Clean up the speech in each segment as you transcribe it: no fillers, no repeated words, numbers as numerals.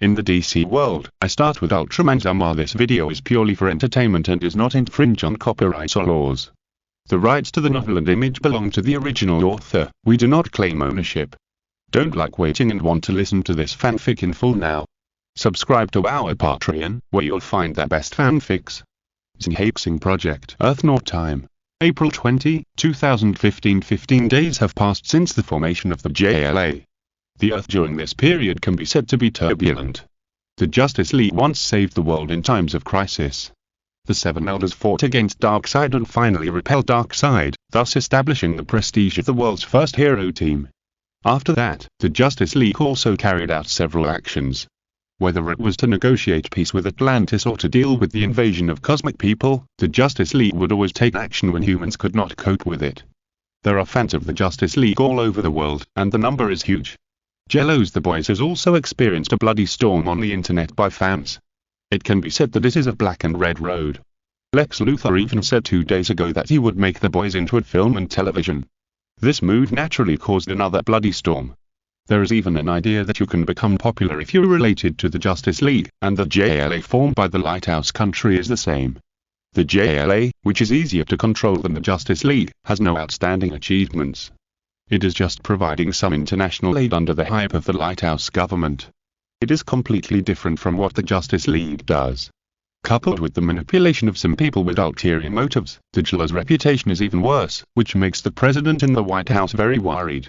In the DC world, I start with Ultraman. While this video is purely for entertainment and does not infringe on copyrights or laws. The rights to the novel and image belong to the original author. We do not claim ownership. Don't like waiting and want to listen to this fanfic in full now? Subscribe to our Patreon, where you'll find the best fanfics. Synopsis Project Earth North Time. April 20, 2015. 15 days have passed since the formation of the JLA. The Earth during this period can be said to be turbulent. The Justice League once saved the world in times of crisis. The Seven Elders fought against Darkseid and finally repelled Darkseid, thus establishing the prestige of the world's first hero team. After that, the Justice League also carried out several actions. Whether it was to negotiate peace with Atlantis or to deal with the invasion of cosmic people, the Justice League would always take action when humans could not cope with it. There are fans of the Justice League all over the world, and the number is huge. Jello's The Boys has also experienced a bloody storm on the internet by fans. It can be said that it is a black and red road. Lex Luthor even said 2 days ago that he would make The Boys into a film and television. This move naturally caused another bloody storm. There is even an idea that you can become popular if you're related to the Justice League, and the JLA formed by the Lighthouse Country is the same. The JLA, which is easier to control than the Justice League, has no outstanding achievements. It is just providing some international aid under the hype of the Lighthouse government. It is completely different from what the Justice League does. Coupled with the manipulation of some people with ulterior motives, the JLA's reputation is even worse, which makes the president in the White House very worried.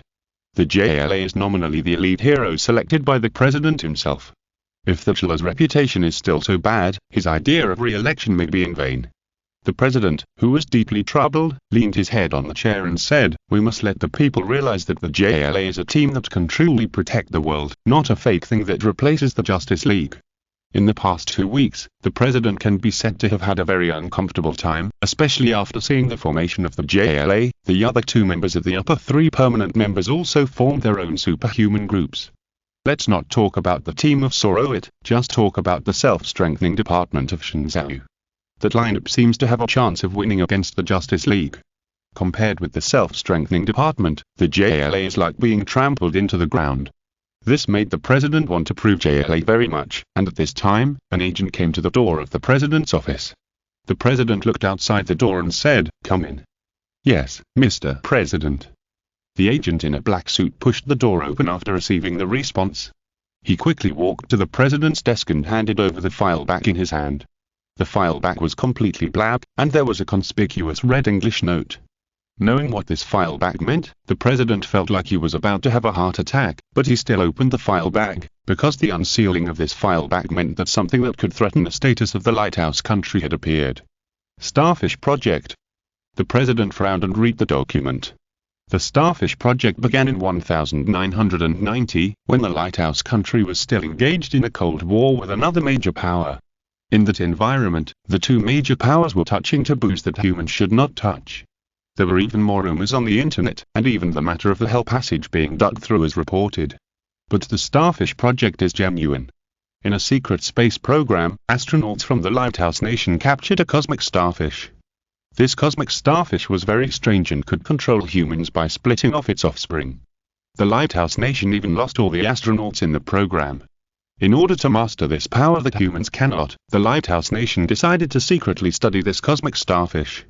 The JLA is nominally the elite hero selected by the president himself. If the JLA's reputation is still so bad, his idea of re-election may be in vain. The president, who was deeply troubled, leaned his head on the chair and said, "We must let the people realize that the JLA is a team that can truly protect the world, not a fake thing that replaces the Justice League." In the past 2 weeks, the president can be said to have had a very uncomfortable time, especially after seeing the formation of the JLA. The other 2 members of the upper 3 permanent members also formed their own superhuman groups. Let's not talk about the team of Sorowit, just talk about the self-strengthening department of Shinzao. That lineup seems to have a chance of winning against the Justice League. Compared with the self-strengthening department, the JLA is like being trampled into the ground. This made the president want to prove JLA very much, and at this time, an agent came to the door of the president's office. The president looked outside the door and said, "Come in." "Yes, Mr. President." The agent in a black suit pushed the door open after receiving the response. He quickly walked to the president's desk and handed over the file back in his hand. The file back was completely black, and there was a conspicuous red English note. Knowing what this file back meant, the president felt like he was about to have a heart attack, but he still opened the file back, because the unsealing of this file back meant that something that could threaten the status of the Lighthouse Country had appeared. Starfish Project. The president frowned and read the document. The Starfish Project began in 1990, when the Lighthouse Country was still engaged in a Cold War with another major power. In that environment, the 2 major powers were touching taboos that humans should not touch. There were even more rumors on the internet, and even the matter of the Hell Passage being dug through is reported. But the Starfish Project is genuine. In a secret space program, astronauts from the Lighthouse Nation captured a cosmic starfish. This cosmic starfish was very strange and could control humans by splitting off its offspring. The Lighthouse Nation even lost all the astronauts in the program. In order to master this power that humans cannot, the Lighthouse Nation decided to secretly study this cosmic starfish.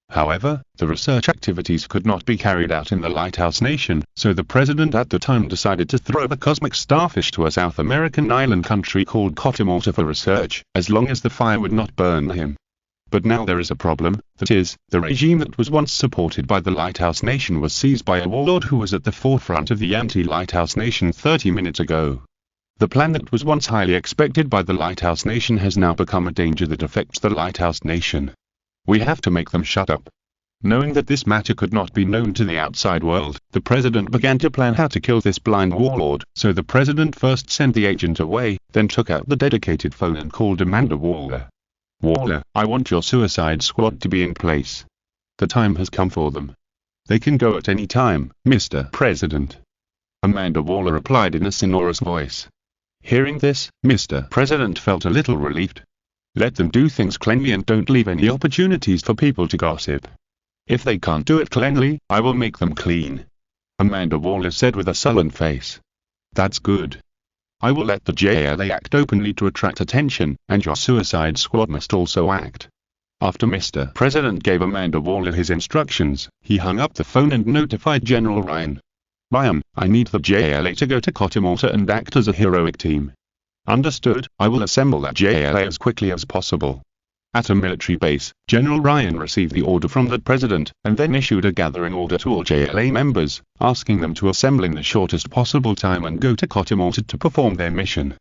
However, the research activities could not be carried out in the Lighthouse Nation, so the president at the time decided to throw the cosmic starfish to a South American island country called Cotamalta for research, as long as the fire would not burn him. But now there is a problem, that is, the regime that was once supported by the Lighthouse Nation was seized by a warlord who was at the forefront of the anti-Lighthouse Nation 30 minutes ago. The plan that was once highly expected by the Lighthouse Nation has now become a danger that affects the Lighthouse Nation. We have to make them shut up. Knowing that this matter could not be known to the outside world, the president began to plan how to kill this blind warlord, so the president first sent the agent away, then took out the dedicated phone and called Amanda Waller. "Waller, I want your suicide squad to be in place. The time has come for them. They can go at any time, Mr. President." Amanda Waller replied in a sonorous voice. Hearing this, Mr. President felt a little relieved. Let them do things cleanly and don't leave any opportunities for people to gossip. If they can't do it cleanly, I will make them clean. Amanda Waller said with a sullen face. That's good. I will let the JLA act openly to attract attention, and your Suicide Squad must also act. After Mr. President gave Amanda Waller his instructions, he hung up the phone and notified General Ryan. Ryan, I need the JLA to go to Kotimota and act as a heroic team. Understood, I will assemble that JLA as quickly as possible. At a military base, General Ryan received the order from the President, and then issued a gathering order to all JLA members, asking them to assemble in the shortest possible time and go to Kotimota to perform their mission.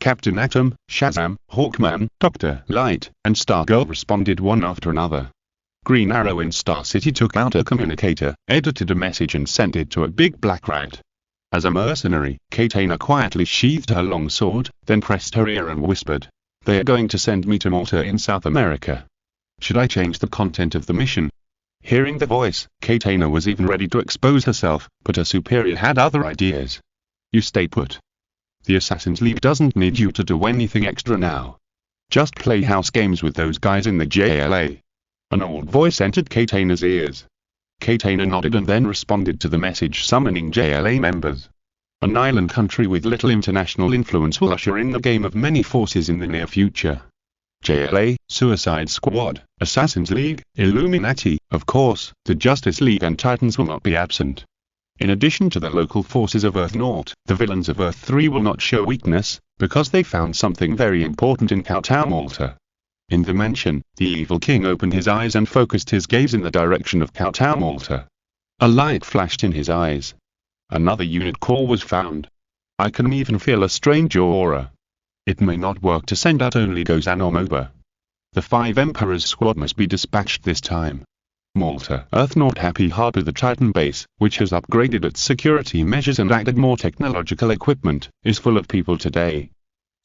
Captain Atom, Shazam, Hawkman, Dr. Light, and Stargirl responded one after another. Green Arrow in Star City took out a communicator, edited a message and sent it to a big black rat. As a mercenary, Katana quietly sheathed her long sword, then pressed her ear and whispered, "They are going to send me to Malta in South America. Should I change the content of the mission?" Hearing the voice, Katana was even ready to expose herself, but her superior had other ideas. "You stay put. The Assassin's League doesn't need you to do anything extra now. Just play house games with those guys in the JLA." An old voice entered Katana's ears. Katana nodded and then responded to the message summoning JLA members. An island country with little international influence will usher in the game of many forces in the near future. JLA, Suicide Squad, Assassin's League, Illuminati, of course, the Justice League and Titans will not be absent. In addition to the local forces of Earth-Naught, the villains of Earth-3 will not show weakness, because they found something very important in Kowtow Malta. In the mansion, the evil king opened his eyes and focused his gaze in the direction of Kowtow Malta. A light flashed in his eyes. Another unit core was found. I can even feel a strange aura. It may not work to send out only Gozan or Moba. The 5 Emperors squad must be dispatched this time. Malta, Earth-Naught Happy Harbor, the Titan base, which has upgraded its security measures and added more technological equipment, is full of people today.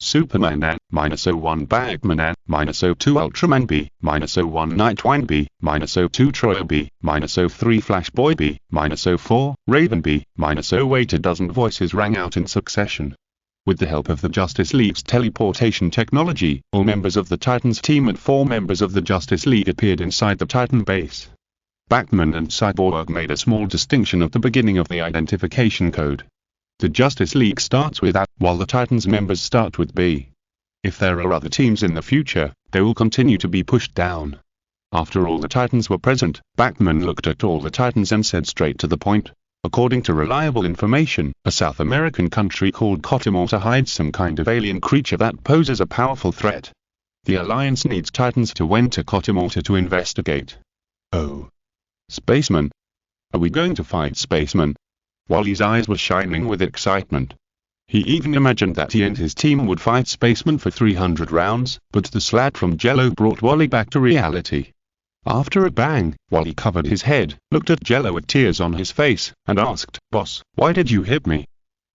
Superman A, -01 Batman A, -02 Ultraman B, -01 Nightwing B, -02 Troy B, -03 Flashboy B, -04 Raven B, -08. A dozen voices rang out in succession. With the help of the Justice League's teleportation technology, all members of the Titans team and 4 members of the Justice League appeared inside the Titan base. Batman and Cyborg made a small distinction at the beginning of the identification code. The Justice League starts with A, while the Titans members start with B. If there are other teams in the future, they will continue to be pushed down. After all the Titans were present, Batman looked at all the Titans and said straight to the point. According to reliable information, a South American country called Kotimota hides some kind of alien creature that poses a powerful threat. The Alliance needs Titans to enter Kotimota to investigate. Oh. Spaceman. Are we going to fight Spaceman? Wally's eyes were shining with excitement. He even imagined that he and his team would fight Spaceman for 300 rounds, but the slat from Jello brought Wally back to reality. After a bang, Wally covered his head, looked at Jello with tears on his face, and asked, "Boss, why did you hit me?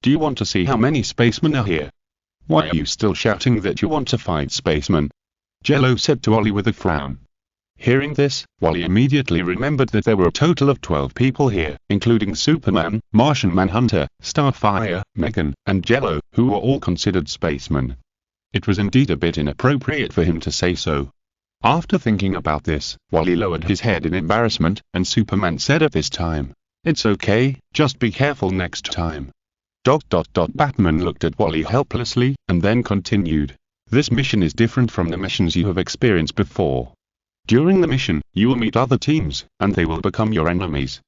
Do you want to see how many spacemen are here? Why are you still shouting that you want to fight Spaceman?" Jello said to Wally with a frown. Hearing this, Wally immediately remembered that there were a total of 12 people here, including Superman, Martian Manhunter, Starfire, Megan, and Jello, who were all considered spacemen. It was indeed a bit inappropriate for him to say so. After thinking about this, Wally lowered his head in embarrassment, and Superman said at this time, "It's okay, just be careful next time." Batman looked at Wally helplessly, and then continued, "This mission is different from the missions you have experienced before. During the mission, you will meet other teams, and they will become your enemies.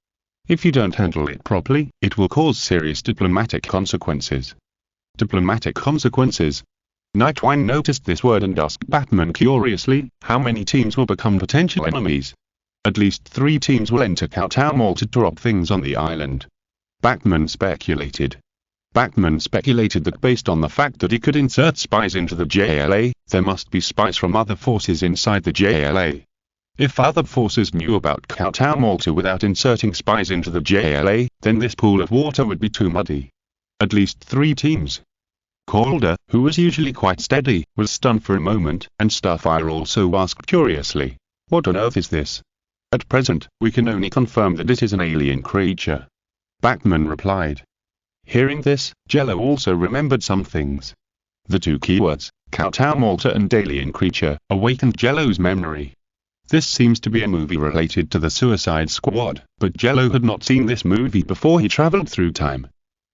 If you don't handle it properly, it will cause serious diplomatic consequences." Diplomatic consequences? Nightwing noticed this word and asked Batman curiously, "How many teams will become potential enemies?" "At least 3 teams will enter Kowtow Malta to drop things on the island." Batman speculated. Batman speculated that based on the fact that he could insert spies into the JLA, there must be spies from other forces inside the JLA. If other forces knew about Kowtow Malta without inserting spies into the JLA, then this pool of water would be too muddy. At least 3 teams. Calder, who was usually quite steady, was stunned for a moment, and Starfire also asked curiously, "What on earth is this?" "At present, we can only confirm that it is an alien creature," Batman replied. Hearing this, Jello also remembered some things. The 2 keywords, Kowtow Malta and alien creature, awakened Jello's memory. This seems to be a movie related to the Suicide Squad, but Jello had not seen this movie before he traveled through time.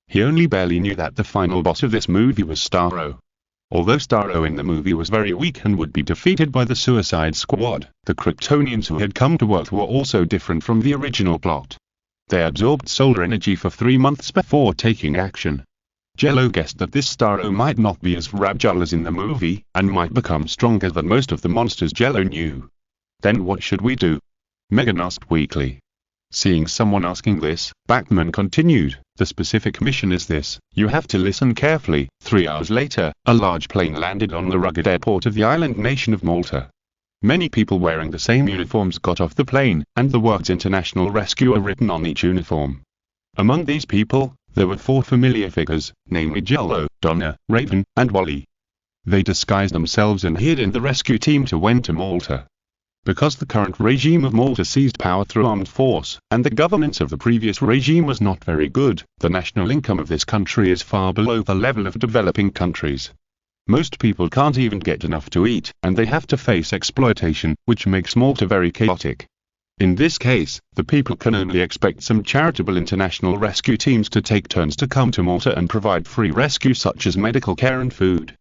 He only barely knew that the final boss of this movie was Starro. Although Starro in the movie was very weak and would be defeated by the Suicide Squad, the Kryptonians who had come to Earth were also different from the original plot. They absorbed solar energy for 3 months before taking action. Jello guessed that this Starro might not be as fragile as in the movie, and might become stronger than most of the monsters Jello knew. Then what should we do? Megan asked weakly. Seeing someone asking this, Batman continued, the specific mission is this, you have to listen carefully. 3 hours later, a large plane landed on the rugged airport of the island nation of Malta. Many people wearing the same uniforms got off the plane, and the words International Rescue were written on each uniform. Among these people, there were 4 familiar figures, namely Jello, Donna, Raven, and Wally. They disguised themselves and hid in the rescue team to went to Malta. Because the current regime of Malta seized power through armed force, and the governance of the previous regime was not very good, the national income of this country is far below the level of developing countries. Most people can't even get enough to eat, and they have to face exploitation, which makes Malta very chaotic. In this case, the people can only expect some charitable international rescue teams to take turns to come to Malta and provide free rescue such as medical care and food.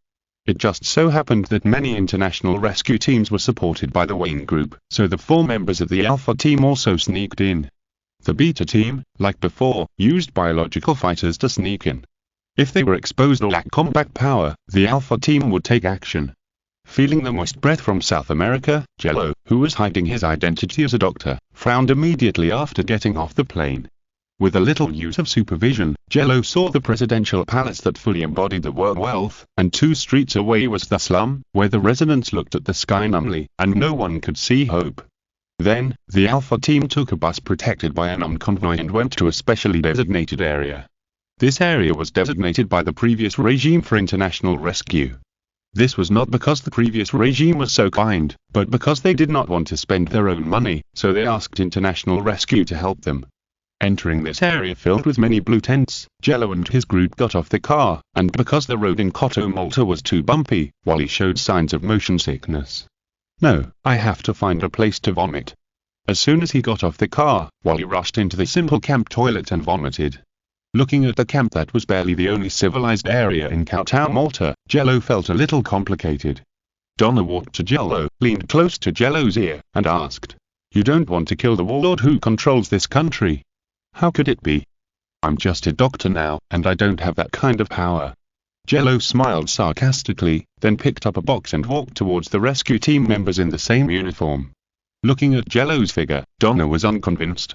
It just so happened that many international rescue teams were supported by the Wayne Group, so the 4 members of the Alpha team also sneaked in. The Beta team, like before, used biological fighters to sneak in. If they were exposed or lacked combat power, the Alpha team would take action. Feeling the moist breath from South America, Jello, who was hiding his identity as a doctor, frowned immediately after getting off the plane. With a little use of supervision, Jello saw the presidential palace that fully embodied the word wealth, and 2 streets away was the slum, where the residents looked at the sky numbly, and no one could see hope. Then, the Alpha team took a bus protected by an armed convoy and went to a specially designated area. This area was designated by the previous regime for international rescue. This was not because the previous regime was so kind, but because they did not want to spend their own money, so they asked international rescue to help them. Entering this area filled with many blue tents, Jello and his group got off the car, and because the road in Koto Malta was too bumpy, Wally showed signs of motion sickness. No, I have to find a place to vomit. As soon as he got off the car, Wally rushed into the simple camp toilet and vomited. Looking at the camp that was barely the only civilized area in Koto Malta, Jello felt a little complicated. Donna walked to Jello, leaned close to Jello's ear, and asked, "You don't want to kill the warlord who controls this country?" "How could it be? I'm just a doctor now, and I don't have that kind of power." Jello smiled sarcastically, then picked up a box and walked towards the rescue team members in the same uniform. Looking at Jello's figure, Donna was unconvinced.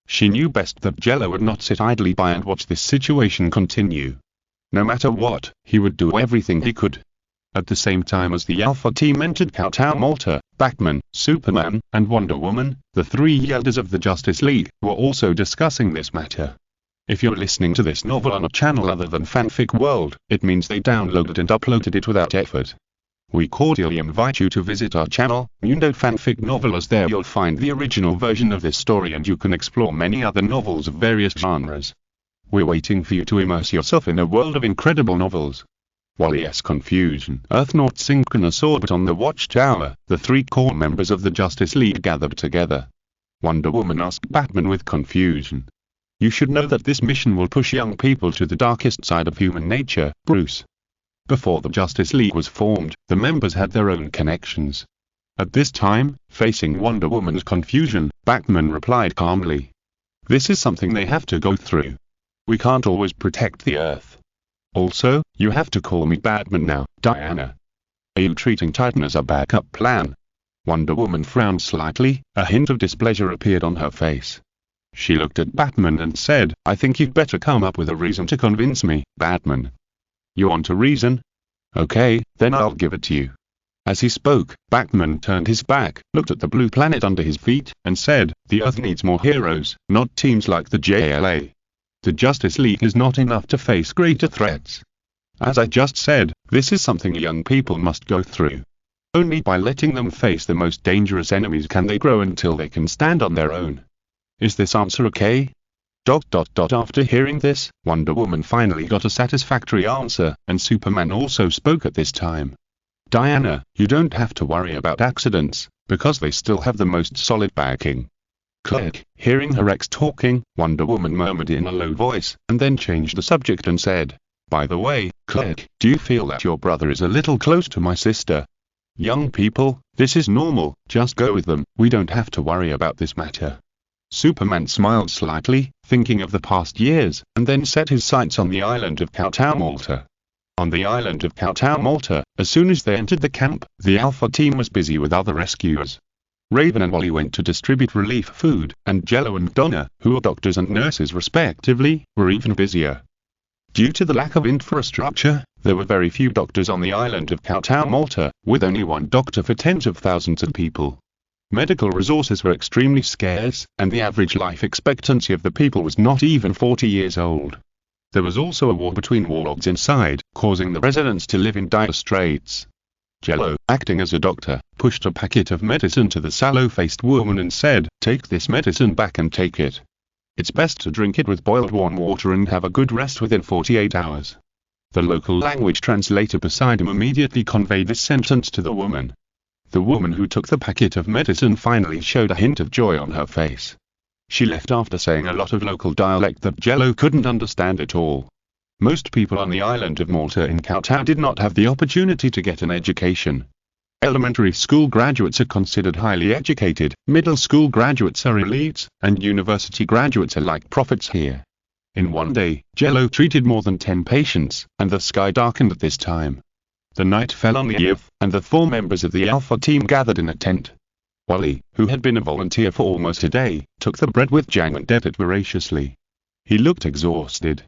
She knew best that Jello would not sit idly by and watch this situation continue. No matter what, he would do everything he could. At the same time as the Alpha team entered Koto Malta, Batman, Superman, and Wonder Woman, the 3 elders of the Justice League, were also discussing this matter. If you're listening to this novel on a channel other than Fanfic World, it means they downloaded and uploaded it without effort. We cordially invite you to visit our channel, Mundo Fanfic Novel, as there you'll find the original version of this story and you can explore many other novels of various genres. We're waiting for you to immerse yourself in a world of incredible novels. Wally's confusion. Earth not synchronous orbit on the Watchtower, the 3 core members of the Justice League gathered together. Wonder Woman asked Batman with confusion. "You should know that this mission will push young people to the darkest side of human nature, Bruce." Before the Justice League was formed, the members had their own connections. At this time, facing Wonder Woman's confusion, Batman replied calmly, "This is something they have to go through. We can't always protect the Earth. Also, you have to call me Batman now, Diana. Are you treating Titan as a backup plan?" Wonder Woman frowned slightly, a hint of displeasure appeared on her face. She looked at Batman and said, "I think you'd better come up with a reason to convince me, Batman." "You want a reason? Okay, then I'll give it to you." As he spoke, Batman turned his back, looked at the blue planet under his feet, and said, "The Earth needs more heroes, not teams like the JLA. The Justice League is not enough to face greater threats. As I just said, this is something young people must go through. Only by letting them face the most dangerous enemies can they grow until they can stand on their own. Is this answer okay?" After hearing this, Wonder Woman finally got a satisfactory answer, and Superman also spoke at this time. "Diana, you don't have to worry about accidents, because they still have the most solid backing. Clerk, hearing her ex talking, Wonder Woman murmured in a low voice, and then changed the subject and said, "By the way, Clerk, do you feel that your brother is a little close to my sister?" "Young people, this is normal, just go with them, we don't have to worry about this matter." Superman smiled slightly, thinking of the past years, and then set his sights on the island of Kowtow, Malta. On the island of Kowtow, Malta, as soon as they entered the camp, the Alpha team was busy with other rescuers. Raven and Wally went to distribute relief food, and Jello and Donna, who are doctors and nurses respectively, were even busier. Due to the lack of infrastructure, there were very few doctors on the island of Kowtow, Malta, with only one doctor for tens of thousands of people. Medical resources were extremely scarce, and the average life expectancy of the people was not even 40 years old. There was also a war between warlords inside, causing the residents to live in dire straits. Jello, acting as a doctor, pushed a packet of medicine to the sallow-faced woman and said, "Take this medicine back and take it. It's best to drink it with boiled warm water and have a good rest within 48 hours. The local language translator beside him immediately conveyed this sentence to the woman. The woman who took the packet of medicine finally showed a hint of joy on her face. She left after saying a lot of local dialect that Jello couldn't understand at all. Most people on the island of Malta in Kowtow did not have the opportunity to get an education. Elementary school graduates are considered highly educated, middle school graduates are elites, and university graduates are like prophets here. In one day, Jello treated more than 10 patients, and the sky darkened at this time. The night fell on the Earth, and the 4 members of the Alpha team gathered in a tent. Wally, who had been a volunteer for almost a day, took the bread with jam and ate it voraciously. He looked exhausted.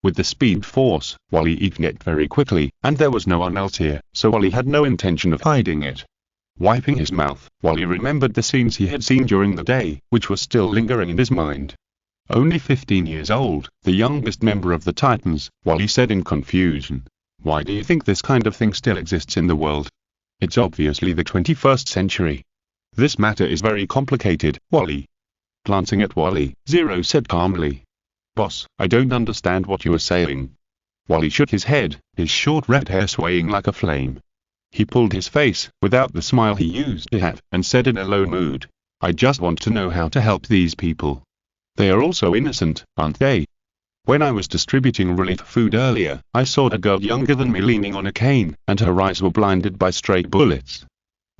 With the speed force, Wally eating it very quickly, and there was no one else here, so Wally had no intention of hiding it. Wiping his mouth, Wally remembered the scenes he had seen during the day, which were still lingering in his mind. Only 15 years old, the youngest member of the Titans, Wally said in confusion. "Why do you think this kind of thing still exists in the world? It's obviously the 21st century. This matter is very complicated, Wally." Glancing at Wally, Zero said calmly, "Boss, I don't understand what you are saying." Wally shook his head, his short red hair swaying like a flame. He pulled his face, without the smile he used to have, and said in a low mood, "I just want to know how to help these people. They are also innocent, aren't they? When I was distributing relief food earlier, I saw a girl younger than me leaning on a cane, and her eyes were blinded by stray bullets."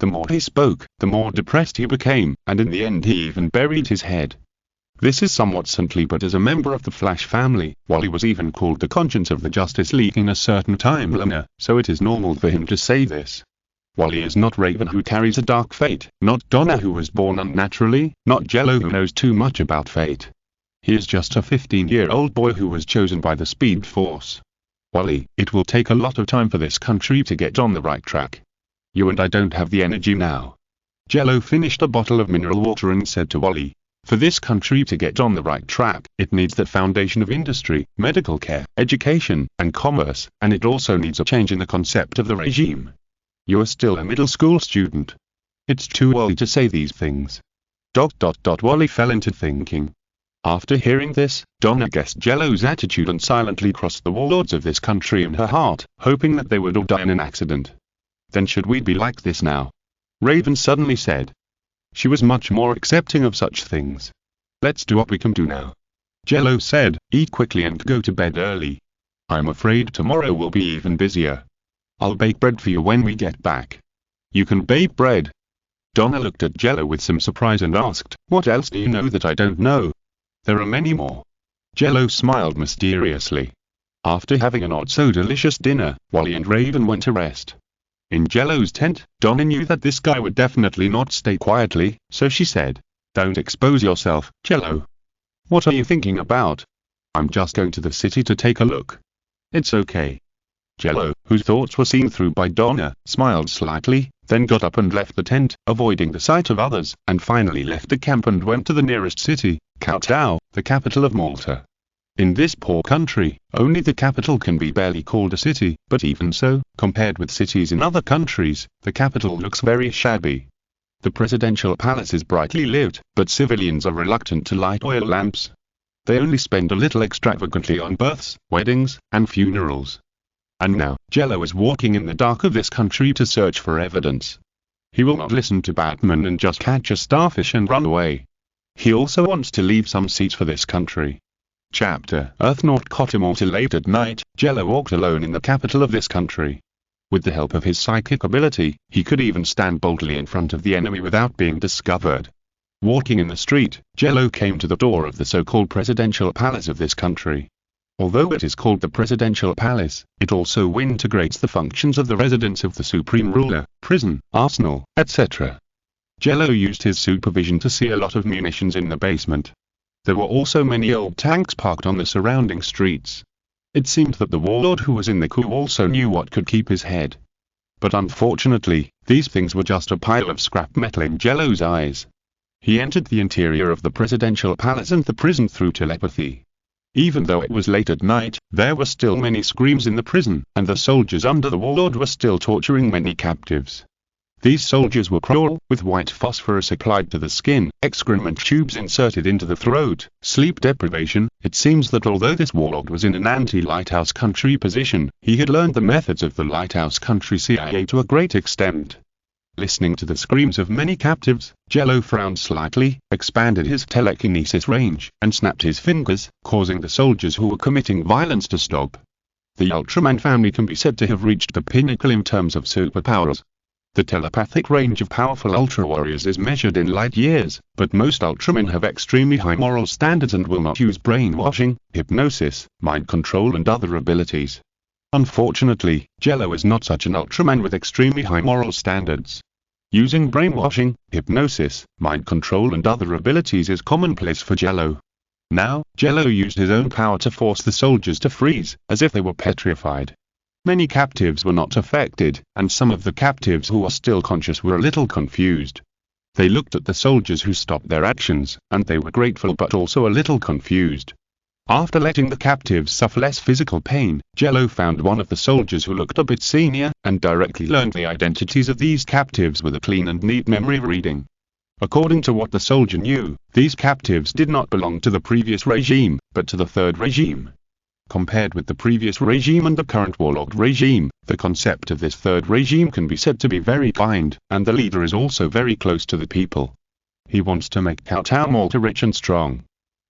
The more he spoke, the more depressed he became, and in the end he even buried his head. This is somewhat simply, but as a member of the Flash family, Wally was even called the conscience of the Justice League in a certain timeline, so it is normal for him to say this. Wally is not Raven, who carries a dark fate, not Donna, who was born unnaturally, not Jello, who knows too much about fate. He is just a 15-year-old boy who was chosen by the Speed Force. "Wally, it will take a lot of time for this country to get on the right track. You and I don't have the energy now." Jello finished a bottle of mineral water and said to Wally, "For this country to get on the right track, it needs the foundation of industry, medical care, education, and commerce, and it also needs a change in the concept of the regime. You are still a middle school student. It's too early to say these things." Wally fell into thinking. After hearing this, Donna guessed Jello's attitude and silently crossed the warlords of this country in her heart, hoping that they would all die in an accident. "Then should we be like this now?" Raven suddenly said. She was much more accepting of such things. "Let's do what we can do now," Jello said. "Eat quickly and go to bed early. I'm afraid tomorrow will be even busier. I'll bake bread for you when we get back." "You can bake bread?" Donna looked at Jello with some surprise and asked, "What else do you know that I don't know?" "There are many more." Jello smiled mysteriously. After having a not-so-delicious dinner, Wally and Raven went to rest. In Jello's tent, Donna knew that this guy would definitely not stay quietly, so she said, "Don't expose yourself, Jello." "What are you thinking about?" "I'm just going to the city to take a look." "It's okay." Jello, whose thoughts were seen through by Donna, smiled slightly, then got up and left the tent, avoiding the sight of others, and finally left the camp and went to the nearest city, Kowtow, the capital of Malta. In this poor country, only the capital can be barely called a city, but even so, compared with cities in other countries, the capital looks very shabby. The presidential palace is brightly lit, but civilians are reluctant to light oil lamps. They only spend a little extravagantly on births, weddings, and funerals. And now, Jello is walking in the dark of this country to search for evidence. He will not listen to Batman and just catch a starfish and run away. He also wants to leave some seeds for this country. Chapter Earth Not Cotamorta. Late at night, Jello walked alone in the capital of this country. With the help of his psychic ability, he could even stand boldly in front of the enemy without being discovered. Walking in the street, Jello came to the door of the so-called presidential palace of this country. Although it is called the presidential palace, it also integrates the functions of the residence of the supreme ruler, prison, arsenal, etc. Jello used his supervision to see a lot of munitions in the basement. There were also many old tanks parked on the surrounding streets. It seemed that the warlord who was in the coup also knew what could keep his head. But unfortunately, these things were just a pile of scrap metal in Jello's eyes. He entered the interior of the presidential palace and the prison through telepathy. Even though it was late at night, there were still many screams in the prison, and the soldiers under the warlord were still torturing many captives. These soldiers were cruel, with white phosphorus applied to the skin, excrement tubes inserted into the throat, sleep deprivation. It seems that although this warlord was in an anti-lighthouse country position, he had learned the methods of the lighthouse country CIA to a great extent. Listening to the screams of many captives, Jello frowned slightly, expanded his telekinesis range, and snapped his fingers, causing the soldiers who were committing violence to stop. The Ultraman family can be said to have reached the pinnacle in terms of superpowers. The telepathic range of powerful Ultra Warriors is measured in light years, but most Ultramen have extremely high moral standards and will not use brainwashing, hypnosis, mind control and other abilities. Unfortunately, Jello is not such an Ultraman with extremely high moral standards. Using brainwashing, hypnosis, mind control and other abilities is commonplace for Jello. Now, Jello used his own power to force the soldiers to freeze, as if they were petrified. Many captives were not affected, and some of the captives who were still conscious were a little confused. They looked at the soldiers who stopped their actions, and they were grateful but also a little confused. After letting the captives suffer less physical pain, Jello found one of the soldiers who looked a bit senior, and directly learned the identities of these captives with a clean and neat memory reading. According to what the soldier knew, these captives did not belong to the previous regime, but to the third regime. Compared with the previous regime and the current warlord regime, the concept of this third regime can be said to be very kind, and the leader is also very close to the people. He wants to make Malta rich and strong.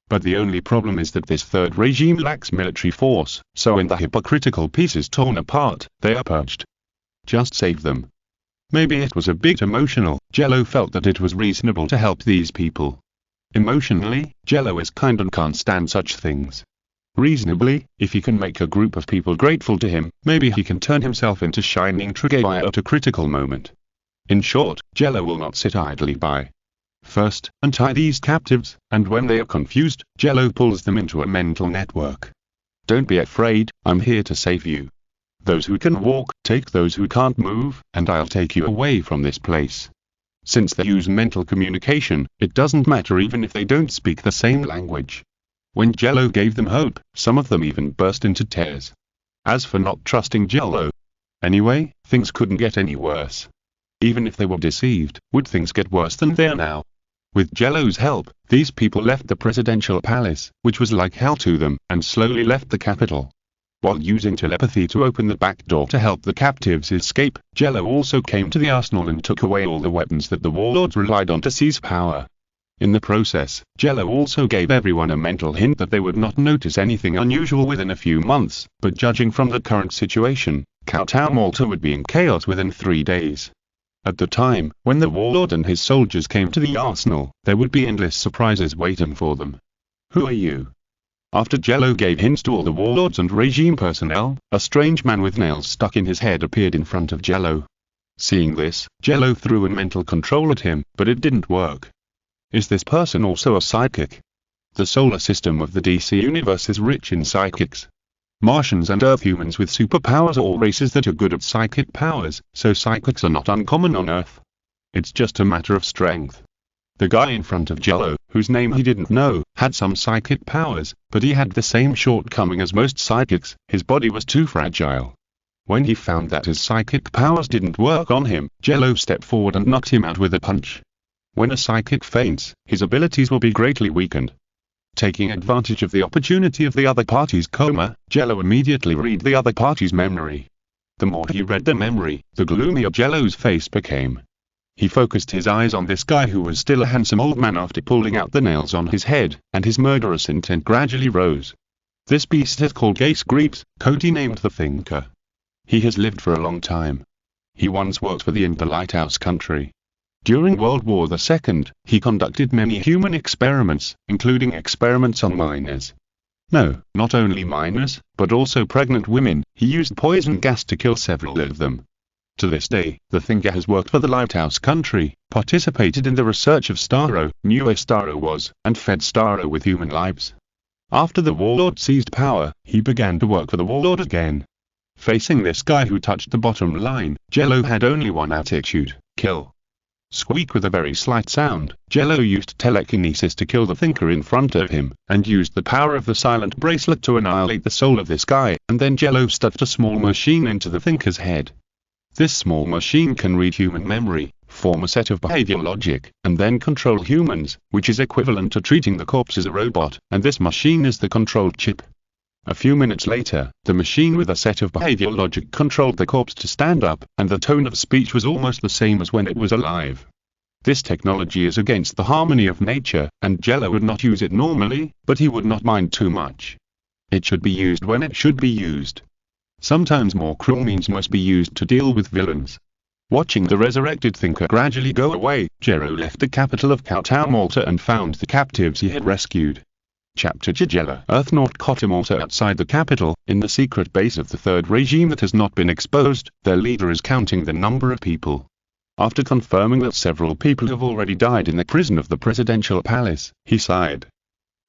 But the only problem is that this third regime lacks military force, so when the hypocritical pieces torn apart, they are purged. Just save them. Maybe it was a bit emotional. Jello felt that it was reasonable to help these people. Emotionally, Jello is kind and can't stand such things. Reasonably, if he can make a group of people grateful to him, maybe he can turn himself into shining Trigger at a critical moment. In short, Jello will not sit idly by. First, untie these captives, and when they are confused, Jello pulls them into a mental network. Don't be afraid, I'm here to save you. Those who can walk, take those who can't move, and I'll take you away from this place. Since they use mental communication, it doesn't matter even if they don't speak the same language. When Jello gave them hope, some of them even burst into tears. As for not trusting Jello. Anyway, things couldn't get any worse. Even if they were deceived, would things get worse than they are now? With Jello's help, these people left the presidential palace, which was like hell to them, and slowly left the capital. While using telepathy to open the back door to help the captives escape, Jello also came to the arsenal and took away all the weapons that the warlords relied on to seize power. In the process, Jello also gave everyone a mental hint that they would not notice anything unusual within a few months, but judging from the current situation, Malta would be in chaos within 3 days. At the time, when the warlord and his soldiers came to the arsenal, there would be endless surprises waiting for them. Who are you? After Jello gave hints to all the warlords and regime personnel, a strange man with nails stuck in his head appeared in front of Jello. Seeing this, Jello threw a mental control at him, but it didn't work. Is this person also a psychic? The solar system of the DC universe is rich in psychics. Martians and Earth humans with superpowers are all races that are good at psychic powers, so psychics are not uncommon on Earth. It's just a matter of strength. The guy in front of Jello, whose name he didn't know, had some psychic powers, but he had the same shortcoming as most psychics, his body was too fragile. When he found that his psychic powers didn't work on him, Jello stepped forward and knocked him out with a punch. When a psychic faints, his abilities will be greatly weakened. Taking advantage of the opportunity of the other party's coma, Jello immediately read the other party's memory. The more he read the memory, the gloomier Jello's face became. He focused his eyes on this guy who was still a handsome old man after pulling out the nails on his head, and his murderous intent gradually rose. This beast is called Gase Greaves, Cody named the thinker. He has lived for a long time. He once worked for the Lighthouse country. During World War II, he conducted many human experiments, including experiments on miners. No, not only miners, but also pregnant women. He used poison gas to kill several of them. To this day, the thinker has worked for the Lighthouse country, participated in the research of Starro, knew where Starro was, and fed Starro with human lives. After the warlord seized power, he began to work for the warlord again. Facing this guy who touched the bottom line, Jello had only one attitude: kill. Squeak. With a very slight sound, Jello used telekinesis to kill the thinker in front of him, and used the power of the silent bracelet to annihilate the soul of this guy, and then Jello stuffed a small machine into the thinker's head. This small machine can read human memory, form a set of behavior logic, and then control humans, which is equivalent to treating the corpse as a robot, and this machine is the control chip. A few minutes later, the machine with a set of behavior logic controlled the corpse to stand up, and the tone of speech was almost the same as when it was alive. This technology is against the harmony of nature, and Jello would not use it normally, but he would not mind too much. It should be used when it should be used. Sometimes more cruel means must be used to deal with villains. Watching the resurrected thinker gradually go away, Jello left the capital of Cowtown, Malta, and found the captives he had rescued. Chapter Jello. Earth North Cotta, Malta. Outside the capital, in the secret base of the third regime that has not been exposed, their leader is counting the number of people. After confirming that several people have already died in the prison of the presidential palace, he sighed.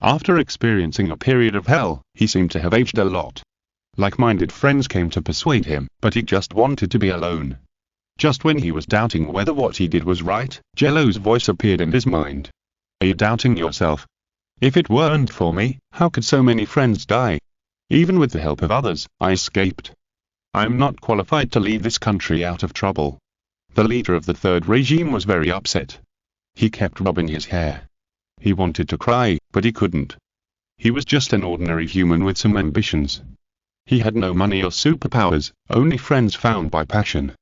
After experiencing a period of hell, he seemed to have aged a lot. Like-minded friends came to persuade him, but he just wanted to be alone. Just when he was doubting whether what he did was right, Jello's voice appeared in his mind. Are you doubting yourself? If it weren't for me, how could so many friends die? Even with the help of others, I escaped. I am not qualified to lead this country out of trouble. The leader of the third regime was very upset. He kept rubbing his hair. He wanted to cry, but he couldn't. He was just an ordinary human with some ambitions. He had no money or superpowers, only friends found by passion.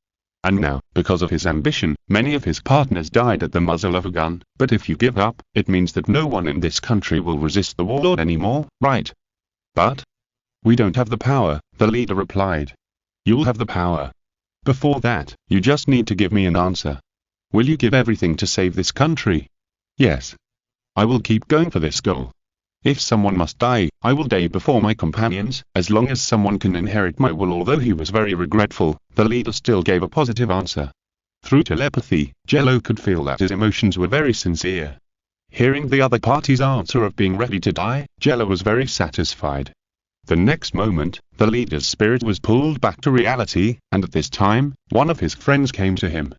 And now, because of his ambition, many of his partners died at the muzzle of a gun. But if you give up, it means that no one in this country will resist the warlord anymore, right? But we don't have the power, the leader replied. You'll have the power. Before that, you just need to give me an answer. Will you give everything to save this country? Yes. I will keep going for this goal. If someone must die, I will die before my companions, as long as someone can inherit my will. Although he was very regretful, the leader still gave a positive answer. Through telepathy, Jello could feel that his emotions were very sincere. Hearing the other party's answer of being ready to die, Jello was very satisfied. The next moment, the leader's spirit was pulled back to reality, and at this time, one of his friends came to him.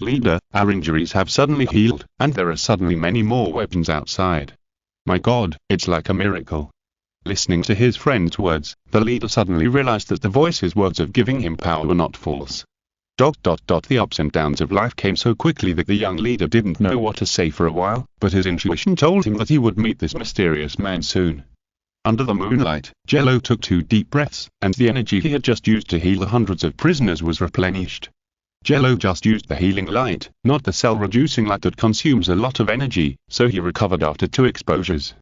Leader, our injuries have suddenly healed, and there are suddenly many more weapons outside. My God, it's like a miracle. Listening to his friend's words, the leader suddenly realized that the voice's words of giving him power were not false. The ups and downs of life came so quickly that the young leader didn't know what to say for a while, but his intuition told him that he would meet this mysterious man soon. Under the moonlight, Jello took 2 deep breaths, and the energy he had just used to heal the hundreds of prisoners was replenished. Jello just used the healing light, not the cell-reducing light that consumes a lot of energy, so he recovered after 2 exposures.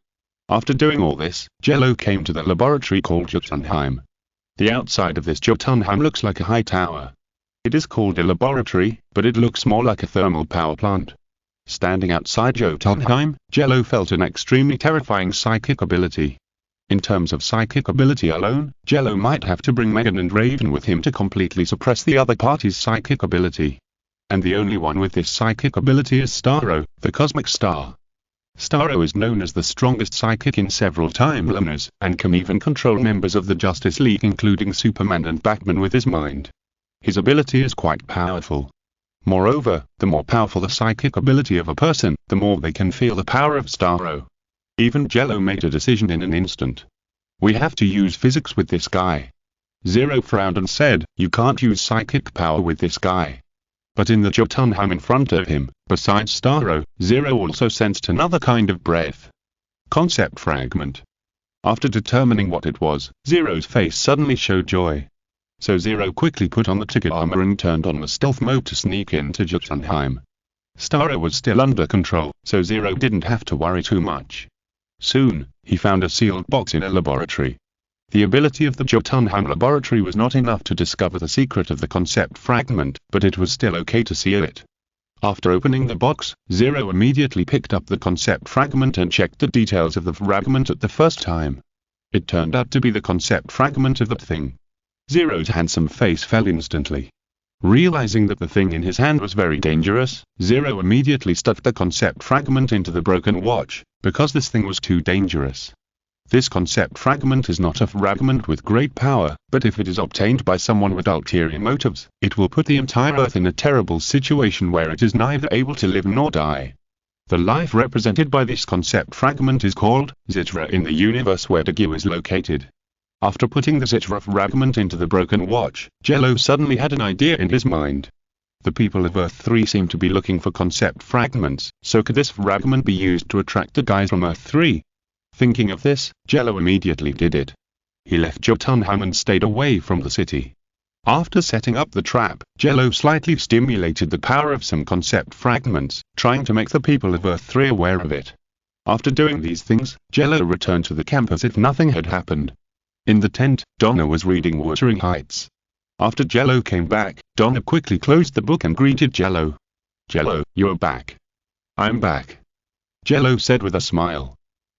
After doing all this, Jello came to the laboratory called Jotunheim. The outside of this Jotunheim looks like a high tower. It is called a laboratory, but it looks more like a thermal power plant. Standing outside Jotunheim, Jello felt an extremely terrifying psychic ability. In terms of psychic ability alone, Jello might have to bring Megan and Raven with him to completely suppress the other party's psychic ability. And the only one with this psychic ability is Starro, the cosmic star. Starro is known as the strongest psychic in several timelines, and can even control members of the Justice League including Superman and Batman with his mind. His ability is quite powerful. Moreover, the more powerful the psychic ability of a person, the more they can feel the power of Starro. Even Jello made a decision in an instant. We have to use physics with this guy. Zero frowned and said, you can't use psychic power with this guy. But in the Jotunheim in front of him, besides Starro, Zero also sensed another kind of breath. Concept fragment. After determining what it was, Zero's face suddenly showed joy. So Zero quickly put on the ticket armor and turned on the stealth mode to sneak into Jotunheim. Starro was still under control, so Zero didn't have to worry too much. Soon, he found a sealed box in a laboratory. The ability of the Jotunheim laboratory was not enough to discover the secret of the concept fragment, but it was still okay to seal it. After opening the box, Zero immediately picked up the concept fragment and checked the details of the fragment at the first time. It turned out to be the concept fragment of the thing. Zero's handsome face fell instantly. Realizing that the thing in his hand was very dangerous, Zero immediately stuck the concept fragment into the broken watch, because this thing was too dangerous. This concept fragment is not a fragment with great power, but if it is obtained by someone with ulterior motives, it will put the entire Earth in a terrible situation where it is neither able to live nor die. The life represented by this concept fragment is called Zitra in the universe where Dagyu is located. After putting the Zitra fragment into the broken watch, Jello suddenly had an idea in his mind. The people of Earth 3 seem to be looking for concept fragments, so could this fragment be used to attract the guys from Earth 3? Thinking of this, Jello immediately did it. He left Jotunheim and stayed away from the city. After setting up the trap, Jello slightly stimulated the power of some concept fragments, trying to make the people of Earth 3 aware of it. After doing these things, Jello returned to the camp as if nothing had happened. In the tent, Donna was reading Wuthering Heights. After Jello came back, Donna quickly closed the book and greeted Jello. "Jello, you're back." "I'm back," Jello said with a smile.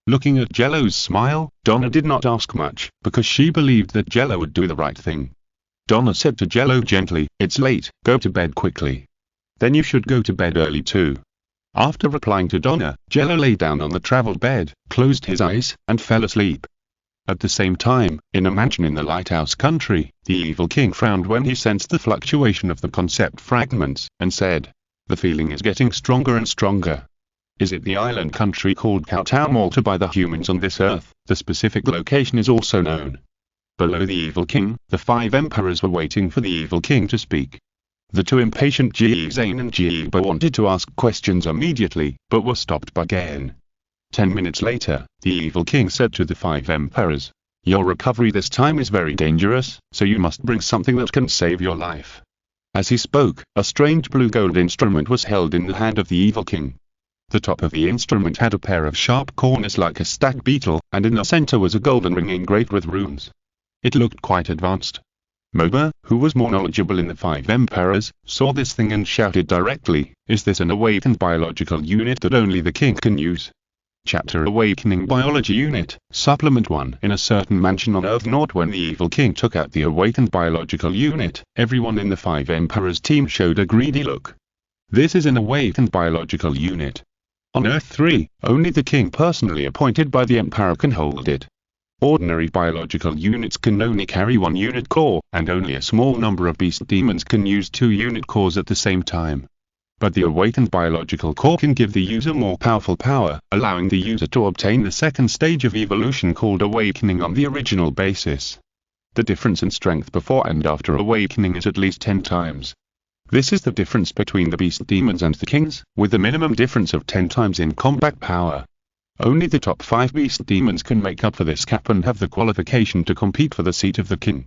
Looking at Jello's smile, Donna did not ask much, because she believed that Jello would do the right thing. Donna said to Jello gently, "It's late, go to bed quickly. Then you should go to bed early too." After replying to Donna, Jello lay down on the travel bed, closed his eyes, and fell asleep. At the same time, in a mansion in the Lighthouse Country, the evil king frowned when he sensed the fluctuation of the concept fragments, and said, "The feeling is getting stronger and stronger. Is it the island country called Kowtown Malta by the humans on this earth? The specific location is also known." Below the evil king, the 5 emperors were waiting for the evil king to speak. The 2 impatient Zane and Jiba wanted to ask questions immediately, but were stopped by Gen. 10 minutes later, the evil king said to the 5 emperors, "Your recovery this time is very dangerous, so you must bring something that can save your life." As he spoke, a strange blue-gold instrument was held in the hand of the evil king. The top of the instrument had a pair of sharp corners like a stag beetle, and in the center was a golden ring engraved with runes. It looked quite advanced. Moba, who was more knowledgeable in the 5 emperors, saw this thing and shouted directly, "Is this an awakened biological unit that only the king can use?" Chapter Awakening Biology Unit, Supplement 1. In a certain mansion on Earth Naught, when the evil king took out the awakened biological unit, everyone in the 5 emperors team showed a greedy look. This is an awakened biological unit. On Earth 3, only the king personally appointed by the emperor can hold it. Ordinary biological units can only carry 1 unit core, and only a small number of beast demons can use 2 unit cores at the same time. But the awakened biological core can give the user more powerful power, allowing the user to obtain the second stage of evolution called awakening on the original basis. The difference in strength before and after awakening is at least 10 times. This is the difference between the beast demons and the kings, with a minimum difference of 10 times in combat power. Only the top 5 beast demons can make up for this gap and have the qualification to compete for the seat of the king.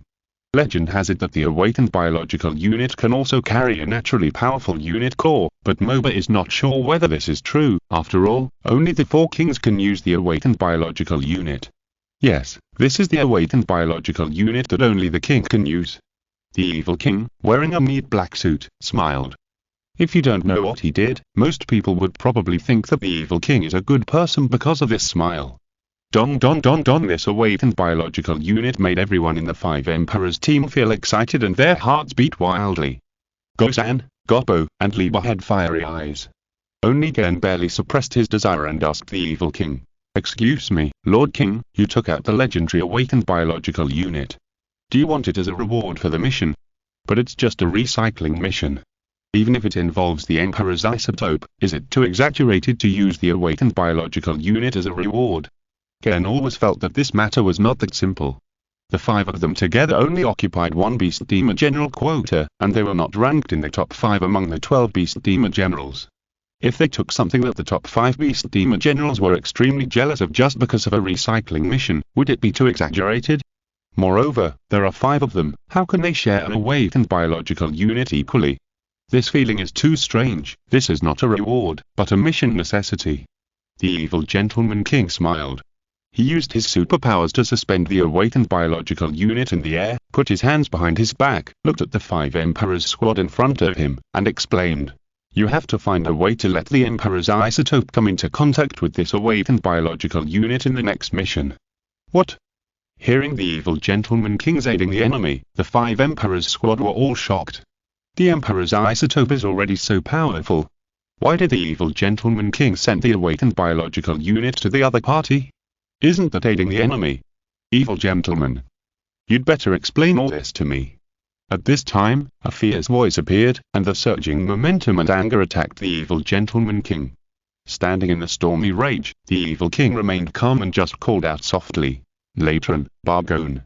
Legend has it that the awakened biological unit can also carry a naturally powerful unit core, but Moba is not sure whether this is true. After all, only the 4 kings can use the awakened biological unit. Yes, this is the awakened biological unit that only the king can use. The evil king, wearing a neat black suit, smiled. If you don't know what he did, most people would probably think that the evil king is a good person because of this smile. This awakened biological unit made everyone in the 5 emperors team feel excited and their hearts beat wildly. Gozan, Goppo, and Liba had fiery eyes. Only Gen barely suppressed his desire and asked the evil king, "Excuse me, Lord King, you took out the legendary awakened biological unit. Do you want it as a reward for the mission?" "But it's just a recycling mission. Even if it involves the Emperor's isotope, is it too exaggerated to use the awakened biological unit as a reward?" Gen always felt that this matter was not that simple. The 5 of them together only occupied 1 beast demon general quota, and they were not ranked in the top 5 among the 12 beast demon generals. If they took something that the top 5 beast demon generals were extremely jealous of just because of a recycling mission, would it be too exaggerated? Moreover, there are 5 of them, how can they share an awakened biological unit equally? This feeling is too strange. This is not a reward, but a mission necessity. The evil gentleman king smiled. He used his superpowers to suspend the awakened biological unit in the air, put his hands behind his back, looked at the 5 Emperors squad in front of him, and exclaimed, "You have to find a way to let the Emperor's isotope come into contact with this awakened biological unit in the next mission." What? Hearing the evil gentleman king's aiding the enemy, the 5 Emperors squad were all shocked. The Emperor's isotope is already so powerful. Why did the evil gentleman king send the awakened biological unit to the other party? Isn't that aiding the enemy? Evil gentleman, you'd better explain all this to me. At this time, a fierce voice appeared, and the surging momentum and anger attacked the evil gentleman king. Standing in the stormy rage, the evil king remained calm and just called out softly, "Latron, Bargone."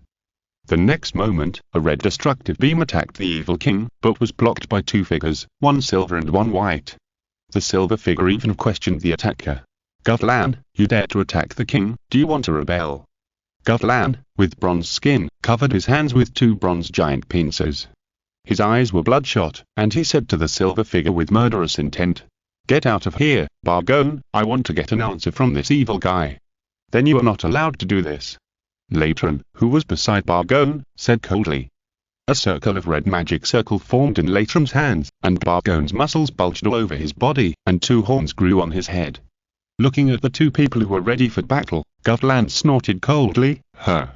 The next moment, a red destructive beam attacked the evil king, but was blocked by 2 figures, one silver and one white. The silver figure even questioned the attacker. "Gutlan, you dare to attack the king, do you want to rebel?" Gutlan, with bronze skin, covered his hands with 2 bronze giant pincers. His eyes were bloodshot, and he said to the silver figure with murderous intent, "Get out of here, Bargone, I want to get an answer from this evil guy." "Then you are not allowed to do this." Latron, who was beside Bargone, said coldly. A circle of red magic circle formed in Latron's hands, and Bargone's muscles bulged all over his body, and 2 horns grew on his head. Looking at the 2 people who were ready for battle, Gutland snorted coldly, "Huh.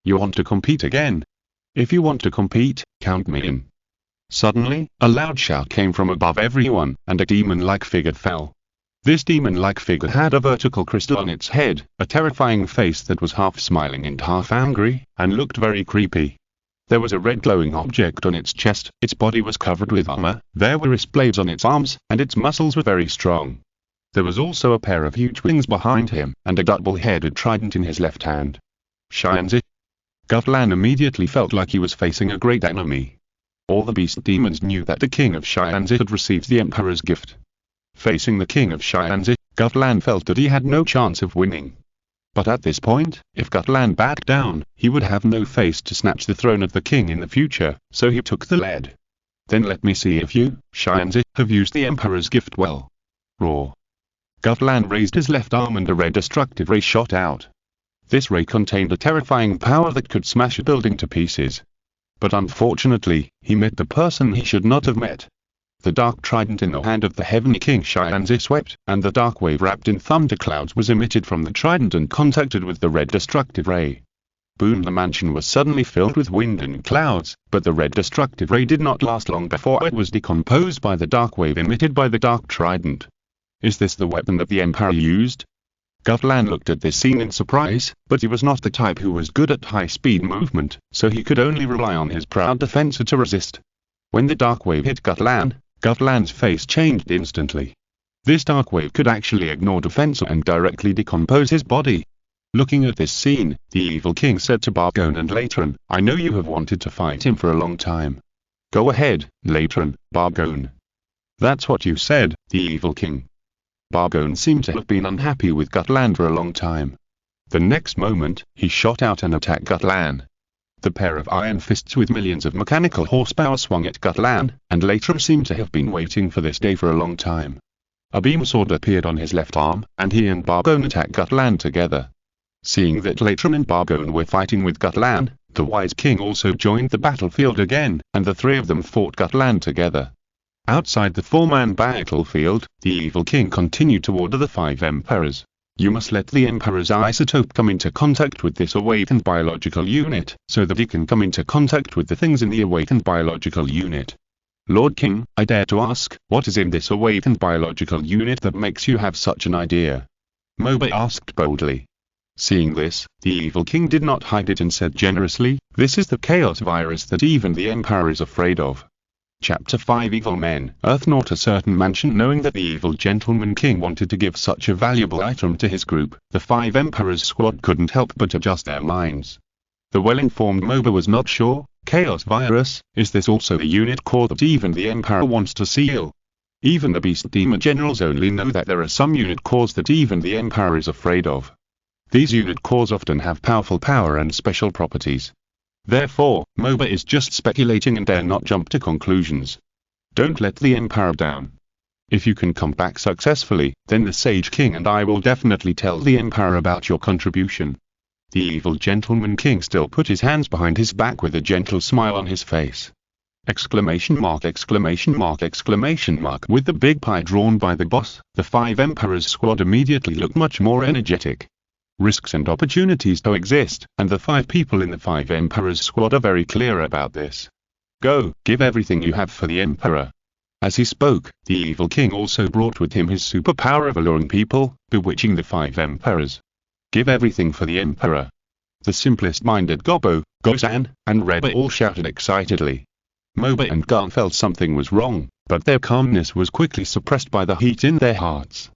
You want to compete again? If you want to compete, count me in." Suddenly, a loud shout came from above everyone, and a demon-like figure fell. This demon-like figure had a vertical crystal on its head, a terrifying face that was half smiling and half angry, and looked very creepy. There was a red glowing object on its chest, its body was covered with armor, there were wrist blades on its arms, and its muscles were very strong. There was also a pair of huge wings behind him, and a double-headed trident in his left hand. Shianzi. Gutlan immediately felt like he was facing a great enemy. All the beast demons knew that the king of Shianzi had received the Emperor's gift. Facing the king of Shianzi, Gutlan felt that he had no chance of winning. But at this point, if Gutlan backed down, he would have no face to snatch the throne of the king in the future, so he took the lead. "Then let me see if you, Shianzi, have used the Emperor's gift well." Roar. Gutlan raised his left arm and a red destructive ray shot out. This ray contained a terrifying power that could smash a building to pieces. But unfortunately, he met the person he should not have met. The dark trident in the hand of the heavenly king Shianzi swept, and the dark wave wrapped in thunder clouds was emitted from the trident and contacted with the red destructive ray. Boom! The mansion was suddenly filled with wind and clouds, but the red destructive ray did not last long before it was decomposed by the dark wave emitted by the dark trident. Is this the weapon that the Emperor used? Gutlan looked at this scene in surprise, but he was not the type who was good at high-speed movement, so he could only rely on his proud defensor to resist. When the dark wave hit Gutlan, Gutlan's face changed instantly. This dark wave could actually ignore defense and directly decompose his body. Looking at this scene, the evil king said to Bargone and Latron, "I know you have wanted to fight him for a long time. Go ahead, Latron, Bargone." "That's what you said, the evil king." Bargone seemed to have been unhappy with Gutlan for a long time. The next moment, he shot out and attacked Gutlan. The pair of iron fists with millions of mechanical horsepower swung at Gutlan, and Latron seemed to have been waiting for this day for a long time. A beam sword appeared on his left arm, and he and Bargone attacked Gutlan together. Seeing that Latron and Bargone were fighting with Gutlan, the wise king also joined the battlefield again, and the 3 of them fought Gutlan together. Outside the 4-man battlefield, the evil king continued to order the 5 emperors. "You must let the Emperor's isotope come into contact with this awakened biological unit, so that he can come into contact with the things in the awakened biological unit. Lord King, I dare to ask, what is in this awakened biological unit that makes you have such an idea?" Moba asked boldly. Seeing this, the evil king did not hide it and said generously, "This is the chaos virus that even the Emperor is afraid of." Chapter 5 Evil Men. Earth. Not a certain mansion. Knowing that the evil gentleman king wanted to give such a valuable item to his group, the 5 emperors squad couldn't help but adjust their minds. The well-informed Moba was not sure. Chaos virus, is this also the unit core that even the Emperor wants to seal? Even the beast demon generals only know that there are some unit cores that even the Emperor is afraid of. These unit cores often have powerful power and special properties. Therefore, Moba is just speculating and dare not jump to conclusions. Don't let the Emperor down. If you can come back successfully, then the Sage King and I will definitely tell the Emperor about your contribution." The evil gentleman king still put his hands behind his back with a gentle smile on his face. Exclamation mark, exclamation mark, exclamation mark. With the big pie drawn by the boss, the 5 Emperors squad immediately looked much more energetic. Risks and opportunities coexist, and the 5 people in the 5 Emperors squad are very clear about this. Go, give everything you have for the Emperor. As he spoke, the evil king also brought with him his superpower of alluring people, bewitching the 5 Emperors. Give everything for the Emperor. The simplest-minded Gobbo, Gozan, and Reba all shouted excitedly. Moba and Garn felt something was wrong, but their calmness was quickly suppressed by the heat in their hearts.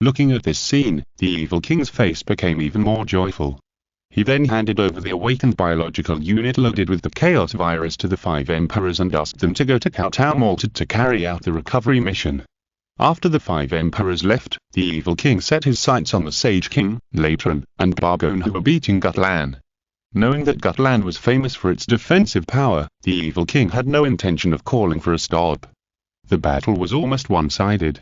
Looking at this scene, the evil king's face became even more joyful. He then handed over the awakened biological unit loaded with the chaos virus to the 5 Emperors and asked them to go to Kowtown Malted to carry out the recovery mission. After the 5 Emperors left, the evil king set his sights on the Sage King, Latron, and Bargone, who were beating Gutlan. Knowing that Gutlan was famous for its defensive power, the evil king had no intention of calling for a stop. The battle was almost one-sided.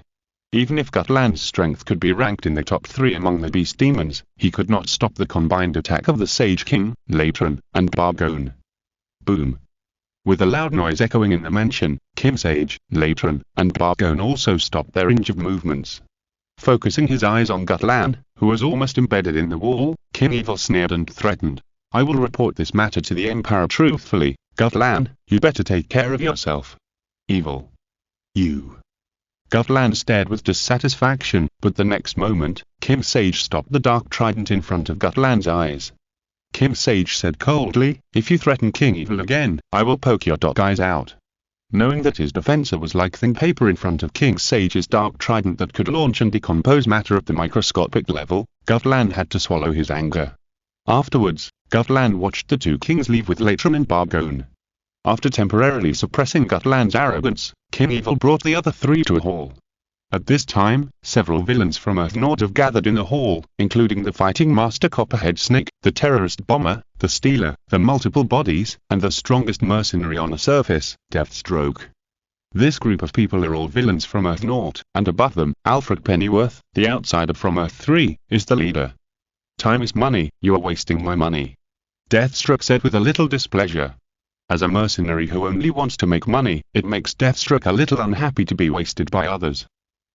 Even if Gutlan's strength could be ranked in the top 3 among the beast demons, he could not stop the combined attack of the Sage King, Latron, and Bargone. Boom! With a loud noise echoing in the mansion, Kim Sage, Latron, and Bargone also stopped their range of movements. Focusing his eyes on Gutlan, who was almost embedded in the wall, King Evil sneered and threatened. "I will report this matter to the Emperor truthfully, Gutlan, you better take care of yourself." Evil. You. Gutlan stared with dissatisfaction, but the next moment, Kim Sage stopped the dark trident in front of Gutlan's eyes. Kim Sage said coldly, "If you threaten King Evil again, I will poke your eyes out." Knowing that his defensor was like thin paper in front of King Sage's dark trident that could launch and decompose matter at the microscopic level, Gutlan had to swallow his anger. Afterwards, Gutlan watched the 2 kings leave with Latron and Bargone. After temporarily suppressing Gutlan's arrogance, King Evil brought the other 3 to a hall. At this time, several villains from Earth-Nord have gathered in the hall, including the Fighting Master Copperhead Snake, the Terrorist Bomber, the Stealer, the Multiple Bodies, and the strongest mercenary on the surface, Deathstroke. This group of people are all villains from Earth-Nord, and above them, Alfred Pennyworth, the outsider from Earth-3, is the leader. "Time is money, you are wasting my money," Deathstroke said with a little displeasure. As a mercenary who only wants to make money, it makes Deathstroke a little unhappy to be wasted by others.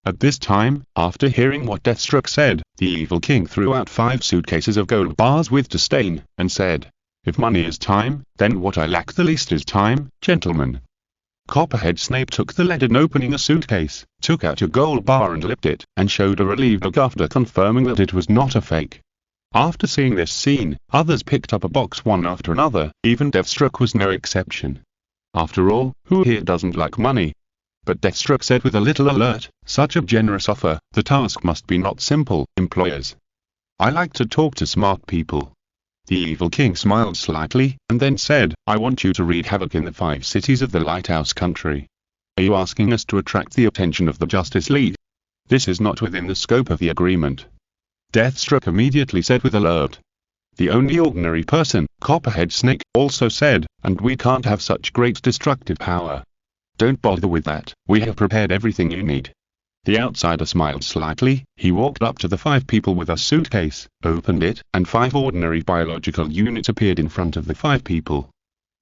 At this time, after hearing what Deathstroke said, the evil king threw out 5 suitcases of gold bars with disdain, and said, "If money is time, then what I lack the least is time, gentlemen." Copperhead Snape took the lead and opening a suitcase, took out a gold bar and licked it, and showed a relieved look after confirming that it was not a fake. After seeing this scene, others picked up a box one after another, even Deathstroke was no exception. After all, who here doesn't like money? But Deathstroke said with a little alert, "Such a generous offer, the task must be not simple, employers. I like to talk to smart people." The evil king smiled slightly, and then said, "I want you to wreak havoc in the 5 cities of the Lighthouse country. Are you asking us to attract the attention of the Justice League? This is not within the scope of the agreement." Deathstroke immediately said with alert. "The only ordinary person," Copperhead Snake also said, "and we can't have such great destructive power. Don't bother with that, we have prepared everything you need." The outsider smiled slightly, he walked up to the 5 people with a suitcase, opened it, and 5 ordinary biological units appeared in front of the 5 people.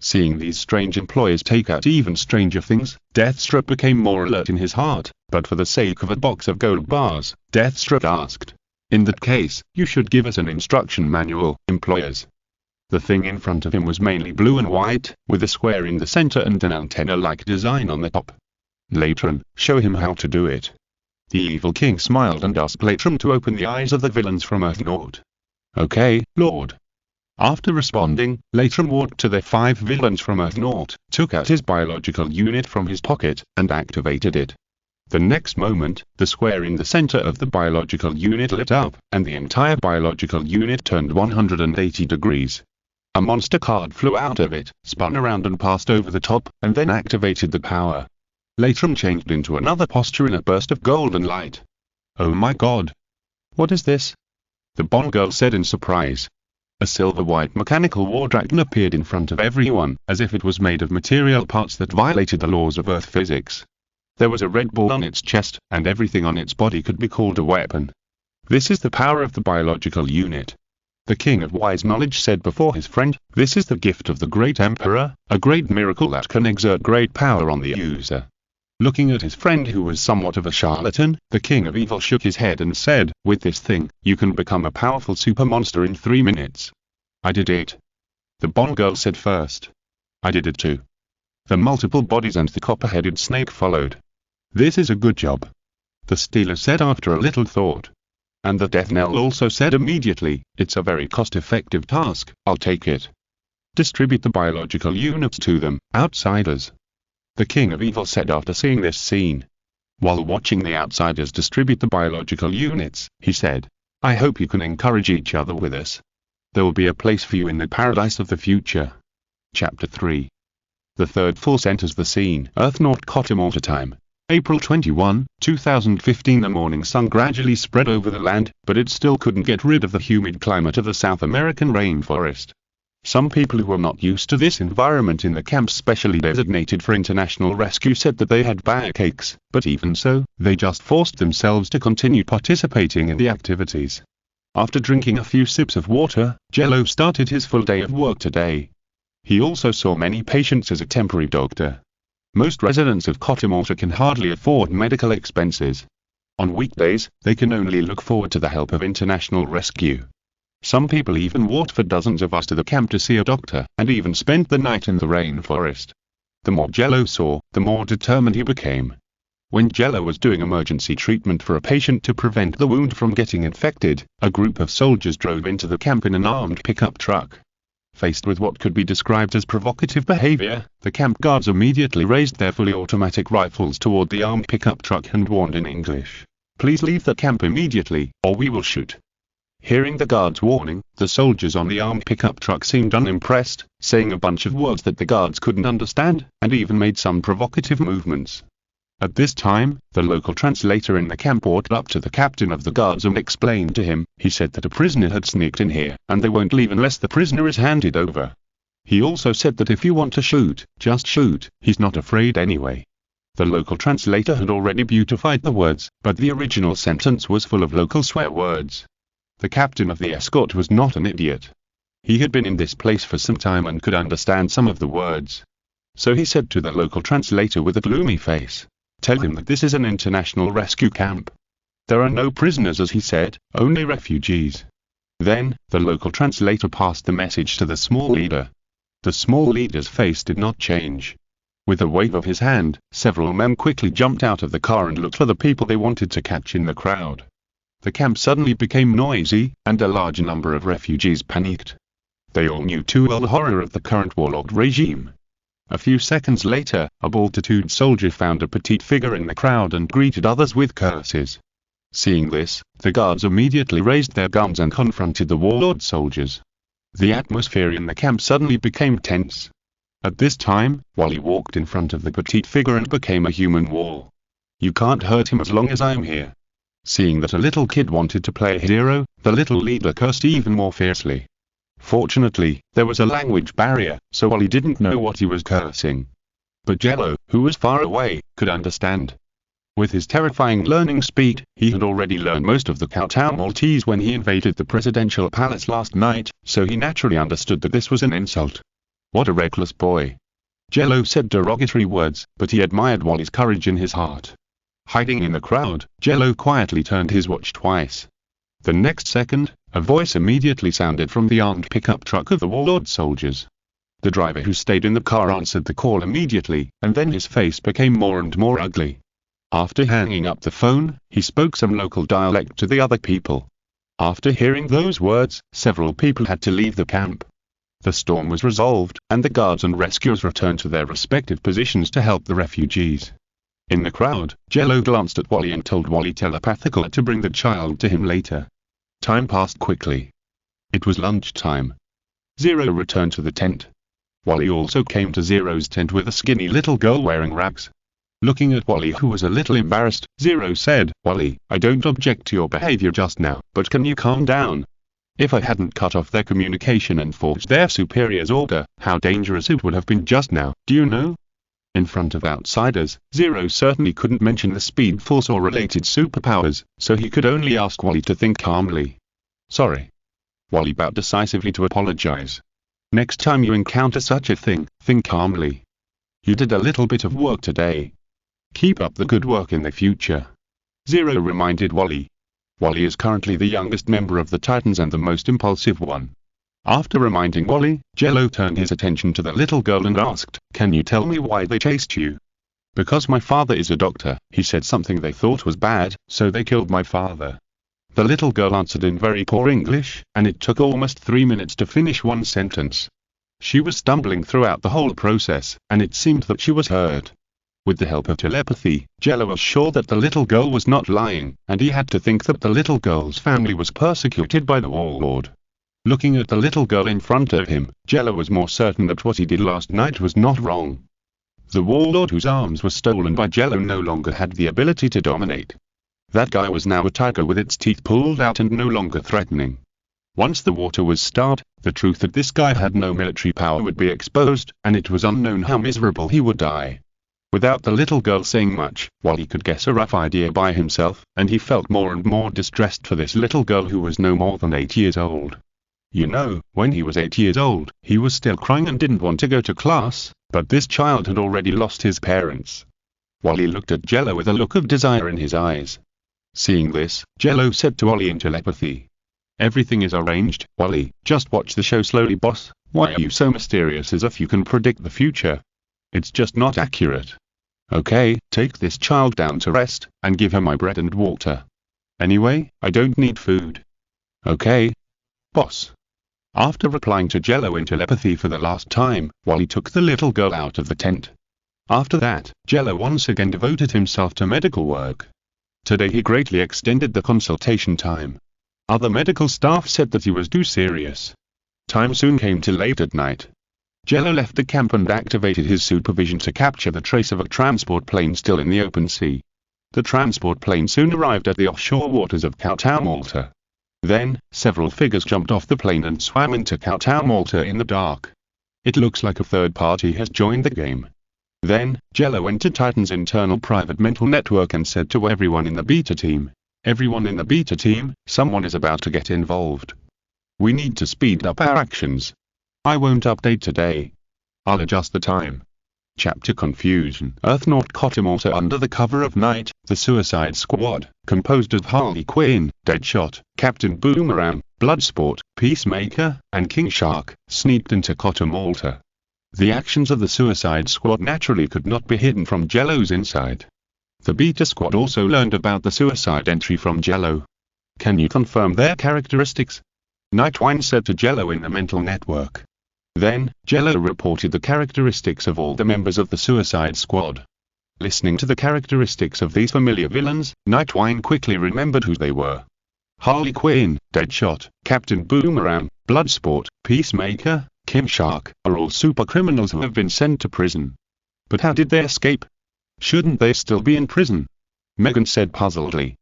Seeing these strange employers take out even stranger things, Deathstroke became more alert in his heart, but for the sake of a box of gold bars, Deathstroke asked, "In that case, you should give us an instruction manual, employers." The thing in front of him was mainly blue and white, with a square in the center and an antenna-like design on the top. "Latron, show him how to do it." The evil king smiled and asked Latron to open the eyes of the villains from Earth-Nord. "Okay, Lord." After responding, Latron walked to the 5 villains from Earth-Nord, took out his biological unit from his pocket, and activated it. The next moment, the square in the center of the biological unit lit up, and the entire biological unit turned 180 degrees. A monster card flew out of it, spun around and passed over the top, and then activated the power. Latron changed into another posture in a burst of golden light. "Oh my god! What is this?" the Bomb Girl said in surprise. A silver-white mechanical war dragon appeared in front of everyone, as if it was made of material parts that violated the laws of Earth physics. There was a red ball on its chest, and everything on its body could be called a weapon. This is the power of the biological unit. The king of wise knowledge said before his friend, "This is the gift of the great emperor, a great miracle that can exert great power on the user." Looking at his friend who was somewhat of a charlatan, the king of evil shook his head and said, "With this thing, you can become a powerful super monster in 3 minutes. I did it." The Bond girl said first. "I did it too." The multiple bodies and the copper-headed snake followed. "This is a good job," the stealer said after a little thought. And the death knell also said immediately, "It's a very cost-effective task, I'll take it. Distribute the biological units to them, outsiders," the king of evil said after seeing this scene. While watching the outsiders distribute the biological units, he said, "I hope you can encourage each other with us. There will be a place for you in the paradise of the future." Chapter 3. The third force enters the scene. Earth North Kotamorta time. April 21, 2015. The morning sun gradually spread over the land, but it still couldn't get rid of the humid climate of the South American rainforest. Some people who were not used to this environment in the camps specially designated for international rescue said that they had backaches, but even so, they just forced themselves to continue participating in the activities. After drinking a few sips of water, Jello started his full day of work today. He also saw many patients as a temporary doctor. Most residents of Kotamorta can hardly afford medical expenses. On weekdays, they can only look forward to the help of international rescue. Some people even walked for dozens of us to the camp to see a doctor, and even spent the night in the rainforest. The more Jello saw, the more determined he became. When Jello was doing emergency treatment for a patient to prevent the wound from getting infected, a group of soldiers drove into the camp in an armed pickup truck. Faced with what could be described as provocative behavior, the camp guards immediately raised their fully automatic rifles toward the armed pickup truck and warned in English, "Please leave the camp immediately, or we will shoot." Hearing the guards' warning, the soldiers on the armed pickup truck seemed unimpressed, saying a bunch of words that the guards couldn't understand, and even made some provocative movements. At this time, the local translator in the camp walked up to the captain of the guards and explained to him. He said that a prisoner had sneaked in here, and they won't leave unless the prisoner is handed over. He also said that if you want to shoot, just shoot, he's not afraid anyway. The local translator had already beautified the words, but the original sentence was full of local swear words. The captain of the escort was not an idiot. He had been in this place for some time and could understand some of the words. So he said to the local translator with a gloomy face, "Tell him that this is an international rescue camp. There are no prisoners," as he said, "only refugees." Then, the local translator passed the message to the small leader. The small leader's face did not change. With a wave of his hand, several men quickly jumped out of the car and looked for the people they wanted to catch in the crowd. The camp suddenly became noisy, and a large number of refugees panicked. They all knew too well the horror of the current warlord regime. A few seconds later, a bald-tattooed soldier found a petite figure in the crowd and greeted others with curses. Seeing this, the guards immediately raised their guns and confronted the warlord soldiers. The atmosphere in the camp suddenly became tense. At this time, Wally walked in front of the petite figure and became a human wall. "You can't hurt him as long as I'm here." Seeing that a little kid wanted to play a hero, the little leader cursed even more fiercely. Fortunately, there was a language barrier, so Wally didn't know what he was cursing. But Jello, who was far away, could understand. With his terrifying learning speed, he had already learned most of the kowtow Maltese when he invaded the presidential palace last night, so he naturally understood that this was an insult. "What a reckless boy." Jello said derogatory words, but he admired Wally's courage in his heart. Hiding in the crowd, Jello quietly turned his watch twice. The next second, a voice immediately sounded from the armed pickup truck of the warlord soldiers. The driver who stayed in the car answered the call immediately, and then his face became more and more ugly. After hanging up the phone, he spoke some local dialect to the other people. After hearing those words, several people had to leave the camp. The storm was resolved, and the guards and rescuers returned to their respective positions to help the refugees. In the crowd, Jello glanced at Wally and told Wally telepathically to bring the child to him later. Time passed quickly. It was lunchtime. Zero returned to the tent. Wally also came to Zero's tent with a skinny little girl wearing rags. Looking at Wally, who was a little embarrassed, Zero said, "Wally, I don't object to your behavior just now, but can you calm down? If I hadn't cut off their communication and forged their superior's order, how dangerous it would have been just now, do you know?" In front of outsiders, Zero certainly couldn't mention the Speed Force or related superpowers, so he could only ask Wally to think calmly. Sorry. Wally bowed decisively to apologize. Next time you encounter such a thing, think calmly. You did a little bit of work today. Keep up the good work in the future. Zero reminded Wally. Wally is currently the youngest member of the Titans and the most impulsive one. After reminding Wally, Jello turned his attention to the little girl and asked, "Can you tell me why they chased you?" "Because my father is a doctor, he said something they thought was bad, so they killed my father." The little girl answered in very poor English, and it took almost 3 minutes to finish one sentence. She was stumbling throughout the whole process, and it seemed that she was heard. With the help of telepathy, Jello was sure that the little girl was not lying, and he had to think that the little girl's family was persecuted by the warlord. Looking at the little girl in front of him, Jello was more certain that what he did last night was not wrong. The warlord whose arms were stolen by Jello no longer had the ability to dominate. That guy was now a tiger with its teeth pulled out and no longer threatening. Once the water was starved, the truth that this guy had no military power would be exposed, and it was unknown how miserable he would die. Without the little girl saying much, Wally could guess a rough idea by himself, and he felt more and more distressed for this little girl who was no more than 8 years old. You know, when he was 8 years old, he was still crying and didn't want to go to class, but this child had already lost his parents. Wally looked at Jello with a look of desire in his eyes. Seeing this, Jello said to Wally in telepathy, "Everything is arranged, Wally, just watch the show slowly, boss. Why are you so mysterious as if you can predict the future? It's just not accurate. Okay, take this child down to rest, and give her my bread and water. Anyway, I don't need food. Okay, boss." After replying to Jello in telepathy for the last time, Wally took the little girl out of the tent. After that, Jello once again devoted himself to medical work. Today he greatly extended the consultation time. Other medical staff said that he was too serious. Time soon came to late at night. Jello left the camp and activated his supervision to capture the trace of a transport plane still in the open sea. The transport plane soon arrived at the offshore waters of Kowtow, Malta. Then, several figures jumped off the plane and swam into Kowtow, Malta in the dark. It looks like a third party has joined the game. Then, Jello went to Titan's internal private mental network and said to everyone in the beta team, "Everyone in the beta team, someone is about to get involved. We need to speed up our actions. I won't update today. I'll adjust the time." Chapter Confusion. Earth North Malta. Under the cover of night, the Suicide Squad, composed of Harley Quinn, Deadshot, Captain Boomerang, Bloodsport, Peacemaker, and King Shark, sneaked into Malta. The actions of the Suicide Squad naturally could not be hidden from Jello's inside. The Beta Squad also learned about the suicide entry from Jello. "Can you confirm their characteristics?" Nightwing said to Jello in the mental network. Then, Jello reported the characteristics of all the members of the Suicide Squad. Listening to the characteristics of these familiar villains, Nightwing quickly remembered who they were. Harley Quinn, Deadshot, Captain Boomerang, Bloodsport, Peacemaker, King Shark, are all super criminals who have been sent to prison. But how did they escape? Shouldn't they still be in prison? Megan said puzzledly.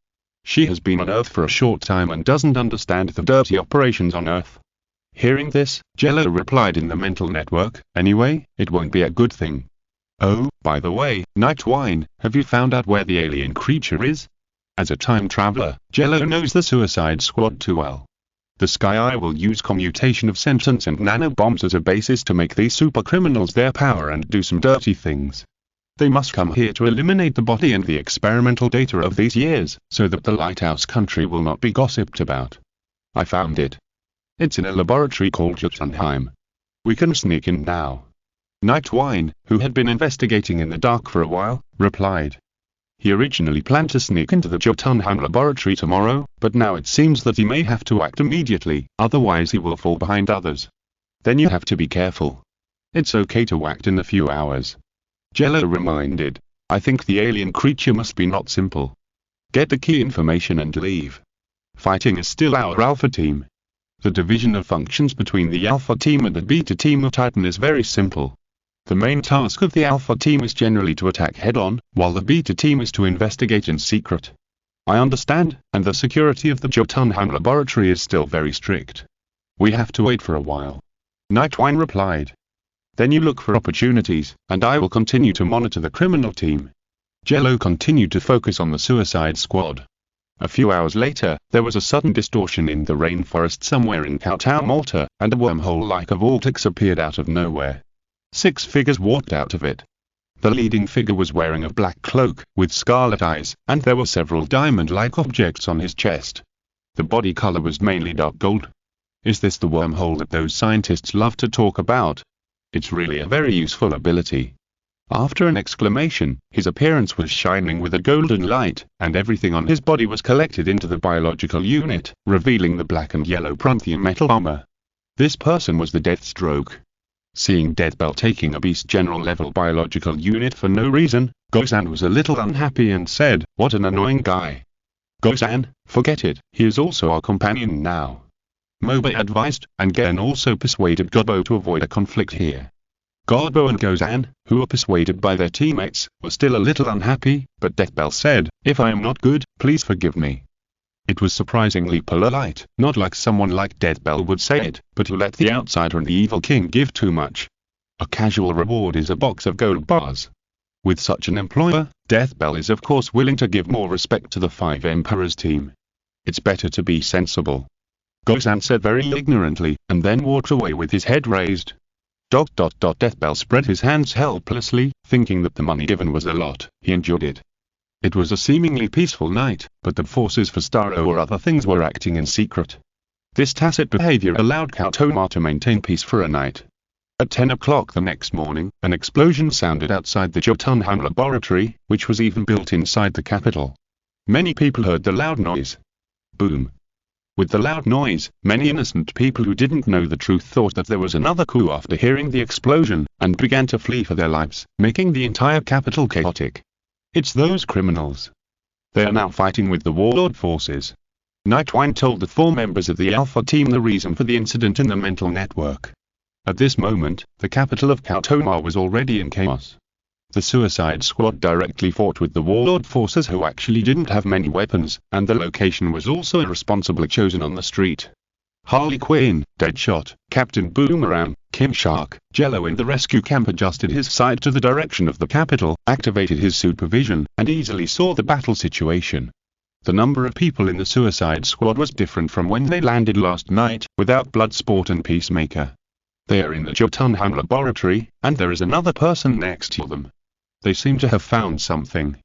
She has been on Earth for a short time and doesn't understand the dirty operations on Earth. Hearing this, Jello replied in the mental network, "Anyway, it won't be a good thing. Oh, by the way, Nightwing, have you found out where the alien creature is?" As a time traveler, Jello knows the Suicide Squad too well. The Sky Eye will use commutation of sentence and nanobombs as a basis to make these super criminals their power and do some dirty things. They must come here to eliminate the body and the experimental data of these years, so that the Lighthouse country will not be gossiped about. I found it. It's in a laboratory called Jotunheim. We can sneak in now. Nightwing, who had been investigating in the dark for a while, replied. He originally planned to sneak into the Jotunheim laboratory tomorrow, but now it seems that he may have to act immediately, otherwise he will fall behind others. Then you have to be careful. It's okay to act in a few hours. Jello reminded. I think the alien creature must be not simple. Get the key information and leave. Fighting is still our Alpha team. The division of functions between the Alpha team and the Beta team of Titan is very simple. The main task of the Alpha team is generally to attack head-on, while the Beta team is to investigate in secret. I understand, and the security of the Jotunheim laboratory is still very strict. We have to wait for a while. Nightwing replied. Then you look for opportunities, and I will continue to monitor the criminal team. Jello continued to focus on the Suicide Squad. A few hours later, there was a sudden distortion in the rainforest somewhere in Kowtown, Malta, and a wormhole like a vortex appeared out of nowhere. 6 figures walked out of it. The leading figure was wearing a black cloak, with scarlet eyes, and there were several diamond-like objects on his chest. The body color was mainly dark gold. Is this the wormhole that those scientists love to talk about? It's really a very useful ability. After an exclamation, his appearance was shining with a golden light, and everything on his body was collected into the biological unit, revealing the black and yellow Promethean metal armor. This person was the Deathstroke. Seeing Deathbell taking a beast general level biological unit for no reason, Gozan was a little unhappy and said, "What an annoying guy." "Gozan, forget it, he is also our companion now," Moba advised, and Gen also persuaded Godbo to avoid a conflict here. Godbo and Gozan, who were persuaded by their teammates, were still a little unhappy, but Deathbell said, "If I am not good, please forgive me." It was surprisingly polite, not like someone like Deathbell would say it, but who let the outsider and the evil king give too much. A casual reward is a box of gold bars. With such an employer, Deathbell is of course willing to give more respect to the 5 Emperors team. It's better to be sensible. Gozan said very ignorantly, and then walked away with his head raised. Deathbell spread his hands helplessly, thinking that the money given was a lot. He enjoyed it. It was a seemingly peaceful night, but the forces for Starro or other things were acting in secret. This tacit behavior allowed Kowtown to maintain peace for a night. At 10 o'clock the next morning, an explosion sounded outside the Jotunheim laboratory, which was even built inside the capital. Many people heard the loud noise. Boom. With the loud noise, many innocent people who didn't know the truth thought that there was another coup after hearing the explosion, and began to flee for their lives, making the entire capital chaotic. It's those criminals. They are now fighting with the warlord forces. Nightwing told the 4 members of the Alpha team the reason for the incident in the mental network. At this moment, the capital of Kowtown was already in chaos. The Suicide Squad directly fought with the warlord forces who actually didn't have many weapons, and the location was also irresponsibly chosen on the street. Harley Quinn, Deadshot, Captain Boomerang, King Shark, Jello in the rescue camp adjusted his sight to the direction of the capital, activated his supervision, and easily saw the battle situation. The number of people in the Suicide Squad was different from when they landed last night, without Bloodsport and Peacemaker. They are in the Jotunheim laboratory, and there is another person next to them. They seem to have found something.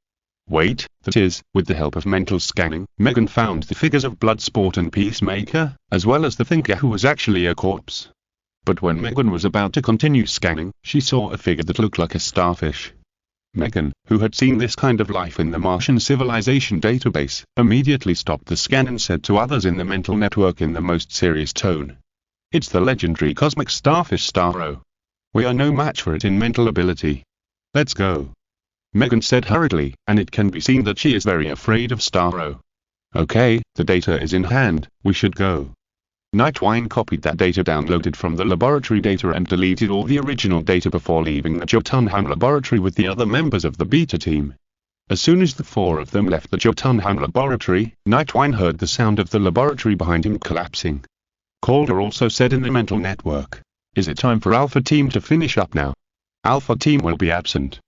Wait, that is, with the help of mental scanning, Megan found the figures of Bloodsport and Peacemaker, as well as the Thinker who was actually a corpse. But when Megan was about to continue scanning, she saw a figure that looked like a starfish. Megan, who had seen this kind of life in the Martian civilization database, immediately stopped the scan and said to others in the mental network in the most serious tone, "It's the legendary cosmic starfish Starro. We are no match for it in mental ability. Let's go." Megan said hurriedly, and it can be seen that she is very afraid of Starro. "Okay, the data is in hand, we should go." Nightwing copied that data downloaded from the laboratory data and deleted all the original data before leaving the Jotunheim laboratory with the other members of the Beta team. As soon as the 4 of them left the Jotunheim laboratory, Nightwing heard the sound of the laboratory behind him collapsing. Calder also said in the mental network, "Is it time for Alpha Team to finish up now? Alpha Team will be absent."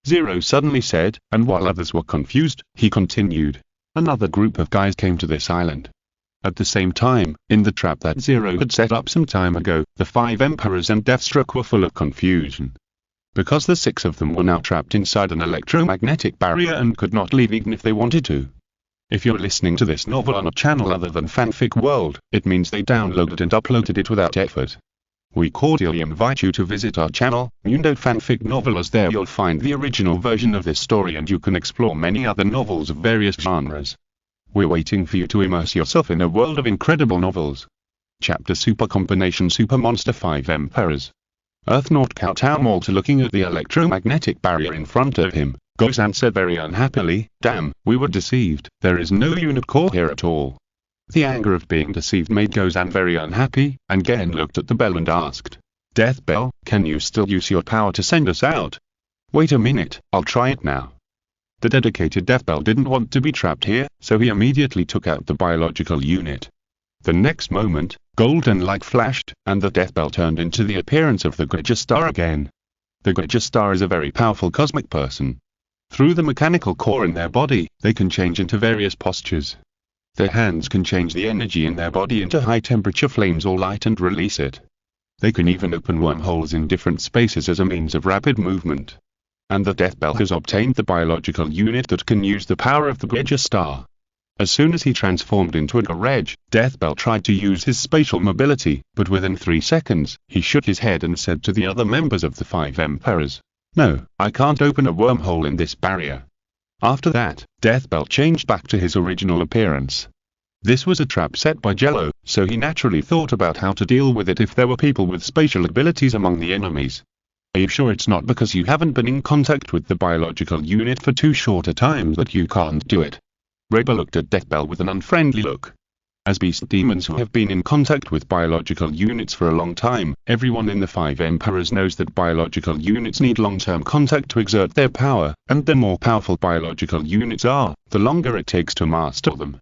Zero suddenly said, and while others were confused, he continued, "Another group of guys came to this island." At the same time, in the trap that Zero had set up some time ago, the 5 Emperors and Deathstroke were full of confusion. Because the 6 of them were now trapped inside an electromagnetic barrier and could not leave even if they wanted to. If you're listening to this novel on a channel other than Fanfic World, it means they downloaded and uploaded it without effort. We cordially invite you to visit our channel, Mundo Fanfic Novel, as there you'll find the original version of this story and you can explore many other novels of various genres. We're waiting for you to immerse yourself in a world of incredible novels. Chapter Super Combination Super Monster 5 Emperors. Earthnaut Kowtown Malta looking at the electromagnetic barrier in front of him, Gozan said very unhappily, "Damn, we were deceived, there is no unit core here at all." The anger of being deceived made Gozan very unhappy, and Gen looked at the bell and asked, "Death Bell, can you still use your power to send us out?" "Wait a minute, I'll try it now." The dedicated Death Bell didn't want to be trapped here, so he immediately took out the biological unit. The next moment, golden light flashed, and the death bell turned into the appearance of the Gridger star again. The Gridger star is a very powerful cosmic person. Through the mechanical core in their body, they can change into various postures. Their hands can change the energy in their body into high-temperature flames or light and release it. They can even open wormholes in different spaces as a means of rapid movement. And the death bell has obtained the biological unit that can use the power of the Gridger star. As soon as he transformed into a Gridger, Death Bell tried to use his spatial mobility, but within 3 seconds, he shook his head and said to the other members of the 5 Emperors, "No, I can't open a wormhole in this barrier." After that, Death Bell changed back to his original appearance. This was a trap set by Jello, so he naturally thought about how to deal with it if there were people with spatial abilities among the enemies. Are you sure it's not because you haven't been in contact with the biological unit for too short a time that you can't do it? Reba looked at Death Bell with an unfriendly look. As beast demons who have been in contact with biological units for a long time, everyone in the 5 Emperors knows that biological units need long-term contact to exert their power, and the more powerful biological units are, the longer it takes to master them.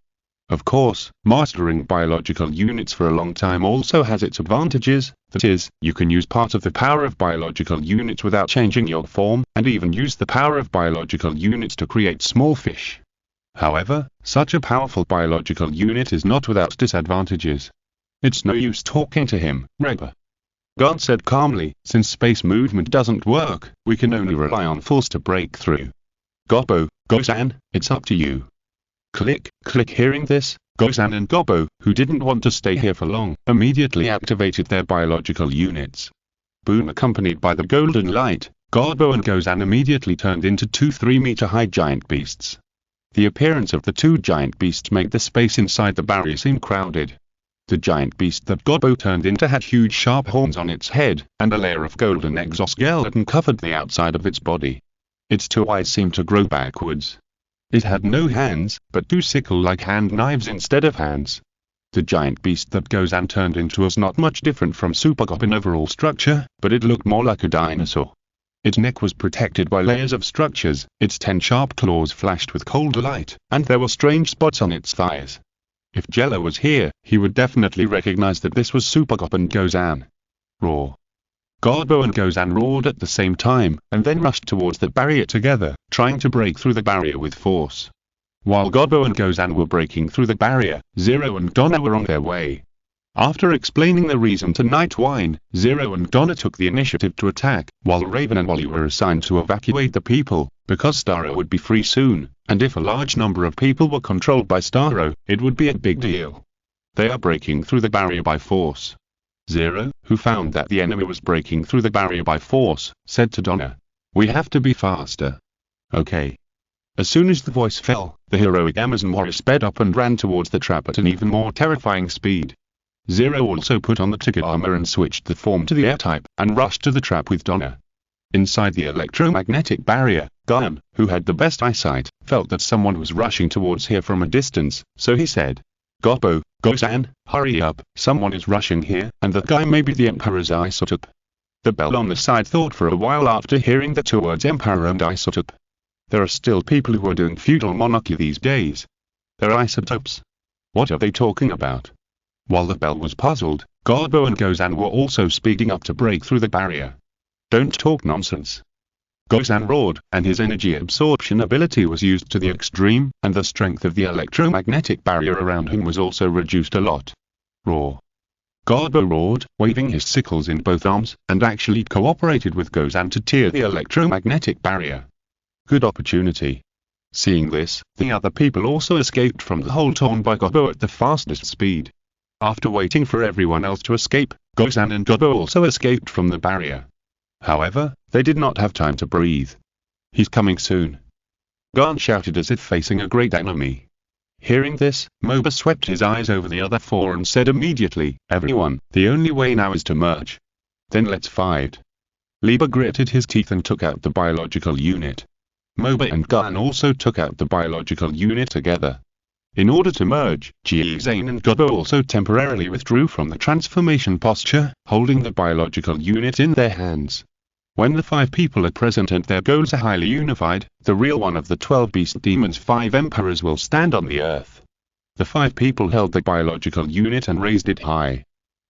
Of course, mastering biological units for a long time also has its advantages, that is, you can use part of the power of biological units without changing your form, and even use the power of biological units to create small fish. However, such a powerful biological unit is not without disadvantages. It's no use talking to him, Reba. God said calmly, since space movement doesn't work, we can only rely on force to break through. Gobbo, Gozan, it's up to you. Click, click. Hearing this, Gozan and Gobbo, who didn't want to stay here for long, immediately activated their biological units. Boom! Accompanied by the golden light, Gobbo and Gozan immediately turned into 2 3-meter-high giant beasts. The appearance of the 2 giant beasts made the space inside the barrier seem crowded. The giant beast that Gobbo turned into had huge sharp horns on its head, and a layer of golden exoskeleton covered the outside of its body. Its 2 eyes seemed to grow backwards. It had no hands, but 2 sickle-like hand knives instead of hands. The giant beast that Gozan turned into was not much different from Super Gop in overall structure, but it looked more like a dinosaur. Its neck was protected by layers of structures, its 10 sharp claws flashed with cold light, and there were strange spots on its thighs. If Jello was here, he would definitely recognize that this was Super Gop and Gozan. Roar! Gobbo and Gozan roared at the same time, and then rushed towards the barrier together, trying to break through the barrier with force. While Gobbo and Gozan were breaking through the barrier, Zero and Donna were on their way. After explaining the reason to Nightwine, Zero and Donna took the initiative to attack, while Raven and Wally were assigned to evacuate the people, because Starro would be free soon, and if a large number of people were controlled by Starro, it would be a big deal. They are breaking through the barrier by force. Zero, who found that the enemy was breaking through the barrier by force, said to Donna, "We have to be faster." Okay. As soon as the voice fell, the heroic Amazon warrior sped up and ran towards the trap at an even more terrifying speed. Zero also put on the ticket armor and switched the form to the air-type, and rushed to the trap with Donna. Inside the electromagnetic barrier, Guyan, who had the best eyesight, felt that someone was rushing towards here from a distance, so he said, "Gobbo, Gozan, hurry up, someone is rushing here, and that guy may be the Emperor's isotope." The bell on the side thought for a while after hearing the 2 words Emperor and isotope. There are still people who are doing feudal monarchy these days. They're isotopes. What are they talking about? While the bell was puzzled, Gobbo and Gozan were also speeding up to break through the barrier. "Don't talk nonsense." Gozan roared, and his energy absorption ability was used to the extreme, and the strength of the electromagnetic barrier around him was also reduced a lot. Roar! Gobbo roared, waving his sickles in both arms, and actually cooperated with Gozan to tear the electromagnetic barrier. Good opportunity. Seeing this, the other people also escaped from the hole torn by Gobbo at the fastest speed. After waiting for everyone else to escape, Gozan and Gobbo also escaped from the barrier. However, they did not have time to breathe. "He's coming soon," Garn shouted as if facing a great enemy. Hearing this, Moba swept his eyes over the other 4 and said immediately, "Everyone, the only way now is to merge. Then let's fight." Liba gritted his teeth and took out the biological unit. Moba and Garn also took out the biological unit together. In order to merge, Zane and Gobbo also temporarily withdrew from the transformation posture, holding the biological unit in their hands. When the 5 people are present and their goals are highly unified, the real one of the 12 beast demons' 5 emperors will stand on the earth. The 5 people held the biological unit and raised it high.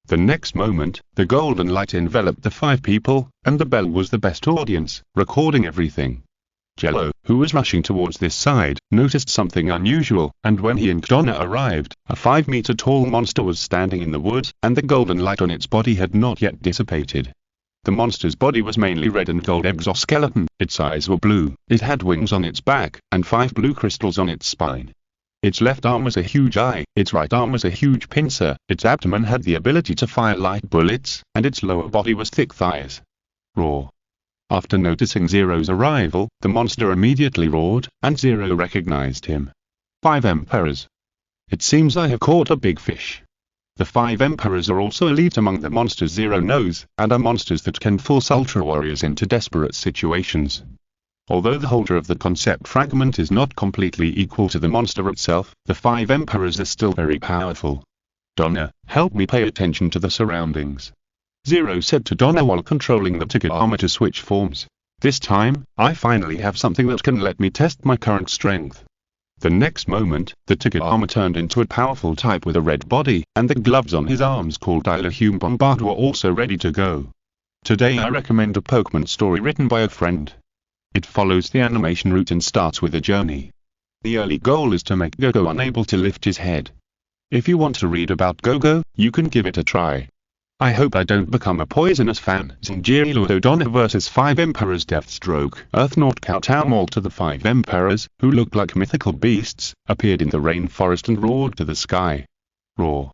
The next moment, the golden light enveloped the 5 people, and the bell was the best audience, recording everything. Jello, who was rushing towards this side, noticed something unusual, and when he and Donna arrived, a 5-meter-tall monster was standing in the woods, and the golden light on its body had not yet dissipated. The monster's body was mainly red and gold exoskeleton, its eyes were blue, it had wings on its back, and 5 blue crystals on its spine. Its left arm was a huge eye, its right arm was a huge pincer, its abdomen had the ability to fire light bullets, and its lower body was thick thighs. Roar. After noticing Zero's arrival, the monster immediately roared, and Zero recognized him. 5 Emperors. It seems I have caught a big fish. The 5 Emperors are also elite among the monsters Zero knows, and are monsters that can force Ultra Warriors into desperate situations. Although the holder of the concept fragment is not completely equal to the monster itself, the 5 Emperors are still very powerful. Donna, help me pay attention to the surroundings. Zero said to Donna while controlling the ticket armor to switch forms. This time, I finally have something that can let me test my current strength. The next moment, the ticket armor turned into a powerful type with a red body, and the gloves on his arms called Jello Bombard were also ready to go. Today I recommend a Pokemon story written by a friend. It follows the animation route and starts with a journey. The early goal is to make Gogo unable to lift his head. If you want to read about Gogo, you can give it a try. I hope I don't become a poisonous fan. Zinjiri Donna vs 5 Emperors. Deathstroke, Earthnaut kowtowed all to the 5 Emperors, who looked like mythical beasts, appeared in the rainforest and roared to the sky. Roar.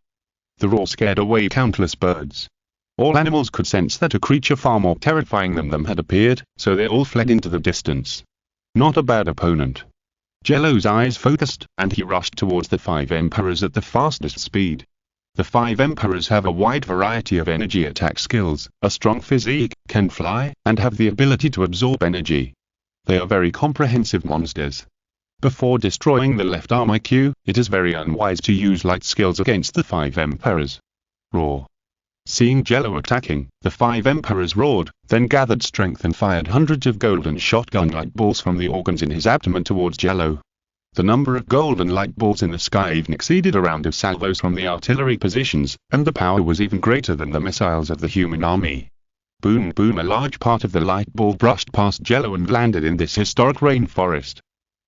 The roar scared away countless birds. All animals could sense that a creature far more terrifying than them had appeared, so they all fled into the distance. Not a bad opponent. Jello's eyes focused, and he rushed towards the 5 Emperors at the fastest speed. The 5 Emperors have a wide variety of energy attack skills, a strong physique, can fly, and have the ability to absorb energy. They are very comprehensive monsters. Before destroying the left arm IQ, it is very unwise to use light skills against the 5 Emperors. Roar. Seeing Jello attacking, the 5 Emperors roared, then gathered strength and fired hundreds of golden shotgun-like balls from the organs in his abdomen towards Jello. The number of golden light balls in the sky even exceeded a round of salvos from the artillery positions, and the power was even greater than the missiles of the human army. Boom boom, a large part of the light ball brushed past Jello and landed in this historic rainforest.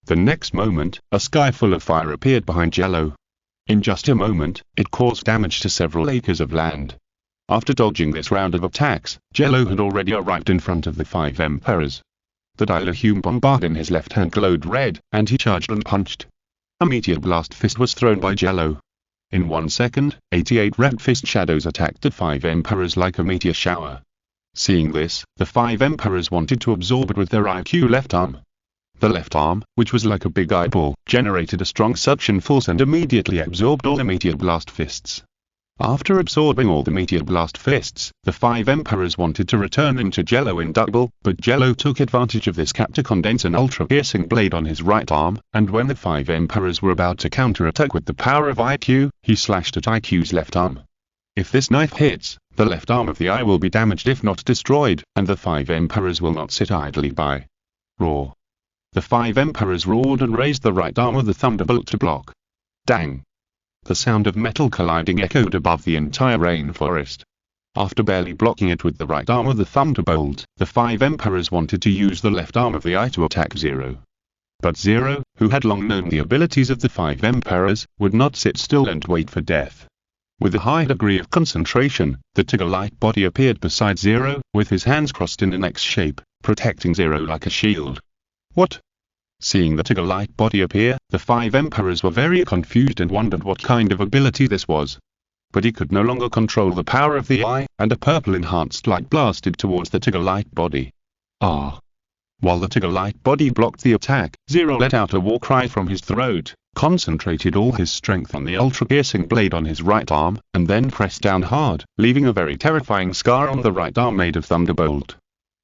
The next moment, a sky full of fire appeared behind Jello. In just a moment, it caused damage to several acres of land. After dodging this round of attacks, Jello had already arrived in front of the 5 Emperors. The Jello Bombard in his left hand glowed red, and he charged and punched. A meteor blast fist was thrown by Jello. In 1 second, 88 red fist shadows attacked the 5 Emperors like a meteor shower. Seeing this, the 5 Emperors wanted to absorb it with their IQ left arm. The left arm, which was like a big eyeball, generated a strong suction force and immediately absorbed all the meteor blast fists. After absorbing all the meteor blast fists, the 5 Emperors wanted to return into Jello in double, but Jello took advantage of this cap to condense an ultra-piercing blade on his right arm, and when the 5 Emperors were about to counterattack with the power of IQ, he slashed at IQ's left arm. If this knife hits, the left arm of the eye will be damaged if not destroyed, and the 5 Emperors will not sit idly by. Roar. The 5 Emperors roared and raised the right arm of the Thunderbolt to block. Dang! The sound of metal colliding echoed above the entire rainforest. After barely blocking it with the right arm of the Thunderbolt, the 5 Emperors wanted to use the left arm of the eye to attack Zero. But Zero, who had long known the abilities of the 5 Emperors, would not sit still and wait for death. With a high degree of concentration, the tiger-like body appeared beside Zero, with his hands crossed in an X shape, protecting Zero like a shield. What? Seeing the tiger-like body appear, the 5 Emperors were very confused and wondered what kind of ability this was. But he could no longer control the power of the eye, and a purple enhanced light blasted towards the tiger-like body. Ah! While the tiger-like body blocked the attack, Zero let out a war cry from his throat, concentrated all his strength on the ultra-piercing blade on his right arm, and then pressed down hard, leaving a very terrifying scar on the right arm made of Thunderbolt.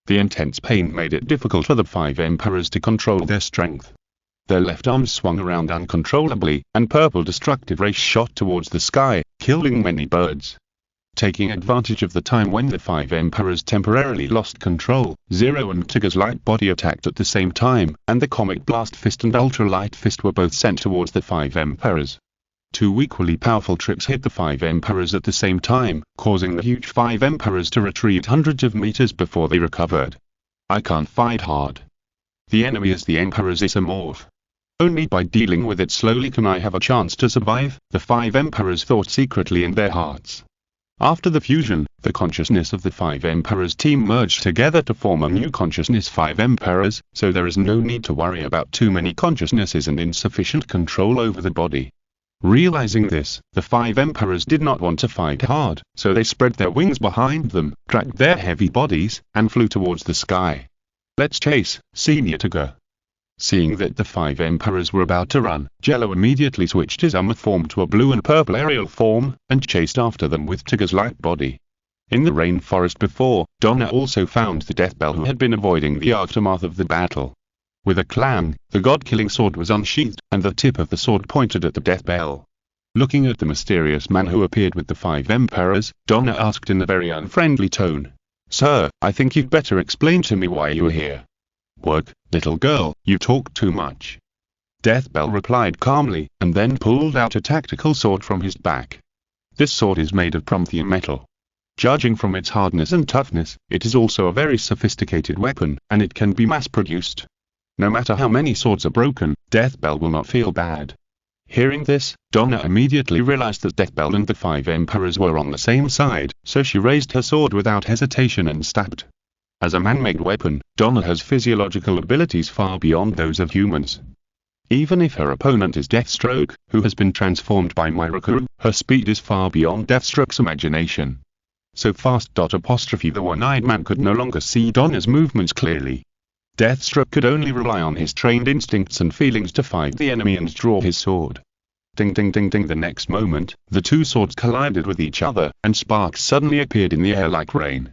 The intense pain made it difficult for the 5 Emperors to control their strength. Their left arms swung around uncontrollably, and purple destructive rays shot towards the sky, killing many birds. Taking advantage of the time when the 5 Emperors temporarily lost control, Zero and Tigger's light body attacked at the same time, and the Comet Blast Fist and Ultra Light Fist were both sent towards the 5 Emperors. Two equally powerful tricks hit the five emperors at the same time, causing the huge five emperors to retreat hundreds of meters before they recovered. I can't fight hard. The enemy is the emperor's isomorph. Only by dealing with it slowly can I have a chance to survive, the five emperors thought secretly in their hearts. After the fusion, the consciousness of the five emperors team merged together to form a new consciousness, five emperors, so there is no need to worry about too many consciousnesses and insufficient control over the body. Realizing this, the five emperors did not want to fight hard, so they spread their wings behind them, dragged their heavy bodies, and flew towards the sky. Let's chase, Senior Tiger. Seeing that the five emperors were about to run, Jello immediately switched his armor form to a blue and purple aerial form, and chased after them with Tigger's light body. In the rainforest before, Donna also found the Death Bell, who had been avoiding the aftermath of the battle. With a clang, the god-killing sword was unsheathed, and the tip of the sword pointed at the Death Bell. Looking at the mysterious man who appeared with the five emperors, Donna asked in a very unfriendly tone, "Sir, I think you'd better explain to me why you're here." "Work, little girl, you talk too much." Death Bell replied calmly, and then pulled out a tactical sword from his back. This sword is made of Promethean metal. Judging from its hardness and toughness, it is also a very sophisticated weapon, and it can be mass-produced. No matter how many swords are broken, Death Bell will not feel bad. Hearing this, Donna immediately realized that Death Bell and the five emperors were on the same side, so she raised her sword without hesitation and stabbed. As a man-made weapon, Donna has physiological abilities far beyond those of humans. Even if her opponent is Deathstroke, who has been transformed by Mirakuru, her speed is far beyond Deathstroke's imagination. So fast. The one-eyed man could no longer see Donna's movements clearly. Deathstroke could only rely on his trained instincts and feelings to fight the enemy and draw his sword. Ding ding ding ding. The next moment, the two swords collided with each other, and sparks suddenly appeared in the air like rain.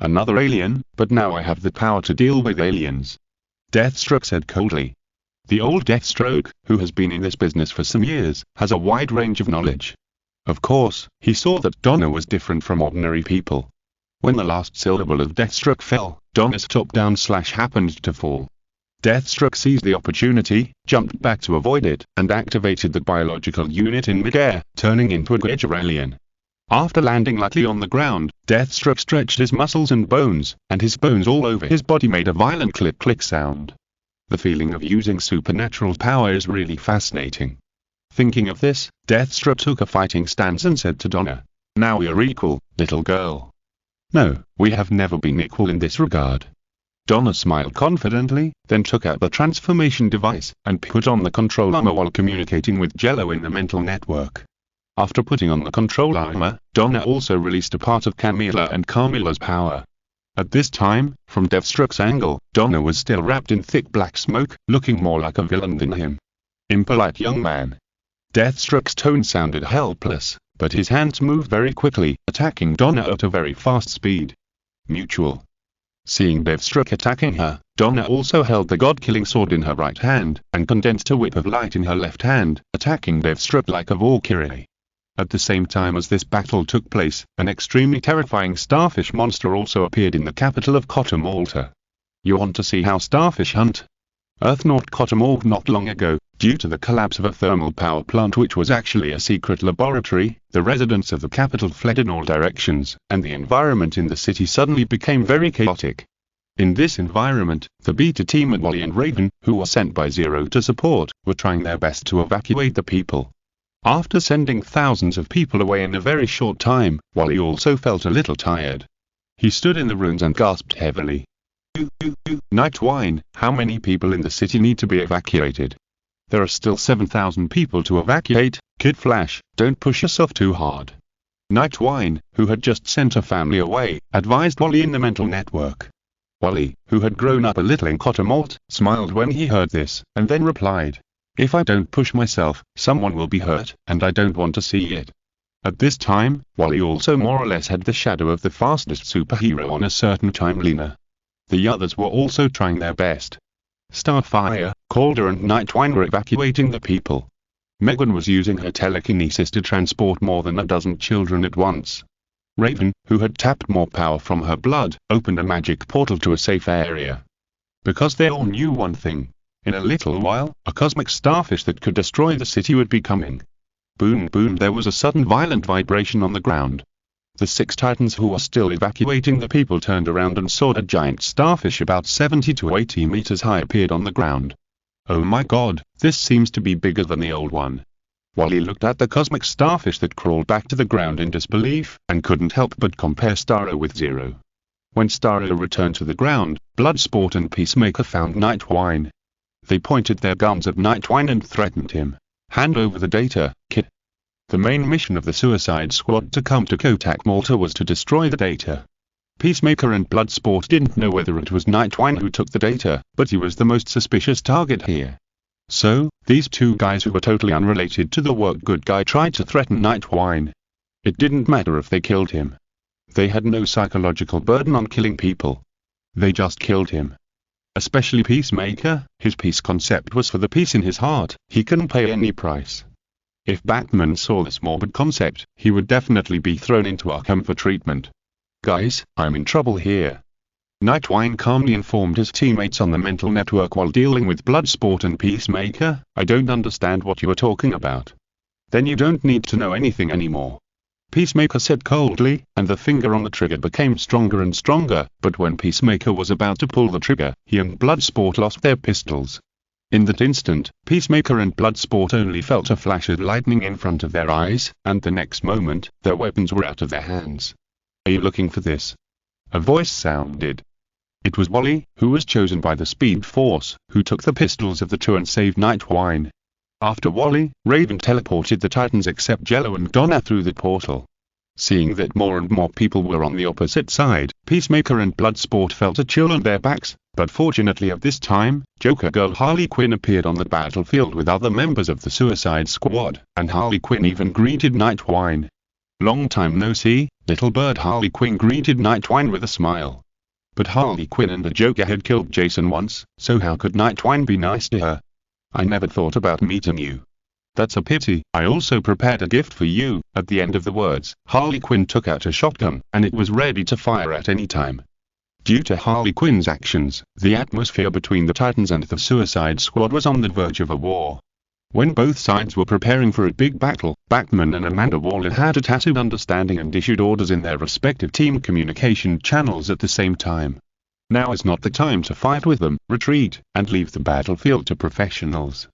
"Another alien, but now I have the power to deal with aliens," Deathstroke said coldly. The old Deathstroke, who has been in this business for some years, has a wide range of knowledge. Of course, he saw that Donna was different from ordinary people. When the last syllable of Deathstroke fell, Donna's top-down slash happened to fall. Deathstroke seized the opportunity, jumped back to avoid it, and activated the biological unit in midair, turning into a Gauger alien. After landing lightly on the ground, Deathstroke stretched his muscles and bones, and his bones all over his body made a violent click-click sound. The feeling of using supernatural power is really fascinating. Thinking of this, Deathstroke took a fighting stance and said to Donna, "Now we are equal, little girl." "No, we have never been equal in this regard." Donna smiled confidently, then took out the transformation device, and put on the control armor while communicating with Jello in the mental network. After putting on the control armor, Donna also released a part of Camila and Carmilla's power. At this time, from Deathstroke's angle, Donna was still wrapped in thick black smoke, looking more like a villain than him. "Impolite young man." Deathstroke's tone sounded helpless, but his hands moved very quickly, attacking Donna at a very fast speed. Mutual. Seeing Deathstroke attacking her, Donna also held the god-killing sword in her right hand, and condensed a whip of light in her left hand, attacking Deathstroke like a Valkyrie. At the same time as this battle took place, an extremely terrifying starfish monster also appeared in the capital of Kotamalta. You want to see how starfish hunt? Earth knocked Kotamalta not long ago, due to the collapse of a thermal power plant which was actually a secret laboratory. The residents of the capital fled in all directions, and the environment in the city suddenly became very chaotic. In this environment, the Beta team and Wally and Raven, who were sent by Zero to support, were trying their best to evacuate the people. After sending thousands of people away in a very short time, Wally also felt a little tired. He stood in the ruins and gasped heavily. Nightwine, how many people in the city need to be evacuated? There are still 7,000 people to evacuate. Kid Flash, don't push yourself too hard. Nightwine, who had just sent her family away, advised Wally in the mental network. Wally, who had grown up a little in Kotamalt, smiled when he heard this, and then replied, "If I don't push myself, someone will be hurt, and I don't want to see it." At this time, Wally also more or less had the shadow of the fastest superhero on a certain timeline. The others were also trying their best. Starfire, Calder and Nightwine were evacuating the people. Megan was using her telekinesis to transport more than a dozen children at once. Raven, who had tapped more power from her blood, opened a magic portal to a safe area. Because they all knew one thing. In a little while, a cosmic starfish that could destroy the city would be coming. Boom boom, there was a sudden violent vibration on the ground. The 6 Titans who were still evacuating the people turned around and saw a giant starfish about 70 to 80 meters high appeared on the ground. Oh my god, this seems to be bigger than the old one. Wally looked at the cosmic starfish that crawled back to the ground in disbelief, and couldn't help but compare Starro with Zero. When Starro returned to the ground, Bloodsport and Peacemaker found Nightwine. They pointed their guns at Nightwine and threatened him. Hand over the data, kid. The main mission of the Suicide Squad to come to Kotak Malta was to destroy the data. Peacemaker and Bloodsport didn't know whether it was Nightwine who took the data, but he was the most suspicious target here. So, these 2 guys who were totally unrelated to the work good guy tried to threaten Nightwine. It didn't matter if they killed him. They had no psychological burden on killing people. They just killed him. Especially Peacemaker, his peace concept was for the peace in his heart, he couldn't pay any price. If Batman saw this morbid concept, he would definitely be thrown into Arkham for treatment. Guys, I'm in trouble here. Nightwine calmly informed his teammates on the mental network while dealing with Bloodsport and Peacemaker. I don't understand what you are talking about. Then you don't need to know anything anymore. Peacemaker said coldly, and the finger on the trigger became stronger and stronger, but when Peacemaker was about to pull the trigger, he and Bloodsport lost their pistols. In that instant, Peacemaker and Bloodsport only felt a flash of lightning in front of their eyes, and the next moment, their weapons were out of their hands. Are you looking for this? A voice sounded. It was Wally, who was chosen by the Speed Force, who took the pistols of the 2 and saved Nightwine. After Wally, Raven teleported the Titans except Jello and Donna through the portal. Seeing that more and more people were on the opposite side, Peacemaker and Bloodsport felt a chill on their backs, but fortunately at this time, Joker Girl Harley Quinn appeared on the battlefield with other members of the Suicide Squad, and Harley Quinn even greeted Nightwine. Long time no see, little bird Harley Quinn greeted Nightwine with a smile. But Harley Quinn and the Joker had killed Jason once, so how could Nightwine be nice to her? I never thought about meeting you. That's a pity. I also prepared a gift for you. At the end of the words, Harley Quinn took out a shotgun, and it was ready to fire at any time. Due to Harley Quinn's actions, the atmosphere between the Titans and the Suicide Squad was on the verge of a war. When both sides were preparing for a big battle, Batman and Amanda Waller had a tacit understanding and issued orders in their respective team communication channels at the same time. Now is not the time to fight with them, retreat, and leave the battlefield to professionals.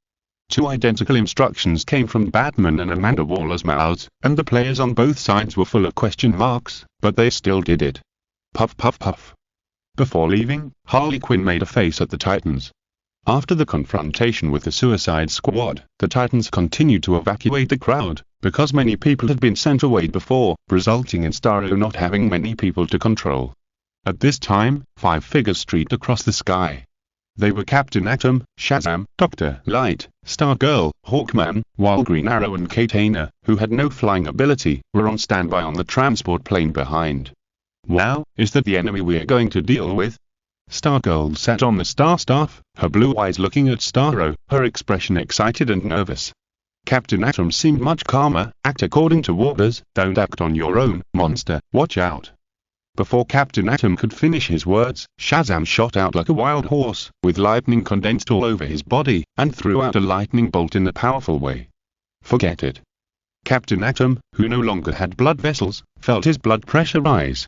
2 identical instructions came from Batman and Amanda Waller's mouths, and the players on both sides were full of question marks, but they still did it. Puff puff puff. Before leaving, Harley Quinn made a face at the Titans. After the confrontation with the Suicide Squad, the Titans continued to evacuate the crowd, because many people had been sent away before, resulting in Starro not having many people to control. At this time, 5 figures streaked across the sky. They were Captain Atom, Shazam, Dr. Light, Stargirl, Hawkman, while Green Arrow and Katana, who had no flying ability, were on standby on the transport plane behind. Wow, is that the enemy we are going to deal with? Stargirl sat on the Star Staff, her blue eyes looking at Starro, her expression excited and nervous. Captain Atom seemed much calmer. Act according to orders, don't act on your own, monster, watch out. Before Captain Atom could finish his words, Shazam shot out like a wild horse, with lightning condensed all over his body, and threw out a lightning bolt in a powerful way. Forget it. Captain Atom, who no longer had blood vessels, felt his blood pressure rise.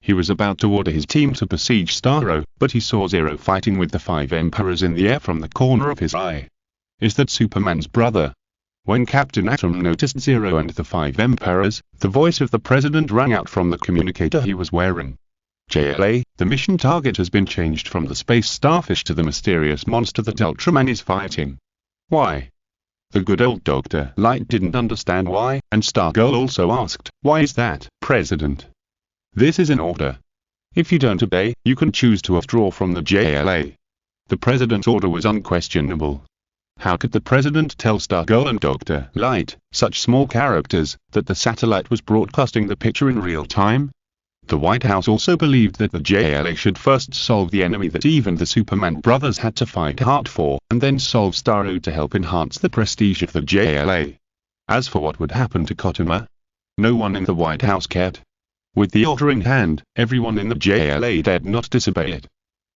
He was about to order his team to besiege Starro, but he saw Zero fighting with the 5 Emperors in the air from the corner of his eye. Is that Superman's brother? When Captain Atom noticed Zero and the 5 Emperors, the voice of the President rang out from the communicator he was wearing. JLA, the mission target has been changed from the space starfish to the mysterious monster that Ultraman is fighting. Why? The good old Dr. Light didn't understand why, and Stargirl also asked, why is that, President? This is an order. If you don't obey, you can choose to withdraw from the JLA. The President's order was unquestionable. How could the President tell Stargirl and Dr. Light, such small characters, that the satellite was broadcasting the picture in real time? The White House also believed that the JLA should first solve the enemy that even the Superman brothers had to fight hard for, and then solve Starro to help enhance the prestige of the JLA. As for what would happen to Kotama, no one in the White House cared. With the order in hand, everyone in the JLA dared not disobey it.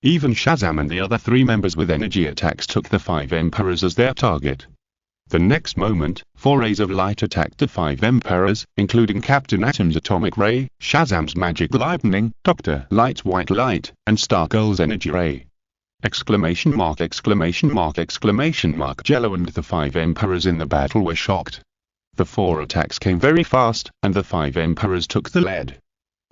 Even Shazam and the other 3 members with energy attacks took the 5 Emperors as their target. The next moment, 4 rays of light attacked the 5 Emperors, including Captain Atom's atomic ray, Shazam's magic lightning, Dr. Light's white light, and Stargirl's energy ray. Exclamation mark, exclamation mark, exclamation mark. Jello and the 5 Emperors in the battle were shocked. The 4 attacks came very fast, and the 5 Emperors took the lead.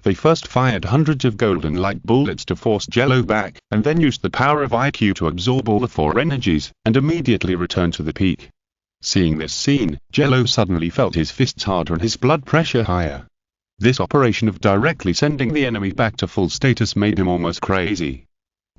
They first fired hundreds of golden light bullets to force Jello back, and then used the power of IQ to absorb all the 4 energies, and immediately return to the peak. Seeing this scene, Jello suddenly felt his fists harder and his blood pressure higher. This operation of directly sending the enemy back to full status made him almost crazy.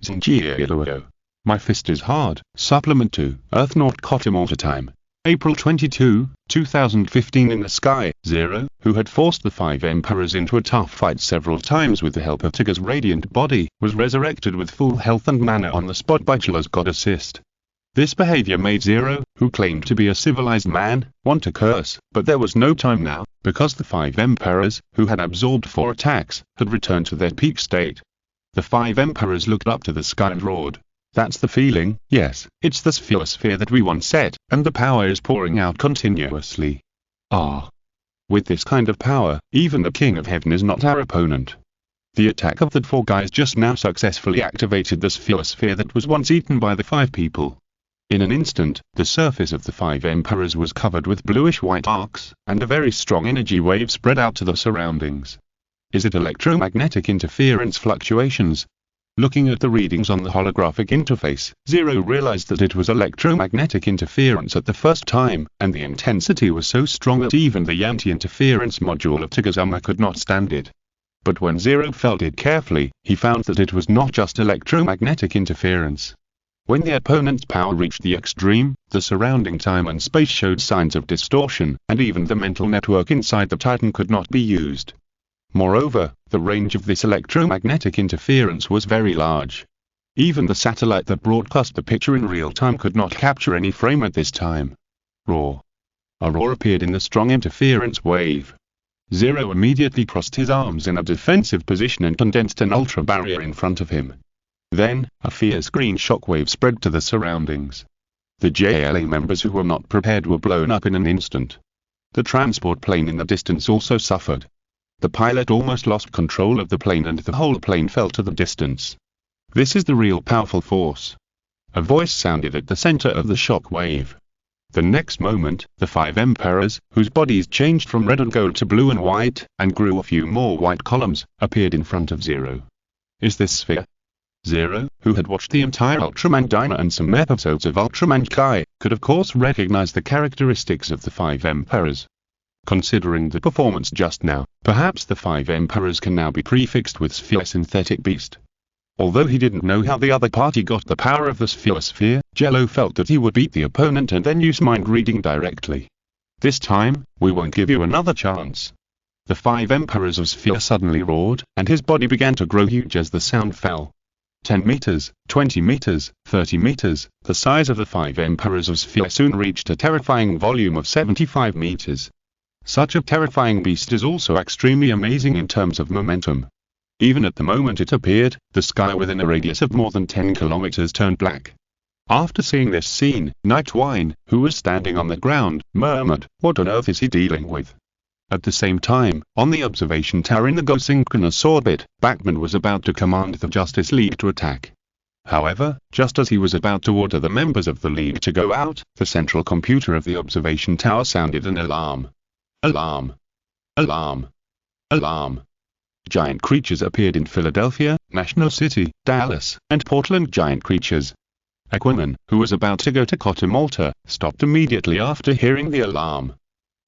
Zinjiro. My fist is hard. Supplement to Earth Not Kotimorta Time. April 22, 2015. In the sky, Zero, who had forced the 5 Emperors into a tough fight several times with the help of Tiga's radiant body, was resurrected with full health and mana on the spot by Jello's god assist. This behavior made Zero, who claimed to be a civilized man, want to curse, but there was no time now, because the 5 Emperors, who had absorbed 4 attacks, had returned to their peak state. The 5 Emperors looked up to the sky and roared. That's the feeling, yes, it's the sphere that we once set, and the power is pouring out continuously. Ah. With this kind of power, even the King of Heaven is not our opponent. The attack of the 4 guys just now successfully activated the sphere that was once eaten by the 5 people. In an instant, the surface of the 5 Emperors was covered with bluish-white arcs, and a very strong energy wave spread out to the surroundings. Is it electromagnetic interference fluctuations? Looking at the readings on the holographic interface, Zero realized that it was electromagnetic interference at the first time, and the intensity was so strong that even the anti-interference module of Tigazama could not stand it. But when Zero felt it carefully, he found that it was not just electromagnetic interference. When the opponent's power reached the extreme, the surrounding time and space showed signs of distortion, and even the mental network inside the Titan could not be used. Moreover, the range of this electromagnetic interference was very large. Even the satellite that broadcast the picture in real time could not capture any frame at this time. Roar. A roar appeared in the strong interference wave. Zero immediately crossed his arms in a defensive position and condensed an ultra barrier in front of him. Then, a fierce green shockwave spread to the surroundings. The JLA members who were not prepared were blown up in an instant. The transport plane in the distance also suffered. The pilot almost lost control of the plane and the whole plane fell to the distance. This is the real powerful force. A voice sounded at the center of the shockwave. The next moment, the 5 Emperors, whose bodies changed from red and gold to blue and white, and grew a few more white columns, appeared in front of Zero. Is this sphere? Zero, who had watched the entire Ultraman Diner and some episodes of Ultraman Kai, could of course recognize the characteristics of the 5 Emperors. Considering the performance just now, perhaps the 5 Emperors can now be prefixed with Sphere Synthetic Beast. Although he didn't know how the other party got the power of the sphere, Jello felt that he would beat the opponent and then use mind reading directly. This time, we won't give you another chance. The 5 Emperors of Sphere suddenly roared, and his body began to grow huge as the sound fell. 10 meters, 20 meters, 30 meters, the size of the 5 Emperors of Sphere soon reached a terrifying volume of 75 meters. Such a terrifying beast is also extremely amazing in terms of momentum. Even at the moment it appeared, the sky within a radius of more than 10 kilometers turned black. After seeing this scene, Nightwine, who was standing on the ground, murmured, "What on earth is he dealing with?" At the same time, on the observation tower in the go-synchronous orbit, Batman was about to command the Justice League to attack. However, just as he was about to order the members of the League to go out, the central computer of the observation tower sounded an alarm. Alarm! Alarm! Alarm! Giant creatures appeared in Philadelphia, National City, Dallas, and Portland. Giant creatures. Aquaman, who was about to go to Kotimorta, stopped immediately after hearing the alarm.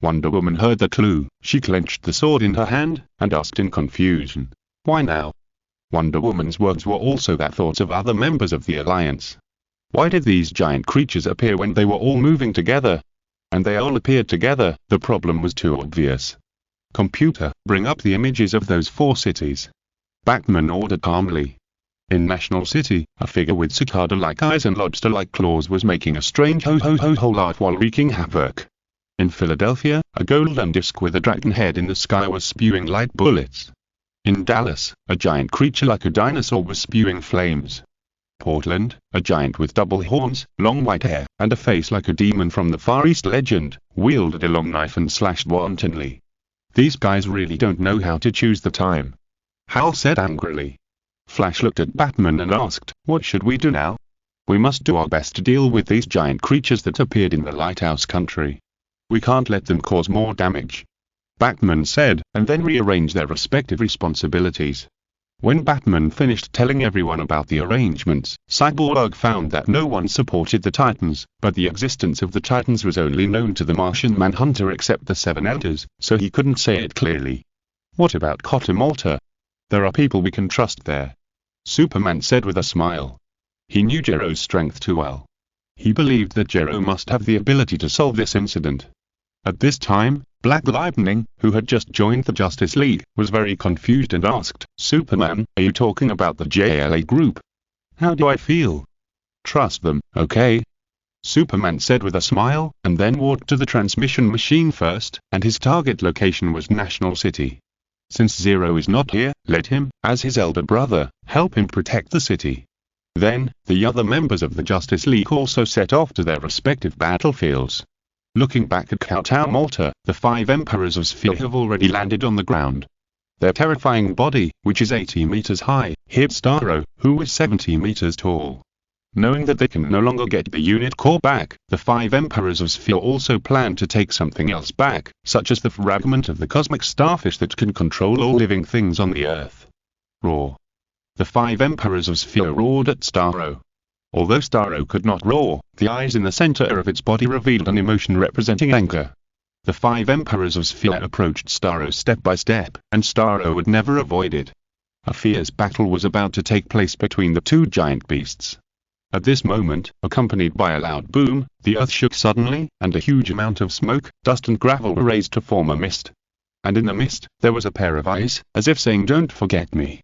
Wonder Woman heard the clue. She clenched the sword in her hand, and asked in confusion, "Why now?" Wonder Woman's words were also the thoughts of other members of the Alliance. Why did these giant creatures appear when they were all moving together? And they all appeared together, the problem was too obvious. "Computer, bring up the images of those 4 cities." Batman ordered calmly. In National City, a figure with cicada-like eyes and lobster-like claws was making a strange ho-ho-ho-ho laugh while wreaking havoc. In Philadelphia, a golden disc with a dragon head in the sky was spewing light bullets. In Dallas, a giant creature like a dinosaur was spewing flames. Portland, a giant with double horns, long white hair, and a face like a demon from the Far East legend, wielded a long knife and slashed wantonly. These guys really don't know how to choose the time, Hal said angrily. Flash looked at Batman and asked, what should we do now? We must do our best to deal with these giant creatures that appeared in the Lighthouse Country. We can't let them cause more damage, Batman said, and then rearranged their respective responsibilities. When Batman finished telling everyone about the arrangements, Cyborg found that no one supported the Titans, but the existence of the Titans was only known to the Martian Manhunter except the Seven Elders, so he couldn't say it clearly. What about Cotton Malta? There are people we can trust there, Superman said with a smile. He knew Jello's strength too well. He believed that Jello must have the ability to solve this incident. At this time, Black Lightning, who had just joined the Justice League, was very confused and asked, Superman, are you talking about the JLA group? How do I feel? Trust them, okay? Superman said with a smile, and then walked to the transmission machine first, and his target location was National City. Since Zero is not here, let him, as his elder brother, help him protect the city. Then, the other members of the Justice League also set off to their respective battlefields. Looking back at Cotton Malta, the 5 Emperors of Sphere have already landed on the ground. Their terrifying body, which is 80 meters high, hit Starro, who was 70 meters tall. Knowing that they can no longer get the unit core back, the 5 Emperors of Sphere also plan to take something else back, such as the fragment of the cosmic starfish that can control all living things on the Earth. Roar. The 5 Emperors of Sphere roared at Starro. Although Starro could not roar, the eyes in the center of its body revealed an emotion representing anger. The 5 Emperors of Sphere approached Starro step by step, and Starro would never avoid it. A fierce battle was about to take place between the two giant beasts. At this moment, accompanied by a loud boom, the earth shook suddenly, and a huge amount of smoke, dust and gravel were raised to form a mist. And in the mist, there was a pair of eyes, as if saying don't forget me.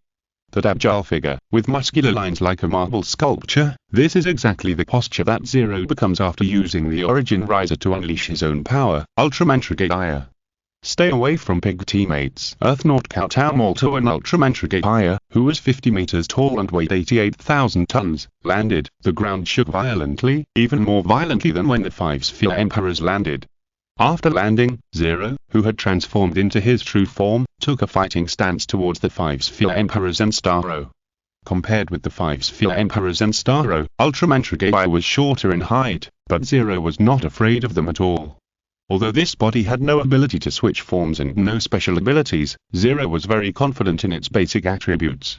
That agile figure, with muscular lines like a marble sculpture, this is exactly the posture that Zero becomes after using the Origin Riser to unleash his own power, Ultraman Trigger. Stay away from pig teammates. Earthnaut Cotton Malta and Ultraman Trigger, who was 50 meters tall and weighed 88,000 tons, landed. The ground shook violently, even more violently than when the 5 Sphere Emperors landed. After landing, Zero, who had transformed into his true form, took a fighting stance towards the 5 Sphere Emperors and Starro. Compared with the 5 Sphere Emperors and Starro, Ultraman Trigger was shorter in height, but Zero was not afraid of them at all. Although this body had no ability to switch forms and no special abilities, Zero was very confident in its basic attributes.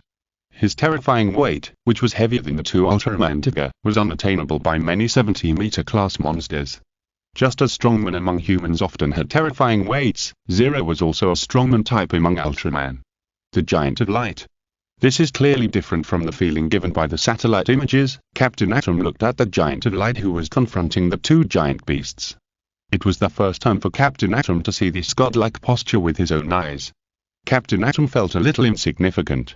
His terrifying weight, which was heavier than the 2 Ultraman Trigger, was unattainable by many 70-meter class monsters. Just as strongmen among humans often had terrifying weights, Zero was also a strongman type among Ultraman. The Giant of Light. This is clearly different from the feeling given by the satellite images. Captain Atom looked at the Giant of Light who was confronting the two giant beasts. It was the first time for Captain Atom to see this godlike posture with his own eyes. Captain Atom felt a little insignificant.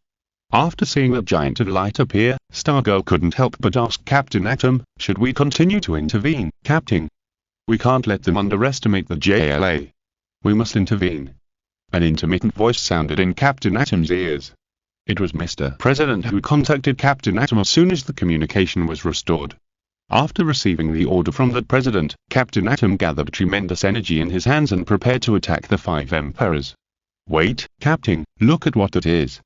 After seeing the Giant of Light appear, Stargirl couldn't help but ask Captain Atom, should we continue to intervene, Captain? We can't let them underestimate the JLA. We must intervene. An intermittent voice sounded in Captain Atom's ears. It was Mr. President who contacted Captain Atom as soon as the communication was restored. After receiving the order from the President, Captain Atom gathered tremendous energy in his hands and prepared to attack the 5 Emperors. Wait, Captain, look at what it is.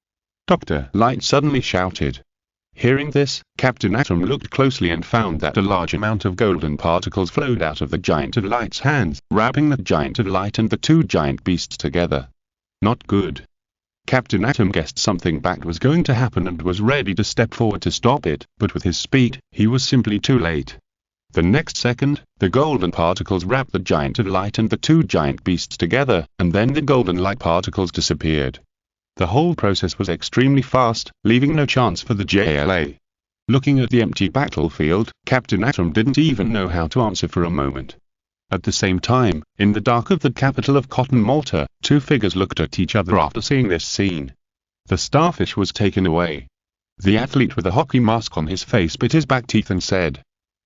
Dr. Light suddenly shouted. Hearing this, Captain Atom looked closely and found that a large amount of golden particles flowed out of the Giant of Light's hands, wrapping the Giant of Light and the two giant beasts together. Not good. Captain Atom guessed something bad was going to happen and was ready to step forward to stop it, but with his speed, he was simply too late. The next second, the golden particles wrapped the Giant of Light and the two giant beasts together, and then the golden light particles disappeared. The whole process was extremely fast, leaving no chance for the JLA. Looking at the empty battlefield, Captain Atom didn't even know how to answer for a moment. At the same time, in the dark of the capital of Cotton Malta, two figures looked at each other after seeing this scene. The starfish was taken away. The athlete with a hockey mask on his face bit his back teeth and said,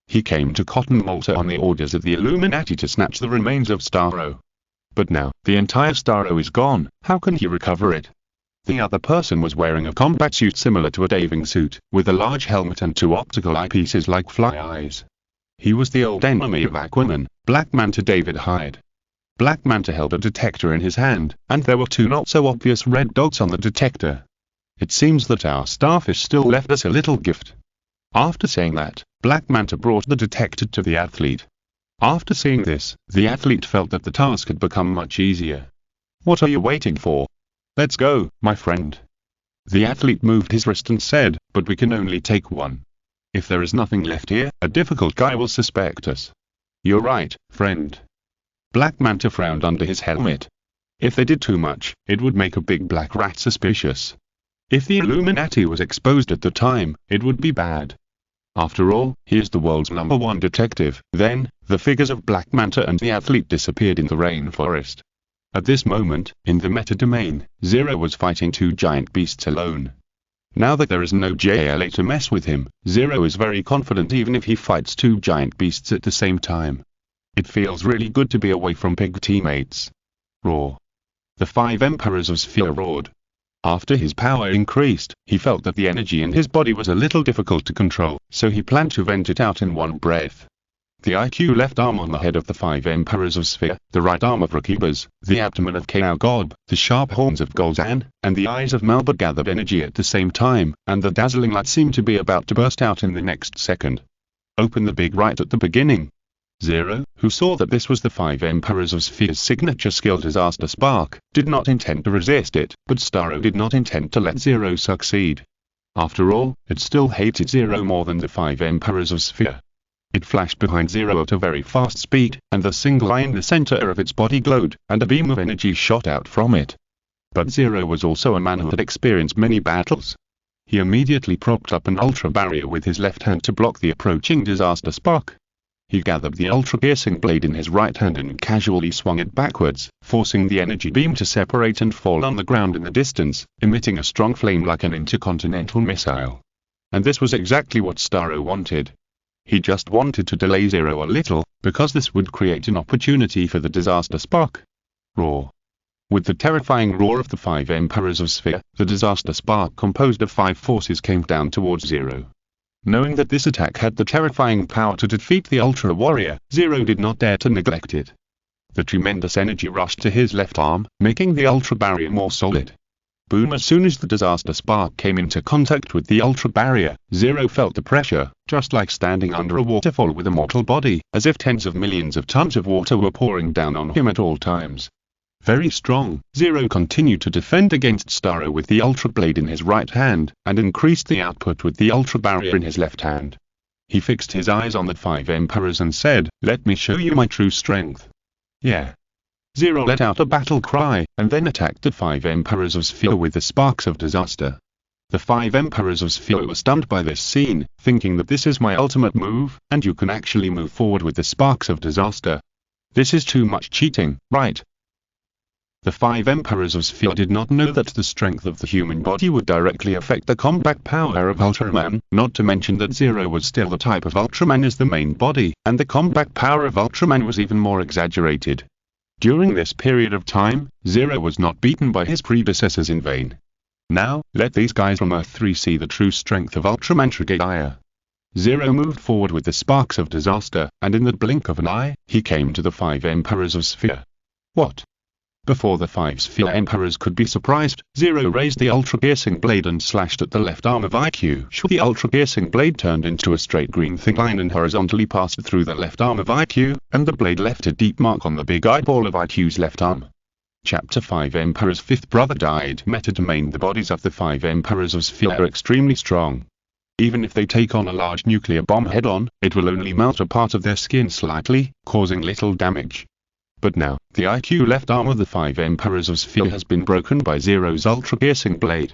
he came to Cotton Malta on the orders of the Illuminati to snatch the remains of Starro. But now, the entire Starro is gone, how can he recover it? The other person was wearing a combat suit similar to a diving suit, with a large helmet and two optical eyepieces like fly eyes. He was the old enemy of Aquaman, Black Manta David Hyde. Black Manta held a detector in his hand, and there were two not-so-obvious red dots on the detector. It seems that our starfish still left us a little gift. After saying that, Black Manta brought the detector to the athlete. After seeing this, the athlete felt that the task had become much easier. What are you waiting for? Let's go, my friend. The athlete moved his wrist and said, but we can only take one. If there is nothing left here, a difficult guy will suspect us. You're right, friend. Black Manta frowned under his helmet. If they did too much, it would make a big black rat suspicious. If the Illuminati was exposed at the time, it would be bad. After all, he is the world's #1 detective. Then, the figures of Black Manta and the athlete disappeared in the rainforest. At this moment, in the meta-domain, Zero was fighting two giant beasts alone. Now that there is no JLA to mess with him, Zero is very confident even if he fights two giant beasts at the same time. It feels really good to be away from big teammates. Roar. The 5 Emperors of Sphere roared. After his power increased, he felt that the energy in his body was a little difficult to control, so he planned to vent it out in one breath. The IQ left arm on the head of the 5 Emperors of Sphere, the right arm of Rakibas, the abdomen of Kaogob, the sharp horns of Golzan, and the eyes of Malba gathered energy at the same time, and the dazzling light seemed to be about to burst out in the next second. Open the big right at the beginning. Zero, who saw that this was the 5 Emperors of Sphere's signature skill Disaster Spark, did not intend to resist it, but Starro did not intend to let Zero succeed. After all, it still hated Zero more than the 5 Emperors of Sphere. It flashed behind Zero at a very fast speed, and the single eye in the center of its body glowed, and a beam of energy shot out from it. But Zero was also a man who had experienced many battles. He immediately propped up an ultra barrier with his left hand to block the approaching Disaster Spark. He gathered the ultra-piercing blade in his right hand and casually swung it backwards, forcing the energy beam to separate and fall on the ground in the distance, emitting a strong flame like an intercontinental missile. And this was exactly what Starro wanted. He just wanted to delay Zero a little, because this would create an opportunity for the Disaster Spark. Roar. With the terrifying roar of the 5 Emperors of Sphere, the Disaster Spark composed of 5 forces came down towards Zero. Knowing that this attack had the terrifying power to defeat the Ultra Warrior, Zero did not dare to neglect it. The tremendous energy rushed to his left arm, making the Ultra Barrier more solid. Boom! As soon as the Disaster Spark came into contact with the Ultra Barrier, Zero felt the pressure, just like standing under a waterfall with a mortal body, as if tens of millions of tons of water were pouring down on him at all times. Very strong, Zero continued to defend against Starro with the Ultra Blade in his right hand, and increased the output with the Ultra Barrier in his left hand. He fixed his eyes on the 5 Emperors and said, "Let me show you my true strength." Yeah. Zero let out a battle cry, and then attacked the 5 Emperors of Sphere with the Sparks of Disaster. The 5 Emperors of Sphere were stunned by this scene, thinking that this is my ultimate move, and you can actually move forward with the Sparks of Disaster. This is too much cheating, right? The 5 Emperors of Sphere did not know that the strength of the human body would directly affect the combat power of Ultraman, not to mention that Zero was still the type of Ultraman as the main body, and the combat power of Ultraman was even more exaggerated. During this period of time, Zero was not beaten by his predecessors in vain. Now, let these guys from Earth 3 see the true strength of Ultraman Trigaya. Zero moved forward with the Sparks of Disaster, and in the blink of an eye, he came to the 5 Emperors of Sphere. What? Before the 5 Sphere Emperors could be surprised, Zero raised the ultra-piercing blade and slashed at the left arm of IQ. The ultra-piercing blade turned into a straight green thin line and horizontally passed through the left arm of IQ, and the blade left a deep mark on the big eyeball of IQ's left arm. Chapter 5 Emperor's fifth brother died. Metadomain. The bodies of the 5 Emperors of Sphere are extremely strong. Even if they take on a large nuclear bomb head-on, it will only melt a part of their skin slightly, causing little damage. But now, the IQ left arm of the 5 Emperors of Sphere has been broken by Zero's ultra-piercing blade.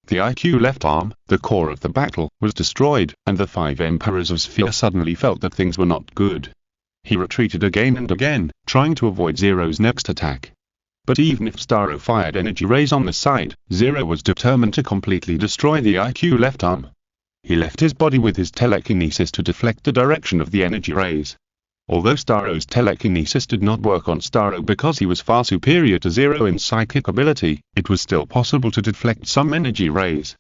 The IQ left arm, the core of the battle, was destroyed, and the 5 Emperors of Sphere suddenly felt that things were not good. He retreated again and again, trying to avoid Zero's next attack. But even if Starro fired energy rays on the side, Zero was determined to completely destroy the IQ left arm. He left his body with his telekinesis to deflect the direction of the energy rays. Although Staro's telekinesis did not work on Staro because he was far superior to Zero in psychic ability, it was still possible to deflect some energy rays.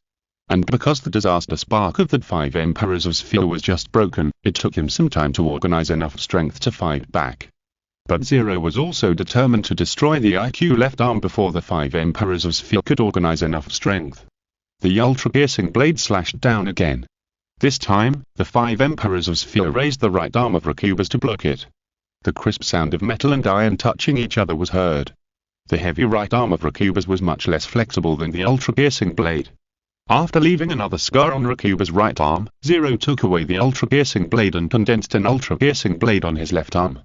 And because the disaster spark of the 5 Emperors of Sphere was just broken, it took him some time to organize enough strength to fight back. But Zero was also determined to destroy the IQ left arm before the 5 Emperors of Sphere could organize enough strength. The ultra-piercing blade slashed down again. This time, the 5 Emperors of Sphere raised the right arm of Recubus to block it. The crisp sound of metal and iron touching each other was heard. The heavy right arm of Recubus was much less flexible than the ultra-piercing blade. After leaving another scar on Recubus' right arm, Zero took away the ultra-piercing blade and condensed an ultra-piercing blade on his left arm.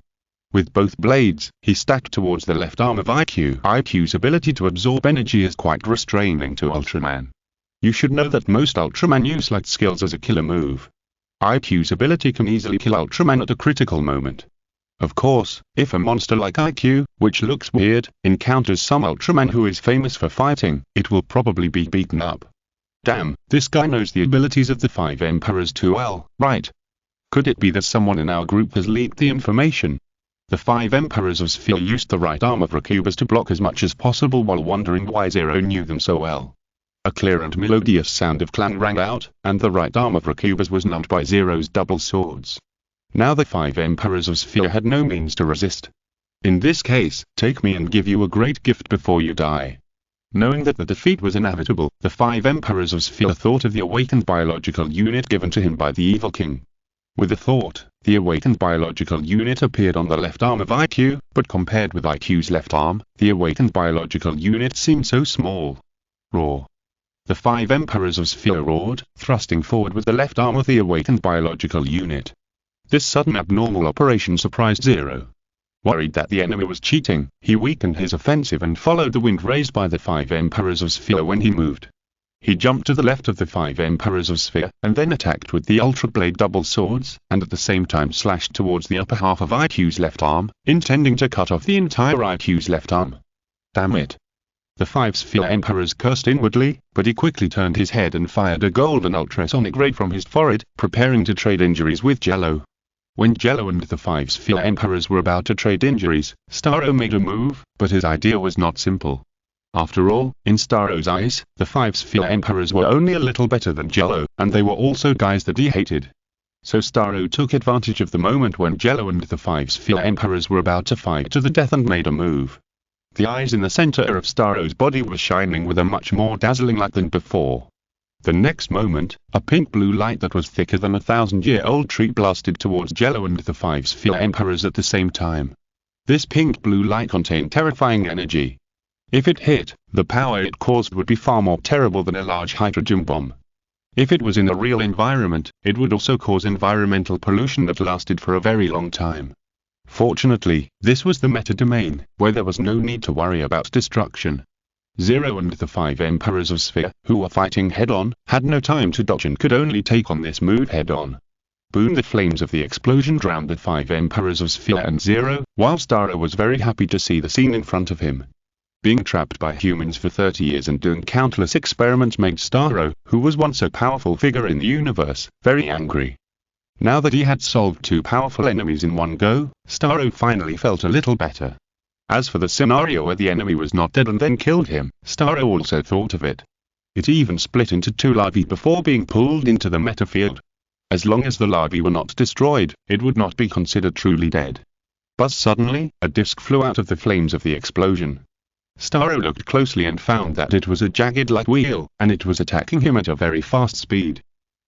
With both blades, he stacked towards the left arm of IQ. IQ's ability to absorb energy is quite restraining to Ultraman. You should know that most Ultraman use light skills as a killer move. IQ's ability can easily kill Ultraman at a critical moment. Of course, if a monster like IQ, which looks weird, encounters some Ultraman who is famous for fighting, it will probably be beaten up. Damn, this guy knows the abilities of the 5 Emperors too well, right? Could it be that someone in our group has leaked the information? The 5 Emperors of Sphere used the right arm of Recubus to block as much as possible while wondering why Zero knew them so well. A clear and melodious sound of clang rang out, and the right arm of Recubus was numbed by Zero's double swords. Now the 5 Emperors of Sphere had no means to resist. In this case, take me and give you a great gift before you die. Knowing that the defeat was inevitable, the 5 Emperors of Sphere thought of the awakened biological unit given to him by the evil king. With a thought, the awakened biological unit appeared on the left arm of IQ, but compared with IQ's left arm, the awakened biological unit seemed so small. Roar. The 5 Emperors of Sphere roared, thrusting forward with the left arm of the awakened biological unit. This sudden abnormal operation surprised Zero. Worried that the enemy was cheating, he weakened his offensive and followed the wind raised by the 5 Emperors of Sphere when he moved. He jumped to the left of the 5 Emperors of Sphere, and then attacked with the Ultra Blade double swords, and at the same time slashed towards the upper half of IQ's left arm, intending to cut off the entire IQ's left arm. Damn it. The 5 Sphere Emperors cursed inwardly, but he quickly turned his head and fired a golden ultrasonic ray from his forehead, preparing to trade injuries with Jello. When Jello and the 5 Sphere Emperors were about to trade injuries, Staro made a move, but his idea was not simple. After all, in Staro's eyes, the 5 Sphere Emperors were only a little better than Jello, and they were also guys that he hated. So Staro took advantage of the moment when Jello and the 5 Sphere Emperors were about to fight to the death and made a move. The eyes in the center of Staro's body were shining with a much more dazzling light than before. The next moment, a pink-blue light that was thicker than a 1,000-year-old tree blasted towards Jello and the 5 Sphere Emperors at the same time. This pink-blue light contained terrifying energy. If it hit, the power it caused would be far more terrible than a large hydrogen bomb. If it was in a real environment, it would also cause environmental pollution that lasted for a very long time. Fortunately, this was the meta-domain, where there was no need to worry about destruction. Zero and the 5 Emperors of Sphere, who were fighting head-on, had no time to dodge and could only take on this move head-on. Boom! The flames of the explosion drowned the 5 Emperors of Sphere and Zero, while Staro was very happy to see the scene in front of him. Being trapped by humans for 30 years and doing countless experiments made Staro, who was once a powerful figure in the universe, very angry. Now that he had solved 2 powerful enemies in one go, Staro finally felt a little better. As for the scenario where the enemy was not dead and then killed him, Staro also thought of it. It even split into 2 larvae before being pulled into the meta field. As long as the larvae were not destroyed, it would not be considered truly dead. But suddenly, a disc flew out of the flames of the explosion. Staro looked closely and found that it was a jagged light wheel, and it was attacking him at a very fast speed.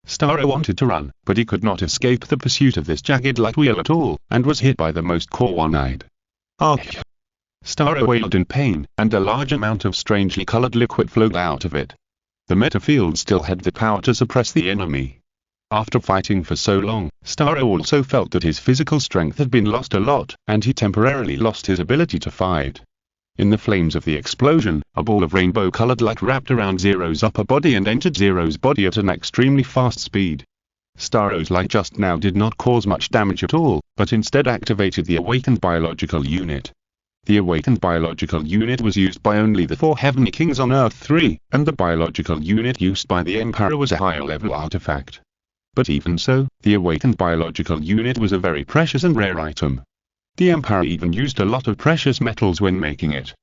Staro wanted to run, but he could not escape the pursuit of this jagged light wheel at all, and was hit by the most one-eyed. Ah! Staro wailed in pain, and a large amount of strangely colored liquid flowed out of it. The meta field still had the power to suppress the enemy. After fighting for so long, Staro also felt that his physical strength had been lost a lot, and he temporarily lost his ability to fight. In the flames of the explosion, a ball of rainbow-colored light wrapped around Zero's upper body and entered Zero's body at an extremely fast speed. Staro's light just now did not cause much damage at all, but instead activated the awakened biological unit. The awakened biological unit was used by only the 4 Heavenly Kings on Earth 3, and the biological unit used by the Emperor was a higher-level artifact. But even so, The awakened biological unit was a very precious and rare item. The Empire even used a lot of precious metals when making it.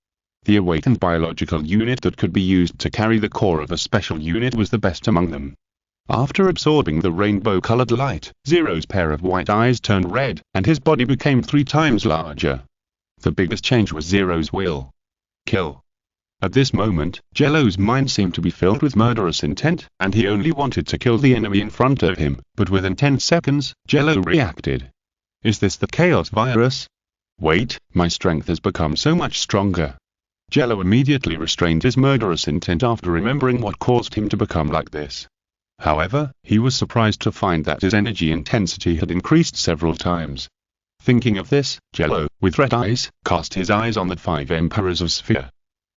The awakened biological unit that could be used to carry the core of a special unit was the best among them. After absorbing the rainbow-colored light, Zero's pair of white eyes turned red, and his body became 3 times larger. The biggest change was Zero's will. Kill. At this moment, Jello's mind seemed to be filled with murderous intent, and he only wanted to kill the enemy in front of him, but within 10 seconds, Jello reacted. Is this the chaos virus? Wait, my strength has become so much stronger. Jello immediately restrained his murderous intent after remembering what caused him to become like this. However, he was surprised to find that his energy intensity had increased several times. Thinking of this, Jello, with red eyes, cast his eyes on the 5 Emperors of Sphere.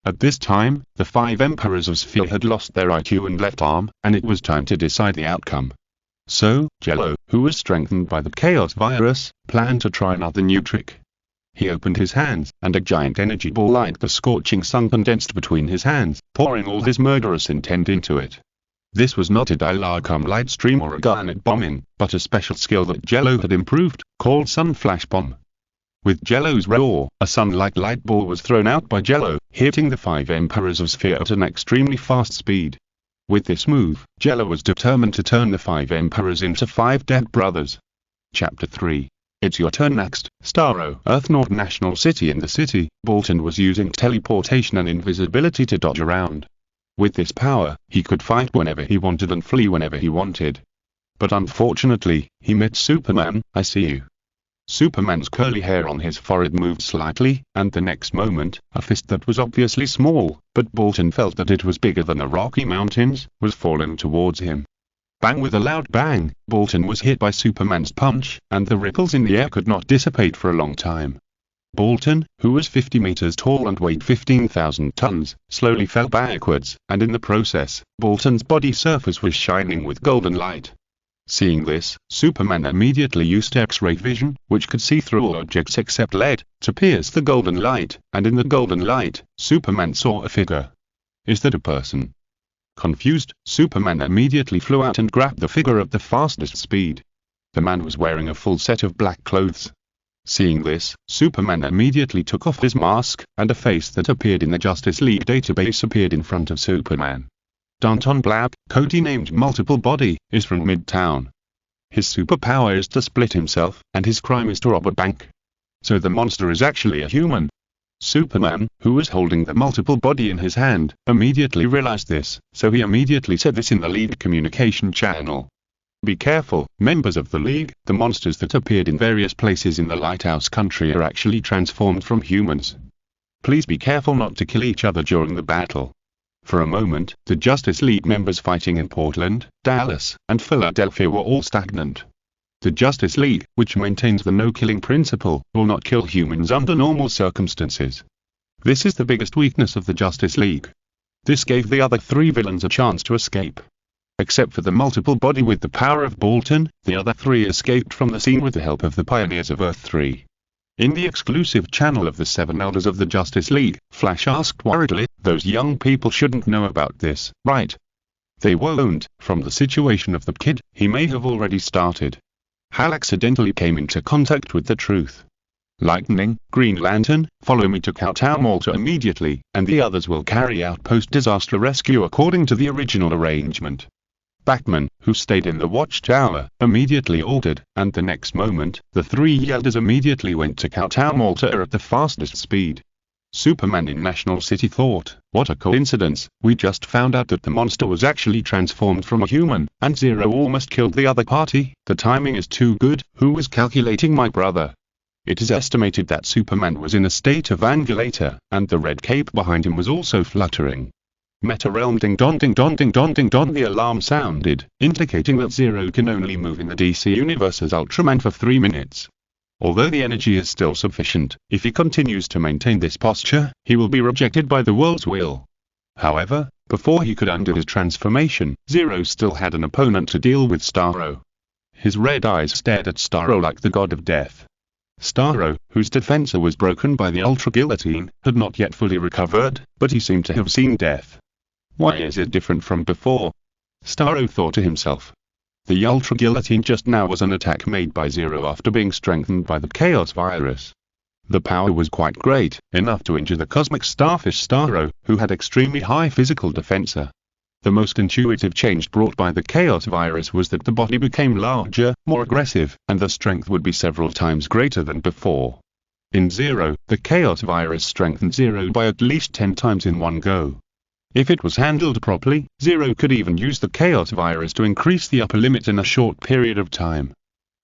At this time, the 5 Emperors of Sphere had lost their IQ and left arm, and it was time to decide the outcome. So, Jello, who was strengthened by the chaos virus, planned to try another new trick. He opened his hands, and a giant energy ball like the scorching sun condensed between his hands, pouring all his murderous intent into it. This was not a Dilarcum light stream or a garnet bombing, but a special skill that Jello had improved, called Sun Flash Bomb. With Jello's roar, a sun-like light ball was thrown out by Jello, hitting the 5 Emperors of Sphere at an extremely fast speed. With this move, Jello was determined to turn the 5 Emperors into 5 dead brothers. Chapter 3. It's your turn next. Starro, Earth North National City. In the city, Bolton was using teleportation and invisibility to dodge around. With this power, he could fight whenever he wanted and flee whenever he wanted. But unfortunately, he met Superman. I see you. Superman's curly hair on his forehead moved slightly, and the next moment, a fist that was obviously small, but Bolton felt that it was bigger than the Rocky Mountains, was falling towards him. Bang! With a loud bang, Bolton was hit by Superman's punch, and the ripples in the air could not dissipate for a long time. Bolton, who was 50 meters tall and weighed 15,000 tons, slowly fell backwards, and in the process, Bolton's body surface was shining with golden light. Seeing this, Superman immediately used X-ray vision, which could see through all objects except lead, to pierce the golden light, and in the golden light, Superman saw a figure. Is that a person? Confused, Superman immediately flew out and grabbed the figure at the fastest speed. The man was wearing a full set of black clothes. Seeing this, Superman immediately took off his mask, and a face that appeared in the Justice League database appeared in front of Superman. Danton Black, code-named Multiple Body, is from Midtown. His superpower is to split himself, and his crime is to rob a bank. So the monster is actually a human. Superman, who was holding the multiple body in his hand, immediately realized this, so he immediately said this in the League communication channel. Be careful, members of the League, the monsters that appeared in various places in the Lighthouse country are actually transformed from humans. Please be careful not to kill each other during the battle. For a moment, the Justice League members fighting in Portland, Dallas, and Philadelphia were all stagnant. The Justice League, which maintains the no-killing principle, will not kill humans under normal circumstances. This is the biggest weakness of the Justice League. This gave the other 3 villains a chance to escape. Except for the multiple body with the power of Bolton, the other 3 escaped from the scene with the help of the Pioneers of Earth 3. In the exclusive channel of the 7 Elders of the Justice League, Flash asked worriedly, those young people shouldn't know about this, right? They won't. From the situation of the kid, he may have already started. Hal accidentally came into contact with the truth. Lightning, Green Lantern, follow me to Cowtown Malta immediately, and the others will carry out post-disaster rescue according to the original arrangement. Batman, who stayed in the watchtower, immediately ordered, and the next moment, the 3 elders immediately went to Cowtown Malta at the fastest speed. Superman in National City thought, what a coincidence, we just found out that the monster was actually transformed from a human, and Zero almost killed the other party. The timing is too good. Who was calculating my brother? It is estimated that Superman was in a state of angulator, and the red cape behind him was also fluttering. Meta realm ding dong ding dong ding dong ding dong. The alarm sounded, indicating that Zero can only move in the DC universe as Ultraman for 3 minutes. Although the energy is still sufficient, if he continues to maintain this posture, he will be rejected by the world's will. However, before he could undo his transformation, Zero still had an opponent to deal with. Starro. His red eyes stared at Starro like the god of death. Starro, whose defensor was broken by the Ultra Guillotine, had not yet fully recovered, but he seemed to have seen death. Why is it different from before? Starro thought to himself. The Ultra Guillotine just now was an attack made by Zero after being strengthened by the Chaos Virus. The power was quite great, enough to injure the cosmic starfish Starro, who had extremely high physical defense. The most intuitive change brought by the Chaos Virus was that the body became larger, more aggressive, and the strength would be several times greater than before. In Zero, the Chaos Virus strengthened Zero by at least 10 times in one go. If it was handled properly, Zero could even use the Chaos Virus to increase the upper limit in a short period of time.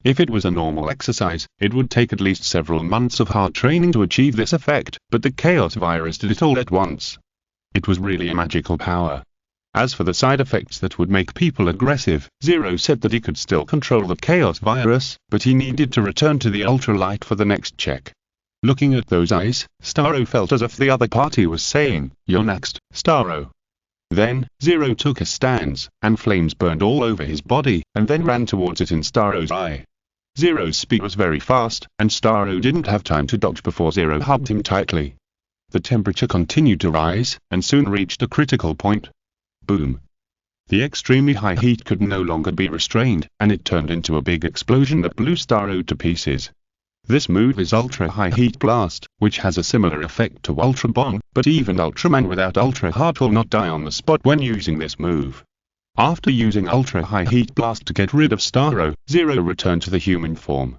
If it was a normal exercise, it would take at least several months of hard training to achieve this effect, but the Chaos Virus did it all at once. It was really a magical power. As for the side effects that would make people aggressive, Zero said that he could still control the Chaos Virus, but he needed to return to the ultralight for the next check. Looking at those eyes, Starro felt as if the other party was saying, "You're next, Starro." Then, Zero took a stance, and flames burned all over his body, and then ran towards it in Starro's eye. Zero's speed was very fast, and Starro didn't have time to dodge before Zero hugged him tightly. The temperature continued to rise, and soon reached a critical point. Boom! The extremely high heat could no longer be restrained, and it turned into a big explosion that blew Starro to pieces. This move is Ultra High Heat Blast, which has a similar effect to Ultra Bomb, but even Ultraman without Ultra Heart will not die on the spot when using this move. After using Ultra High Heat Blast to get rid of Starro, Zero returned to the human form.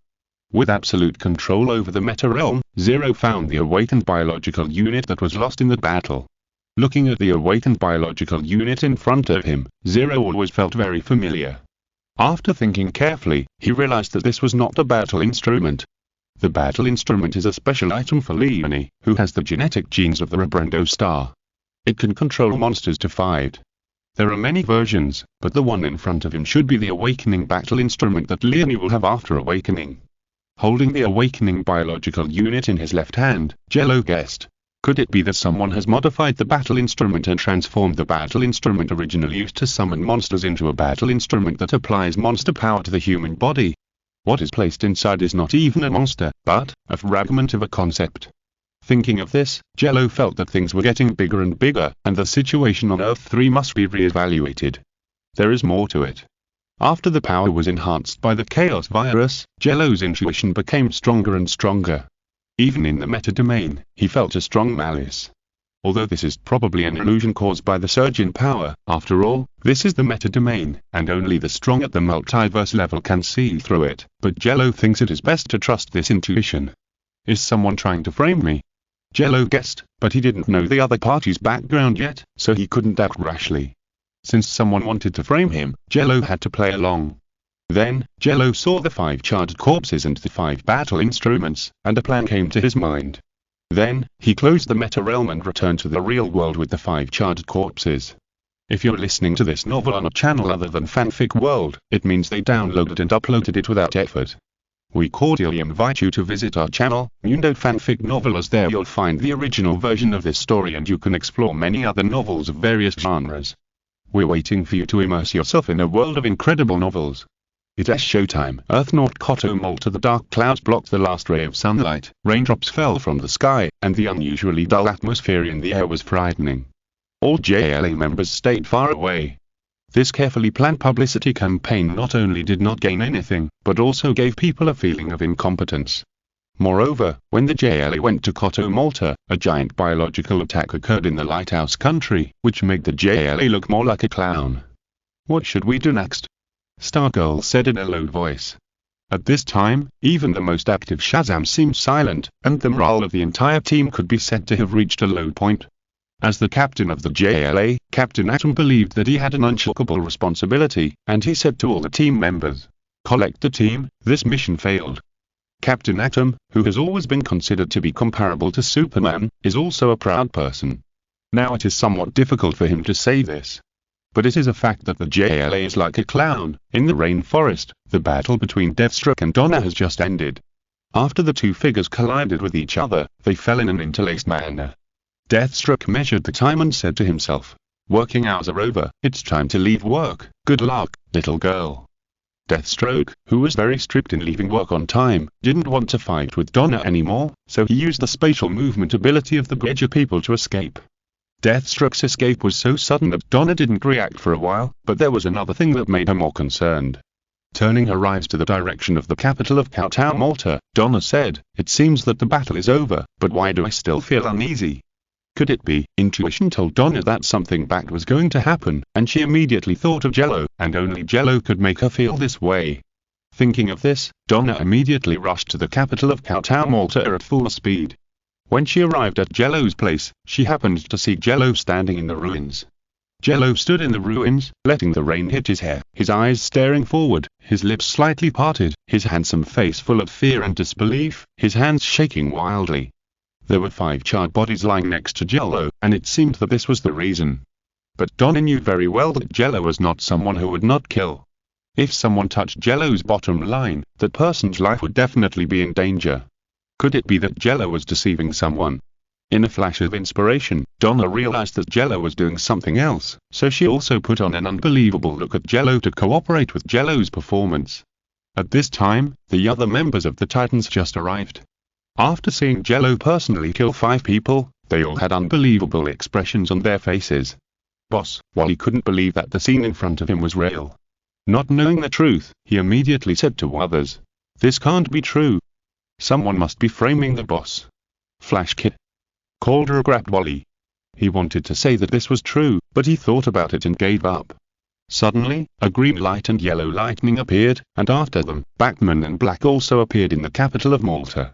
With absolute control over the Meta Realm, Zero found the awakened biological unit that was lost in the battle. Looking at the awakened biological unit in front of him, Zero always felt very familiar. After thinking carefully, he realized that this was not a battle instrument. The battle instrument is a special item for Leone, who has the genetic genes of the Rebrendo star. It can control monsters to fight. There are many versions, but the one in front of him should be the awakening battle instrument that Leone will have after awakening. Holding the awakening biological unit in his left hand, Jello guessed. Could it be that someone has modified the battle instrument and transformed the battle instrument originally used to summon monsters into a battle instrument that applies monster power to the human body? What is placed inside is not even a monster, but a fragment of a concept. Thinking of this, Jello felt that things were getting bigger and bigger, and the situation on Earth 3 must be re-evaluated. There is more to it. After the power was enhanced by the Chaos Virus, Jello's intuition became stronger and stronger. Even in the meta-domain, he felt a strong malice. Although this is probably an illusion caused by the surge in power, after all, this is the meta-domain, and only the strong at the multiverse level can see through it, but Jello thinks it is best to trust this intuition. Is someone trying to frame me? Jello guessed, but he didn't know the other party's background yet, so he couldn't act rashly. Since someone wanted to frame him, Jello had to play along. Then, Jello saw the 5 charged corpses and the 5 battle instruments, and a plan came to his mind. Then, he closed the meta realm and returned to the real world with the 5 charged corpses. If you're listening to this novel on a channel other than Fanfic World, it means they downloaded and uploaded it without effort. We cordially invite you to visit our channel, Mundo Fanfic Novel, as there you'll find the original version of this story and you can explore many other novels of various genres. We're waiting for you to immerse yourself in a world of incredible novels. It's showtime. Earth North Koto Malta. The dark clouds blocked the last ray of sunlight, raindrops fell from the sky, and the unusually dull atmosphere in the air was frightening. All JLA members stayed far away. This carefully planned publicity campaign not only did not gain anything, but also gave people a feeling of incompetence. Moreover, when the JLA went to Koto Malta, a giant biological attack occurred in the lighthouse country, which made the JLA look more like a clown. What should we do next? Stargirl said in a low voice. At this time, even the most active Shazam seemed silent, and the morale of the entire team could be said to have reached a low point. As the captain of the JLA, Captain Atom believed that he had an unshakable responsibility, and he said to all the team members, "Collect the team, this mission failed." Captain Atom, who has always been considered to be comparable to Superman, is also a proud person. Now it is somewhat difficult for him to say this. But it is a fact that the JLA is like a clown. In the rainforest, the battle between Deathstroke and Donna has just ended. After the two figures collided with each other, they fell in an interlaced manner. Deathstroke measured the time and said to himself, "Working hours are over, it's time to leave work, good luck, little girl." Deathstroke, who was very strict in leaving work on time, didn't want to fight with Donna anymore, so he used the spatial movement ability of the Gredger people to escape. Deathstroke's escape was so sudden that Donna didn't react for a while, but there was another thing that made her more concerned. Turning her eyes to the direction of the capital of Kowtown, Malta, Donna said, "It seems that the battle is over, but why do I still feel uneasy?" Could it be? Intuition told Donna that something bad was going to happen, and she immediately thought of Jello, and only Jello could make her feel this way. Thinking of this, Donna immediately rushed to the capital of Kowtown, Malta at full speed. When she arrived at Jello's place, she happened to see Jello standing in the ruins. Jello stood in the ruins, letting the rain hit his hair, his eyes staring forward, his lips slightly parted, his handsome face full of fear and disbelief, his hands shaking wildly. There were 5 charred bodies lying next to Jello, and it seemed that this was the reason. But Donna knew very well that Jello was not someone who would not kill. If someone touched Jello's bottom line, that person's life would definitely be in danger. Could it be that Jello was deceiving someone? In a flash of inspiration, Donna realized that Jello was doing something else, so she also put on an unbelievable look at Jello to cooperate with Jello's performance. At this time, the other members of the Titans just arrived. After seeing Jello personally kill 5 people, they all had unbelievable expressions on their faces. Boss, Wally couldn't believe that the scene in front of him was real. Not knowing the truth, he immediately said to others, "This can't be true. Someone must be framing the boss." Flash Kid Calder grabbed Wally. He wanted to say that this was true, but he thought about it and gave up. Suddenly, a green light and yellow lightning appeared, and after them, Batman and Black also appeared in the capital of Malta.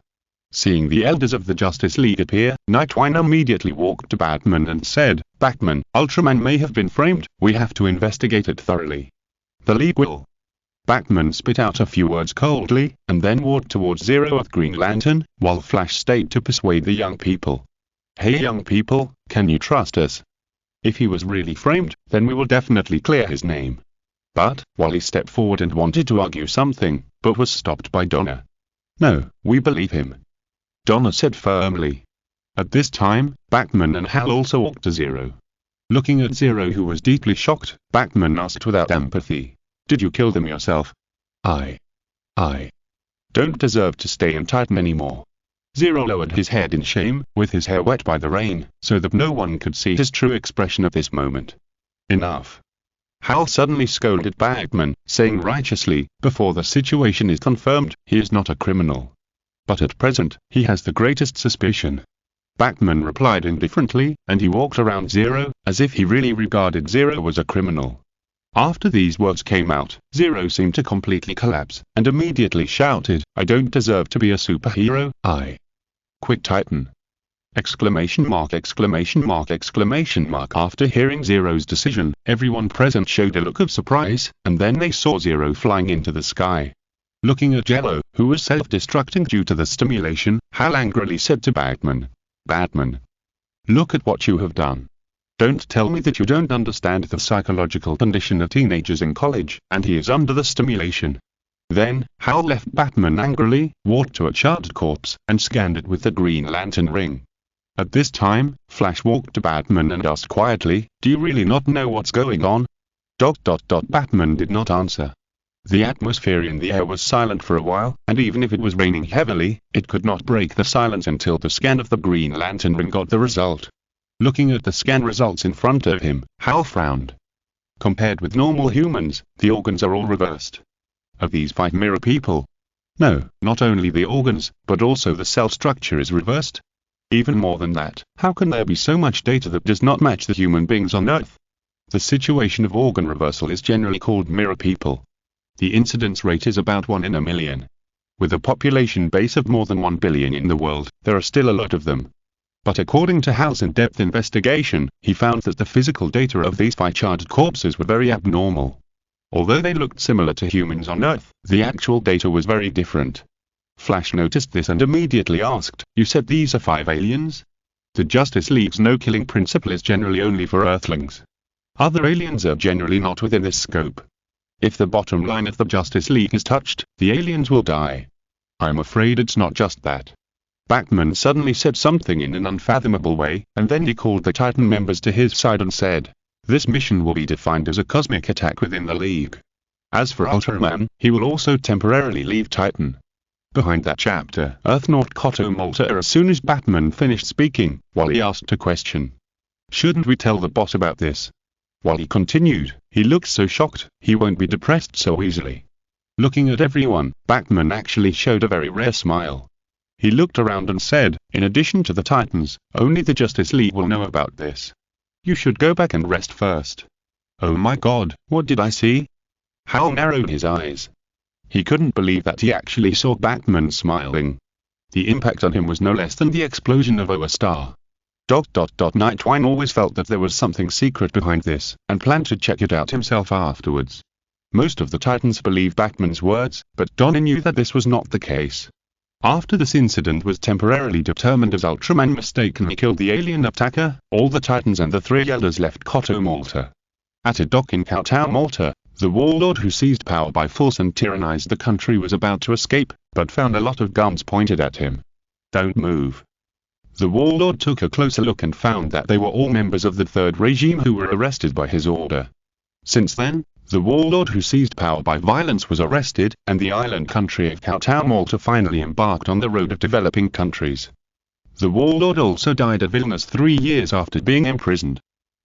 Seeing the elders of the Justice League appear, Nightwing immediately walked to Batman and said, "Batman, Ultraman may have been framed, we have to investigate it thoroughly. The League will." Batman spit out a few words coldly, and then walked towards Zero with Green Lantern, while Flash stayed to persuade the young people. "Hey young people, can you trust us? If he was really framed, then we will definitely clear his name." But, Wally stepped forward and wanted to argue something, but was stopped by Donna. "No, we believe him," Donna said firmly. At this time, Batman and Hal also walked to Zero. Looking at Zero, who was deeply shocked, Batman asked without empathy, "Did you kill them yourself?" I don't deserve to stay in Titan anymore." Zero lowered his head in shame, with his hair wet by the rain, so that no one could see his true expression at this moment. "Enough." Hal suddenly scolded Batman, saying righteously, "Before the situation is confirmed, he is not a criminal. But at present, he has the greatest suspicion." Batman replied indifferently, and he walked around Zero, as if he really regarded Zero as a criminal. After these words came out, Zero seemed to completely collapse, and immediately shouted, "I don't deserve to be a superhero, I quit Titan!" Exclamation mark, exclamation mark, exclamation mark. After hearing Zero's decision, everyone present showed a look of surprise, and then they saw Zero flying into the sky. Looking at Jello, who was self-destructing due to the stimulation, Hal angrily said to Batman, "Batman, look at what you have done. Don't tell me that you don't understand the psychological condition of teenagers in college, and he is under the stimulation." Then, Hal left Batman angrily, walked to a charred corpse, and scanned it with the Green Lantern ring. At this time, Flash walked to Batman and asked quietly, "Do you really not know what's going on?" Batman did not answer. The atmosphere in the air was silent for a while, and even if it was raining heavily, it could not break the silence until the scan of the Green Lantern ring got the result. Looking at the scan results in front of him, Hal frowned. Compared with normal humans, the organs are all reversed. Are these 5 mirror people? No, not only the organs, but also the cell structure is reversed. Even more than that, how can there be so much data that does not match the human beings on Earth? The situation of organ reversal is generally called mirror people. The incidence rate is about 1 in a million. With a population base of more than 1 billion in the world, there are still a lot of them. But according to Hal's in-depth investigation, he found that the physical data of these 5 charred corpses were very abnormal. Although they looked similar to humans on Earth, the actual data was very different. Flash noticed this and immediately asked, "You said these are 5 aliens? The Justice League's no-killing principle is generally only for Earthlings. Other aliens are generally not within this scope. If the bottom line of the Justice League is touched, the aliens will die." "I'm afraid it's not just that." Batman suddenly said something in an unfathomable way, and then he called the Titan members to his side and said, "This mission will be defined as a cosmic attack within the League. As for Ultraman, he will also temporarily leave Titan." Behind that chapter, Earth North Koto Malta. As soon as Batman finished speaking, Wally asked a question. "Shouldn't we tell the boss about this?" Wally continued, "He looks so shocked, he won't be depressed so easily." Looking at everyone, Bachman actually showed a very rare smile. He looked around and said, in addition to the Titans, only the Justice League will know about this. You should go back and rest first. Oh my god, what did I see? Hal narrowed his eyes. He couldn't believe that he actually saw Bachman smiling. The impact on him was no less than the explosion of a star. Nightwing always felt that there was something secret behind this, and planned to check it out himself afterwards. Most of the Titans believed Bachman's words, but Donnie knew that this was not the case. After this incident was temporarily determined as Ultraman mistakenly killed the alien attacker, all the Titans and the three elders left Koto Malta. At a dock in Koto Malta, the warlord who seized power by force and tyrannized the country was about to escape, but found a lot of guns pointed at him. Don't move. The warlord took a closer look and found that they were all members of the Third Regime who were arrested by his order. Since then, the warlord who seized power by violence was arrested, and the island country of Koto Malta finally embarked on the road of developing countries. The warlord also died at Vilnius 3 years after being imprisoned.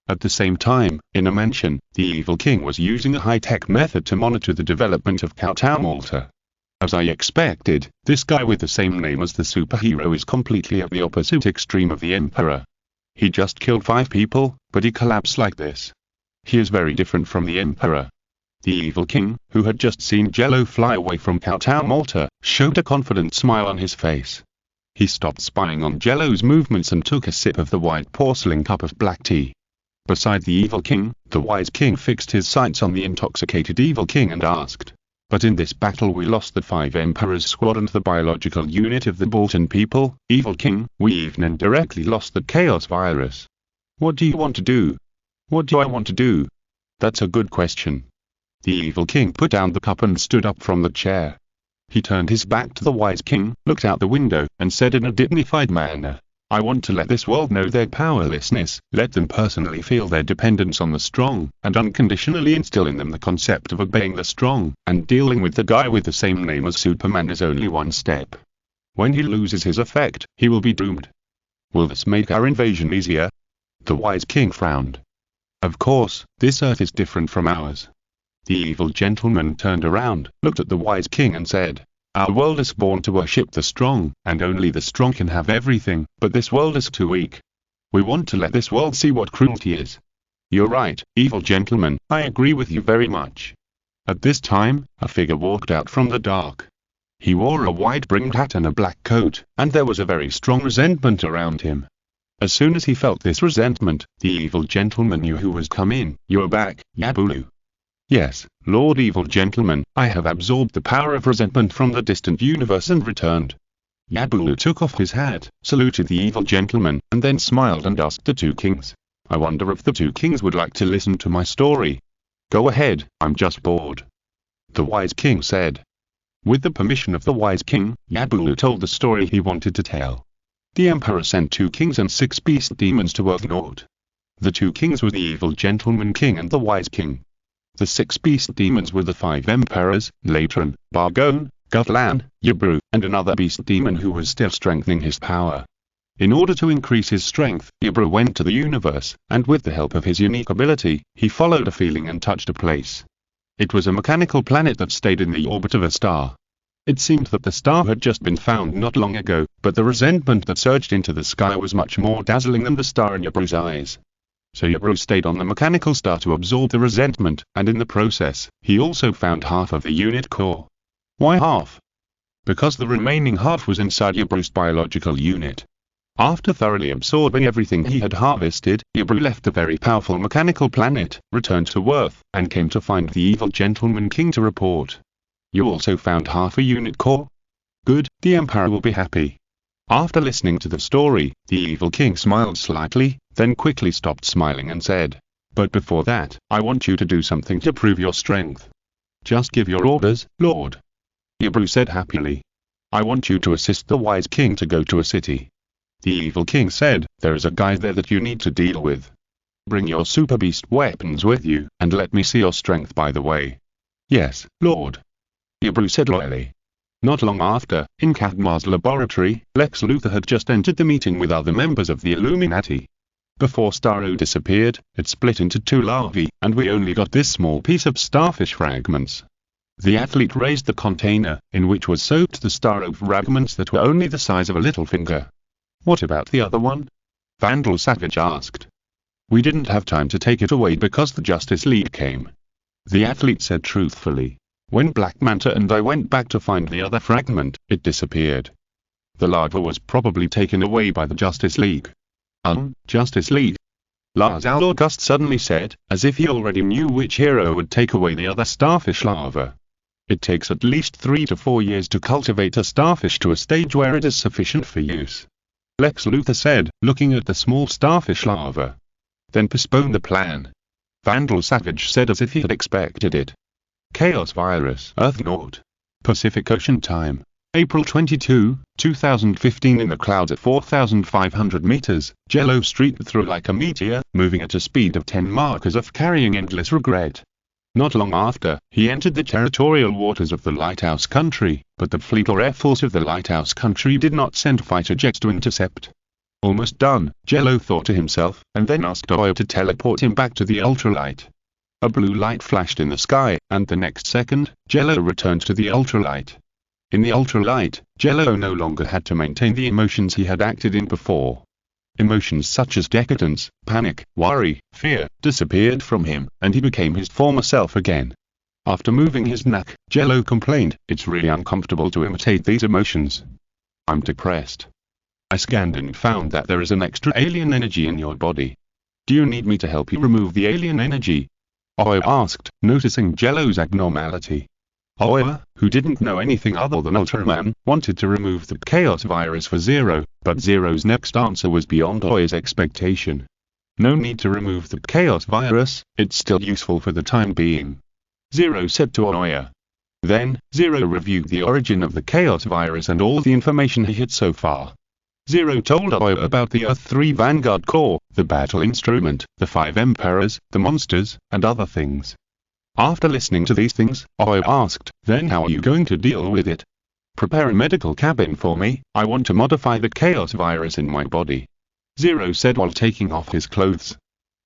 At the same time, in a mansion, the evil king was using a high-tech method to monitor the development of Koto Malta. As I expected, this guy with the same name as the superhero is completely at the opposite extreme of the Emperor. He just killed 5 people, but he collapsed like this. He is very different from the Emperor. The evil king, who had just seen Jello fly away from Koto Malta, showed a confident smile on his face. He stopped spying on Jello's movements and took a sip of the white porcelain cup of black tea. Beside the evil king, the wise king fixed his sights on the intoxicated evil king and asked, "But in this battle we lost the 5 Emperors squad and the biological unit of the Bolton people, evil king, we even indirectly lost the chaos virus. What do you want to do?" "What do I want to do? That's a good question." The evil king put down the cup and stood up from the chair. He turned his back to the wise king, looked out the window, and said in a dignified manner, "I want to let this world know their powerlessness, let them personally feel their dependence on the strong, and unconditionally instill in them the concept of obeying the strong, and dealing with the guy with the same name as Superman is only one step. When he loses his effect, he will be doomed. Will this make our invasion easier?" The wise king frowned. "Of course, this Earth is different from ours." The evil gentleman turned around, looked at the wise king and said, "Our world is born to worship the strong, and only the strong can have everything, but this world is too weak. We want to let this world see what cruelty is." "You're right, evil gentleman, I agree with you very much." At this time, a figure walked out from the dark. He wore a wide-brimmed hat and a black coat, and there was a very strong resentment around him. As soon as he felt this resentment, the evil gentleman knew who was come in. "You're back, Yabulu." "Yes, Lord Evil Gentleman, I have absorbed the power of resentment from the distant universe and returned." Yabulu took off his hat, saluted the evil gentleman, and then smiled and asked the 2 kings, "I wonder if the 2 kings would like to listen to my story?" "Go ahead, I'm just bored." The wise king said. With the permission of the wise king, Yabulu told the story he wanted to tell. The emperor sent 2 kings and 6 beast demons to Earth Nord. The 2 kings were the evil gentleman king and the wise king. The 6 beast demons were the 5 emperors, Latran, Bargone, Gutlan, Yabru, and another beast demon who was still strengthening his power. In order to increase his strength, Yabru went to the universe, and with the help of his unique ability, he followed a feeling and touched a place. It was a mechanical planet that stayed in the orbit of a star. It seemed that the star had just been found not long ago, but the resentment that surged into the sky was much more dazzling than the star in Yabru's eyes. So Yabru stayed on the mechanical star to absorb the resentment, and in the process, he also found half of the unit core. Why half? Because the remaining half was inside Yabru's biological unit. After thoroughly absorbing everything he had harvested, Yabru left the very powerful mechanical planet, returned to Earth, and came to find the evil gentleman king to report. "You also found half a unit core? Good, the Emperor will be happy." After listening to the story, the evil king smiled slightly, then quickly stopped smiling and said, "But before that, I want you to do something to prove your strength." "Just give your orders, Lord." Yabru said happily. "I want you to assist the wise king to go to a city." The evil king said, "There is a guy there that you need to deal with. Bring your super beast weapons with you, and let me see your strength by the way." "Yes, Lord." Yabru said loyally. Not long after, in Cadmar's laboratory, Lex Luthor had just entered the meeting with other members of the Illuminati. Before Starro disappeared, it split into 2 larvae, and we only got this small piece of starfish fragments. The athlete raised the container, in which was soaked the styro fragments that were only the size of a little finger. What about the other one? Vandal Savage asked. We didn't have time to take it away because the Justice League came. The athlete said truthfully. When Black Manta and I went back to find the other fragment, it disappeared. The larva was probably taken away by the Justice League. Justice League? Lars August suddenly said, as if he already knew which hero would take away the other starfish larva. It takes at least 3 to 4 years to cultivate a starfish to a stage where it is sufficient for use. Lex Luthor said, looking at the small starfish larva. Then postpone the plan. Vandal Savage said as if he had expected it. Chaos Virus, Earth Nord. Pacific Ocean Time. April 22, 2015. In the clouds at 4,500 meters, Jello streaked through like a meteor, moving at a speed of 10 Mach as if carrying endless regret. Not long after, he entered the territorial waters of the Lighthouse Country, but the fleet or air force of the Lighthouse Country did not send fighter jets to intercept. Almost done, Jello thought to himself, and then asked Oya to teleport him back to the ultralight. A blue light flashed in the sky, and the next second, Jello returned to the ultralight. In the ultralight, Jello no longer had to maintain the emotions he had acted in before. Emotions such as decadence, panic, worry, fear, disappeared from him, and he became his former self again. After moving his neck, Jello complained, "It's really uncomfortable to imitate these emotions. I'm depressed. I scanned and found that there is an extra alien energy in your body. Do you need me to help you remove the alien energy?" Oya asked, noticing Jello's abnormality. Oya, who didn't know anything other than Ultraman, wanted to remove the Chaos Virus for Zero, but Zero's next answer was beyond Oya's expectation. No need to remove the Chaos Virus, it's still useful for the time being. Zero said to Oya. Then, Zero reviewed the origin of the Chaos Virus and all the information he had so far. Zero told Oya about the Earth-3 Vanguard Core, the battle instrument, the 5 Emperors, the monsters, and other things. After listening to these things, Oya asked, "Then how are you going to deal with it?" "Prepare a medical cabin for me, I want to modify the Chaos Virus in my body," Zero said while taking off his clothes.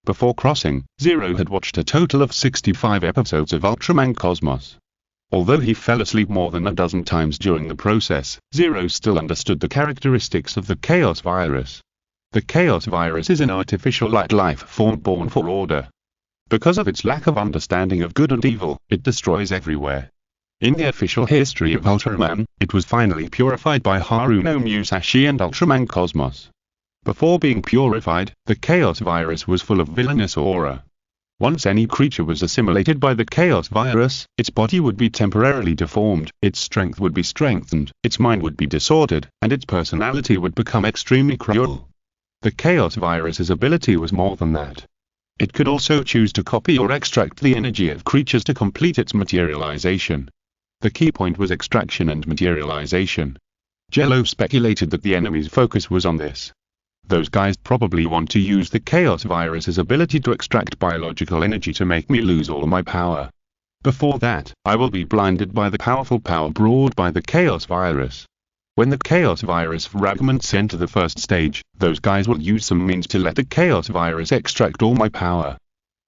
Before crossing, Zero had watched a total of 65 episodes of Ultraman Cosmos. Although he fell asleep more than a dozen times during the process, Zero still understood the characteristics of the Chaos Virus. The Chaos Virus is an artificial life form born for order. Because of its lack of understanding of good and evil, it destroys everywhere. In the official history of Ultraman, it was finally purified by Haruno Musashi and Ultraman Cosmos. Before being purified, the Chaos Virus was full of villainous aura. Once any creature was assimilated by the Chaos Virus, its body would be temporarily deformed, its strength would be strengthened, its mind would be disordered, and its personality would become extremely cruel. The Chaos Virus's ability was more than that. It could also choose to copy or extract the energy of creatures to complete its materialization. The key point was extraction and materialization. Jello speculated that the enemy's focus was on this. Those guys probably want to use the Chaos Virus's ability to extract biological energy to make me lose all my power. Before that, I will be blinded by the powerful power brought by the Chaos Virus. When the Chaos Virus fragments enter the first stage, those guys will use some means to let the Chaos Virus extract all my power.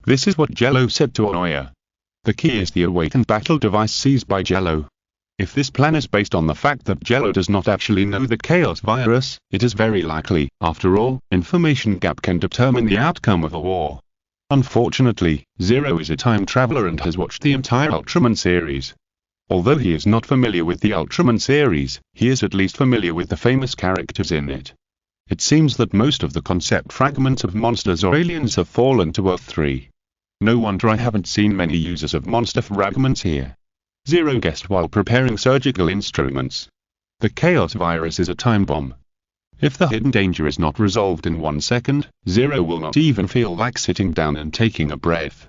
This is what Jello said to Oya. The key is the awakened battle device seized by Jello. If this plan is based on the fact that Jello does not actually know the Chaos Virus, it is very likely, after all, information gap can determine the outcome of a war. Unfortunately, Zero is a time traveler and has watched the entire Ultraman series. Although he is not familiar with the Ultraman series, he is at least familiar with the famous characters in it. It seems that most of the concept fragments of monsters or aliens have fallen to Earth-3. No wonder I haven't seen many users of monster fragments here. Zero guessed while preparing surgical instruments. The Chaos Virus is a time bomb. If the hidden danger is not resolved in 1 second, Zero will not even feel like sitting down and taking a breath.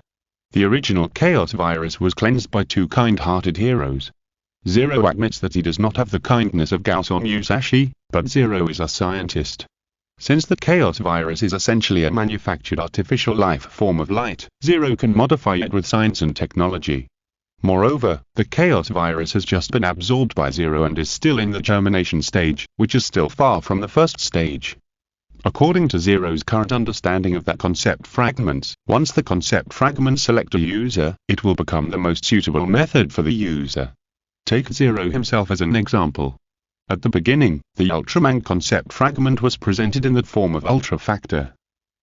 The original Chaos Virus was cleansed by 2 kind-hearted heroes. Zero admits that he does not have the kindness of Gauss or Musashi, but Zero is a scientist. Since the Chaos Virus is essentially a manufactured artificial life form of light, Zero can modify it with science and technology. Moreover, the Chaos Virus has just been absorbed by Zero and is still in the germination stage, which is still far from the first stage. According to Zero's current understanding of that concept fragments, once the concept fragments select a user, it will become the most suitable method for the user. Take Zero himself as an example. At the beginning, the Ultraman concept fragment was presented in the form of Ultra Factor.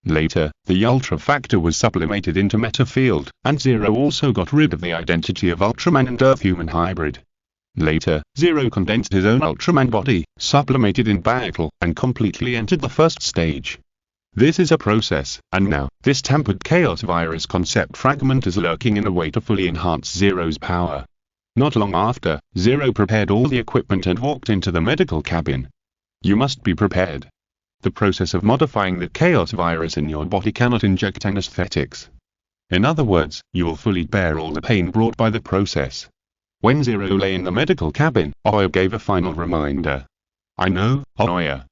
Later, the Ultra Factor was sublimated into Meta Field, and Zero also got rid of the identity of Ultraman and Earth-Human hybrid. Later, Zero condensed his own Ultraman body, sublimated in battle, and completely entered the first stage. This is a process, and now, this tampered Chaos Virus concept fragment is lurking in a way to fully enhance Zero's power. Not long after, Zero prepared all the equipment and walked into the medical cabin. You must be prepared. The process of modifying the Chaos Virus in your body cannot inject anesthetics. In other words, you will fully bear all the pain brought by the process. When Zero lay in the medical cabin, Oya gave a final reminder. I know, Oya.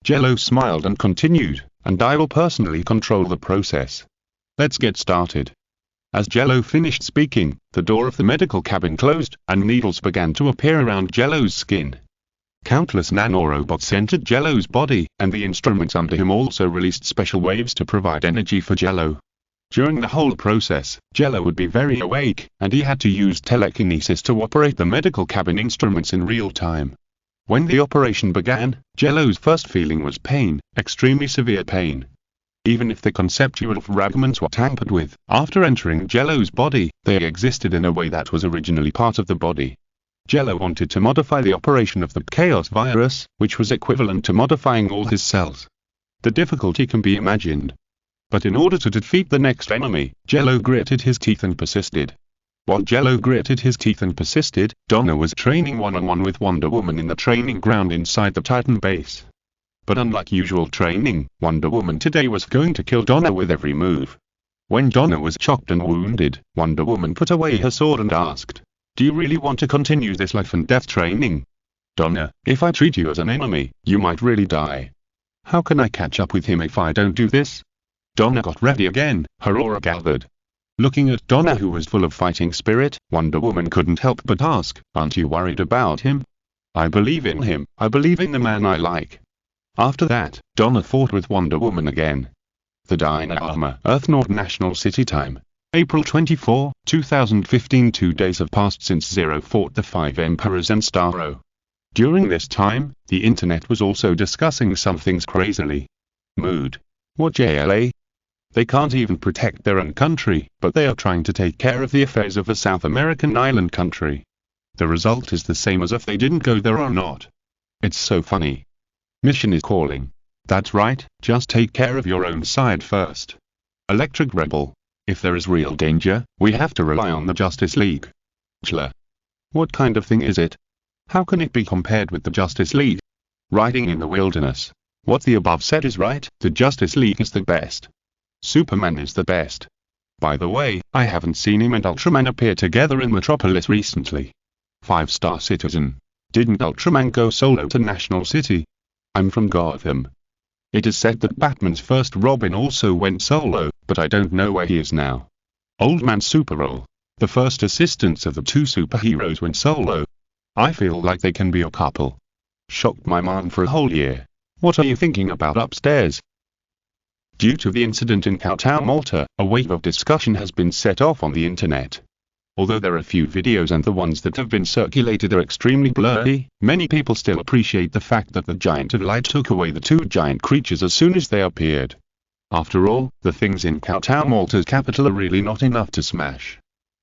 Jello smiled and continued, and I will personally control the process. Let's get started. As Jello finished speaking, the door of the medical cabin closed, and needles began to appear around Jello's skin. Countless nanorobots entered Jello's body, and the instruments under him also released special waves to provide energy for Jello. During the whole process, Jello would be very awake, and he had to use telekinesis to operate the medical cabin instruments in real time. When the operation began, Jello's first feeling was pain, extremely severe pain. Even if the conceptual fragments were tampered with, after entering Jello's body, they existed in a way that was originally part of the body. Jello wanted to modify the operation of the Chaos Virus, which was equivalent to modifying all his cells. The difficulty can be imagined. But in order to defeat the next enemy, Jello gritted his teeth and persisted. While Jello gritted his teeth and persisted, Donna was training one-on-one with Wonder Woman in the training ground inside the Titan base. But unlike usual training, Wonder Woman today was going to kill Donna with every move. When Donna was chopped and wounded, Wonder Woman put away her sword and asked, "Do you really want to continue this life and death training? Donna, if I treat you as an enemy, you might really die. How can I catch up with him if I don't do this?" Donna got ready again, her aura gathered. Looking at Donna, who was full of fighting spirit, Wonder Woman couldn't help but ask, "Aren't you worried about him?" "I believe in him, I believe in the man I like." After that, Donna fought with Wonder Woman again. The Dyna Armor, Earth North National City Time. April 24, 2015. 2 days have passed since Zero fought the 5 Emperors and Starro. During this time, the internet was also discussing some things crazily. Mood. What JLA? They can't even protect their own country, but they are trying to take care of the affairs of a South American island country. The result is the same as if they didn't go there or not. It's so funny. Mission is calling. That's right, just take care of your own side first. Electric Rebel. If there is real danger, we have to rely on the Justice League. Chla. What kind of thing is it? How can it be compared with the Justice League? Riding in the wilderness. What the above said is right, the Justice League is the best. Superman is the best. By the way, I haven't seen him and Ultraman appear together in Metropolis recently. 5-star citizen. Didn't Ultraman go solo to National City? I'm from Gotham. It is said that Batman's first Robin also went solo, but I don't know where he is now. Old Man Supergirl. The first assistants of the 2 superheroes went solo. I feel like they can be a couple. Shocked my mom for a whole year. What are you thinking about upstairs? Due to the incident in Kowtown, Malta, a wave of discussion has been set off on the internet. Although there are few videos and the ones that have been circulated are extremely blurry, many people still appreciate the fact that the Giant of Light took away the 2 giant creatures as soon as they appeared. After all, the things in Kowtown, Malta's capital are really not enough to smash.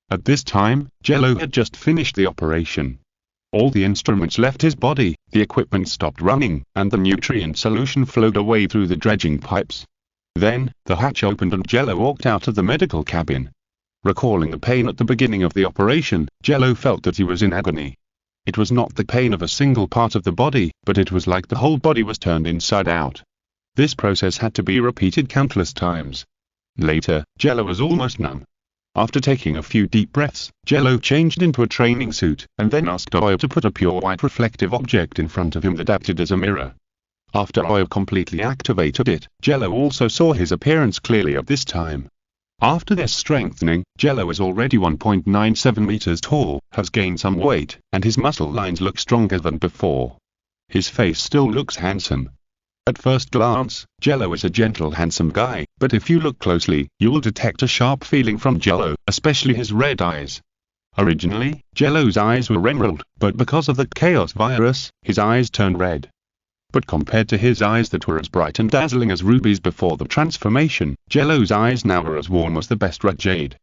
At this time, Jello had just finished the operation. All the instruments left his body, the equipment stopped running, and the nutrient solution flowed away through the dredging pipes. Then, the hatch opened and Jello walked out of the medical cabin. Recalling the pain at the beginning of the operation, Jello felt that he was in agony. It was not the pain of a single part of the body, but it was like the whole body was turned inside out. This process had to be repeated countless times. Later, Jello was almost numb. After taking a few deep breaths, Jello changed into a training suit, and then asked Oya to put a pure white reflective object in front of him that acted as a mirror. After Oya completely activated it, Jello also saw his appearance clearly at this time. After this strengthening, Jello is already 1.97 meters tall, has gained some weight, and his muscle lines look stronger than before. His face still looks handsome. At first glance, Jello is a gentle, handsome guy, but if you look closely, you'll detect a sharp feeling from Jello, especially his red eyes. Originally, Jello's eyes were emerald, but because of the Chaos virus, his eyes turned red. But compared to his eyes that were as bright and dazzling as rubies before the transformation, Jello's eyes now are as warm as the best red jade.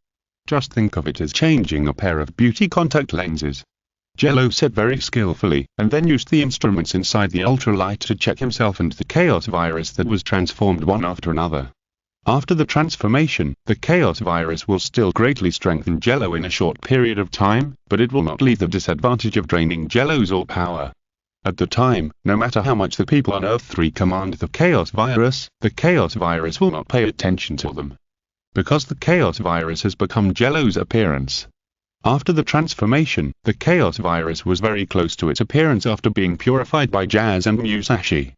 Just think of it as changing a pair of beauty contact lenses. Jello said very skillfully, and then used the instruments inside the ultralight to check himself and the Chaos virus that was transformed one after another. After the transformation, the Chaos virus will still greatly strengthen Jello in a short period of time, but it will not leave the disadvantage of draining Jello's all power. At the time, no matter how much the people on Earth 3 command the Chaos virus will not pay attention to them. Because the Chaos virus has become Jello's appearance. After the transformation, the Chaos virus was very close to its appearance after being purified by Jazz and Musashi.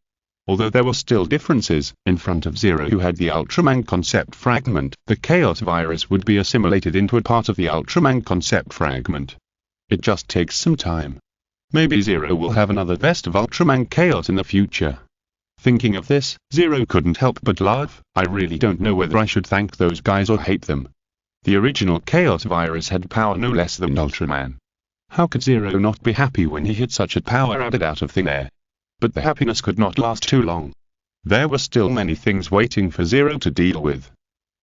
Although there were still differences, in front of Zero who had the Ultraman concept fragment, the Chaos virus would be assimilated into a part of the Ultraman concept fragment. It just takes some time. Maybe Zero will have another Best of Ultraman Chaos in the future. Thinking of this, Zero couldn't help but laugh. I really don't know whether I should thank those guys or hate them. The original Chaos virus had power no less than Ultraman. How could Zero not be happy when he had such a power added out of thin air? But the happiness could not last too long. There were still many things waiting for Zero to deal with.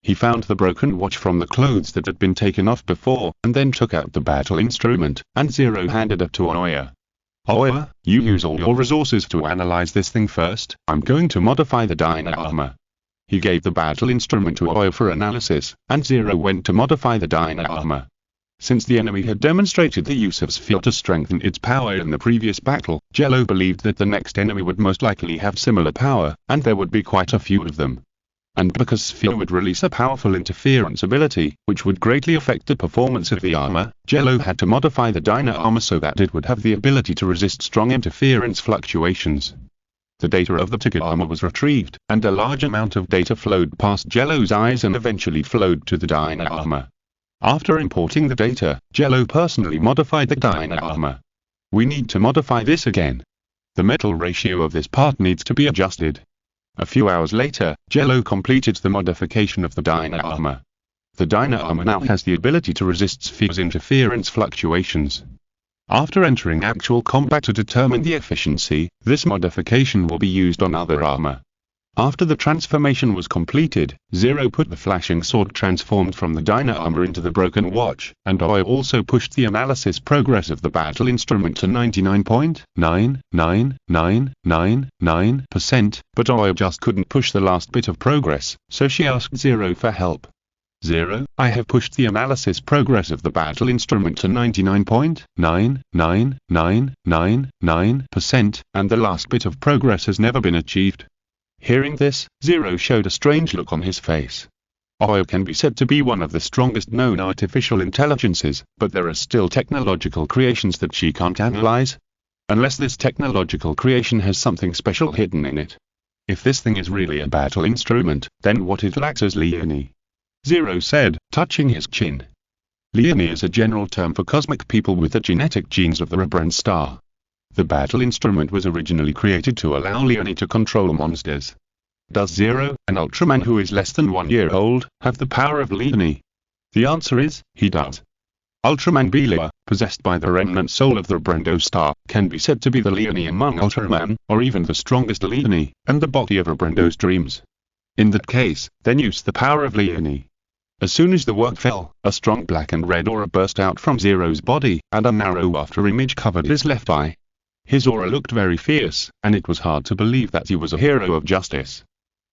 He found the broken watch from the clothes that had been taken off before, and then took out the battle instrument, and Zero handed it to Aoya. Aoya, you use all your resources to analyze this thing first. I'm going to modify the Dyna armor. He gave the battle instrument to Aoya for analysis, and Zero went to modify the Dyna armor. Since the enemy had demonstrated the use of Sphere to strengthen its power in the previous battle, Jello believed that the next enemy would most likely have similar power, and there would be quite a few of them. And because Sphere would release a powerful interference ability, which would greatly affect the performance of the armor, Jello had to modify the Dyna armor so that it would have the ability to resist strong interference fluctuations. The data of the ticket armor was retrieved, and a large amount of data flowed past Jello's eyes and eventually flowed to the Dyna armor. After importing the data, Jello personally modified the Dyna armor. We need to modify this again. The metal ratio of this part needs to be adjusted. A few hours later, Jello completed the modification of the Dyna armor. The Dyna armor now has the ability to resist Sphere's interference fluctuations. After entering actual combat to determine the efficiency, this modification will be used on other armor. After the transformation was completed, Zero put the flashing sword transformed from the Dyna armor into the broken watch, and Aoya also pushed the analysis progress of the battle instrument to 99.99999%, but Aoya just couldn't push the last bit of progress, so she asked Zero for help. Zero, I have pushed the analysis progress of the battle instrument to 99.99999%, and the last bit of progress has never been achieved. Hearing this, Zero showed a strange look on his face. Aoya can be said to be one of the strongest known artificial intelligences, but there are still technological creations that she can't analyze. Unless this technological creation has something special hidden in it. If this thing is really a battle instrument, then what it lacks is Leonie. Zero said, touching his chin. Leonie is a general term for cosmic people with the genetic genes of the Rebrand star. The battle instrument was originally created to allow Leonie to control monsters. Does Zero, an Ultraman who is less than 1 year old, have the power of Leonie? The answer is, he does. Ultraman Belia, possessed by the remnant soul of the Rebrando star, can be said to be the Leonie among Ultraman, or even the strongest Leonie, and the body of Rebrando's dreams. In that case, then use the power of Leonie. As soon as the work fell, a strong black and red aura burst out from Zero's body, and a narrow after image covered his left eye. His aura looked very fierce, and it was hard to believe that he was a hero of justice.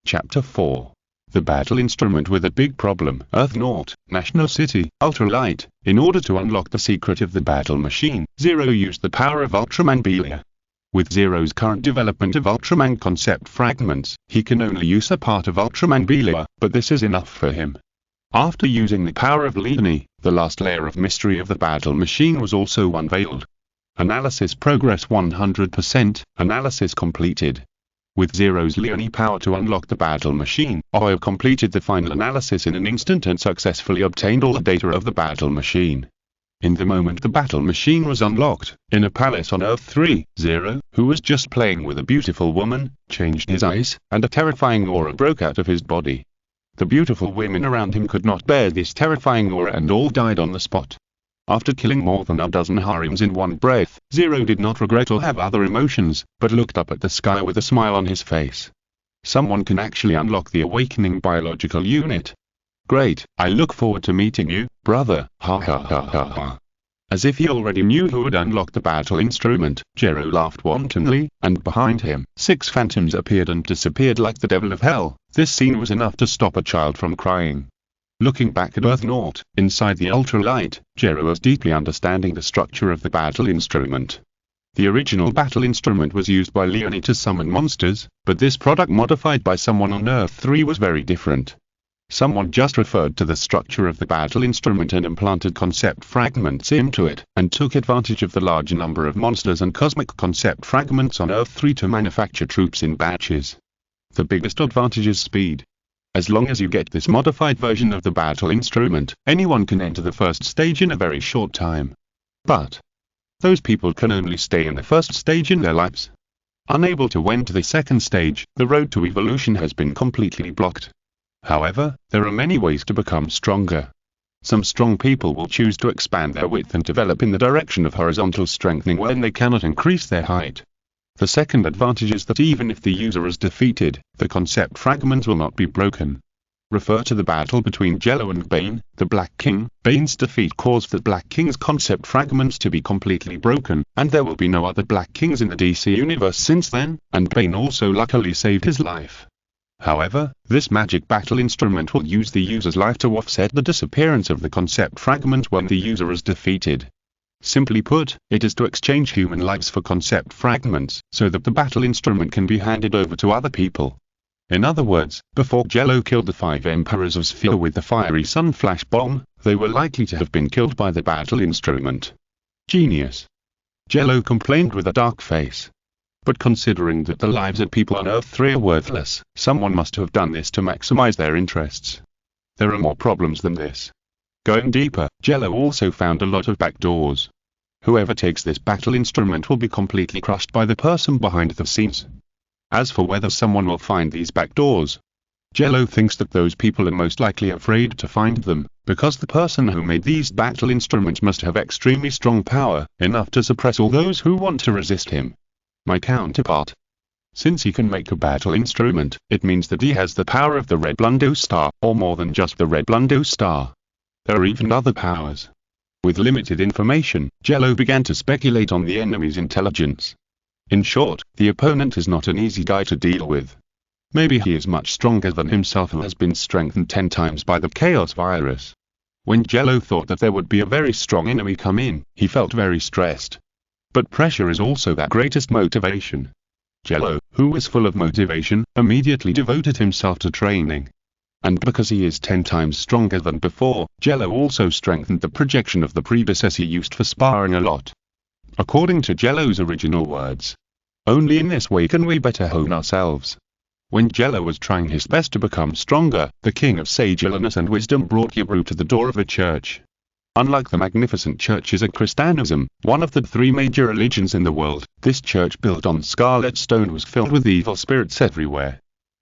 Chapter 4. The battle instrument with a big problem. Earth Naught, National City, Ultralight. In order to unlock the secret of the battle machine, Zero used the power of Ultraman Belia. With Zero's current development of Ultraman concept fragments, he can only use a part of Ultraman Belia, but this is enough for him. After using the power of Leonie, the last layer of mystery of the battle machine was also unveiled. Analysis progress 100%, analysis completed. With Zero's Leonie power to unlock the battle machine, Aoya completed the final analysis in an instant and successfully obtained all the data of the battle machine. In the moment the battle machine was unlocked, in a palace on Earth 3, Zero, who was just playing with a beautiful woman, changed his eyes, and a terrifying aura broke out of his body. The beautiful women around him could not bear this terrifying aura and all died on the spot. After killing more than a dozen harems in one breath, Zero did not regret or have other emotions, but looked up at the sky with a smile on his face. Someone can actually unlock the awakening biological unit. Great, I look forward to meeting you, brother, ha ha ha ha ha. As if he already knew who would unlock the battle instrument, Jello laughed wantonly, and behind him, 6 phantoms appeared and disappeared like the devil of hell. This scene was enough to stop a child from crying. Looking back at Earth Naught, inside the ultralight, Jello was deeply understanding the structure of the battle instrument. The original battle instrument was used by Leone to summon monsters, but this product modified by someone on Earth 3 was very different. Someone just referred to the structure of the battle instrument and implanted concept fragments into it, and took advantage of the large number of monsters and cosmic concept fragments on Earth 3 to manufacture troops in batches. The biggest advantage is speed. As long as you get this modified version of the battle instrument, anyone can enter the first stage in a very short time. But those people can only stay in the first stage in their lives. Unable to enter the second stage, the road to evolution has been completely blocked. However, there are many ways to become stronger. Some strong people will choose to expand their width and develop in the direction of horizontal strengthening when they cannot increase their height. The second advantage is that even if the user is defeated, the concept fragments will not be broken. Refer to the battle between Jello and Bane, the Black King. Bane's defeat caused the Black King's concept fragments to be completely broken, and there will be no other Black Kings in the DC universe since then, and Bane also luckily saved his life. However, this magic battle instrument will use the user's life to offset the disappearance of the concept fragment when the user is defeated. Simply put, it is to exchange human lives for concept fragments, so that the battle instrument can be handed over to other people. In other words, before Jello killed the 5 Emperors of Sphere with the fiery sun flash bomb, they were likely to have been killed by the battle instrument. Genius. Jello complained with a dark face. But considering that the lives of people on Earth 3 are worthless, someone must have done this to maximize their interests. There are more problems than this. Going deeper, Jello also found a lot of backdoors. Whoever takes this battle instrument will be completely crushed by the person behind the scenes. As for whether someone will find these backdoors, Jello thinks that those people are most likely afraid to find them, because the person who made these battle instruments must have extremely strong power, enough to suppress all those who want to resist him. My counterpart. Since he can make a battle instrument, it means that he has the power of the Red Blundo Star, or more than just the Red Blundo Star. There are even other powers. With limited information, Jello began to speculate on the enemy's intelligence. In short, the opponent is not an easy guy to deal with. Maybe he is much stronger than himself and has been strengthened 10 times by the Chaos Virus. When Jello thought that there would be a very strong enemy come in, he felt very stressed. But pressure is also their greatest motivation. Jello, who was full of motivation, immediately devoted himself to training. And because he is 10 times stronger than before, Jello also strengthened the projection of the predecessor used for sparring a lot. According to Jello's original words, only in this way can we better hone ourselves. When Jello was trying his best to become stronger, the king of sage illness and wisdom brought Yabru to the door of a church. Unlike the magnificent churches of Christianism, one of the 3 major religions in the world, this church built on scarlet stone was filled with evil spirits everywhere.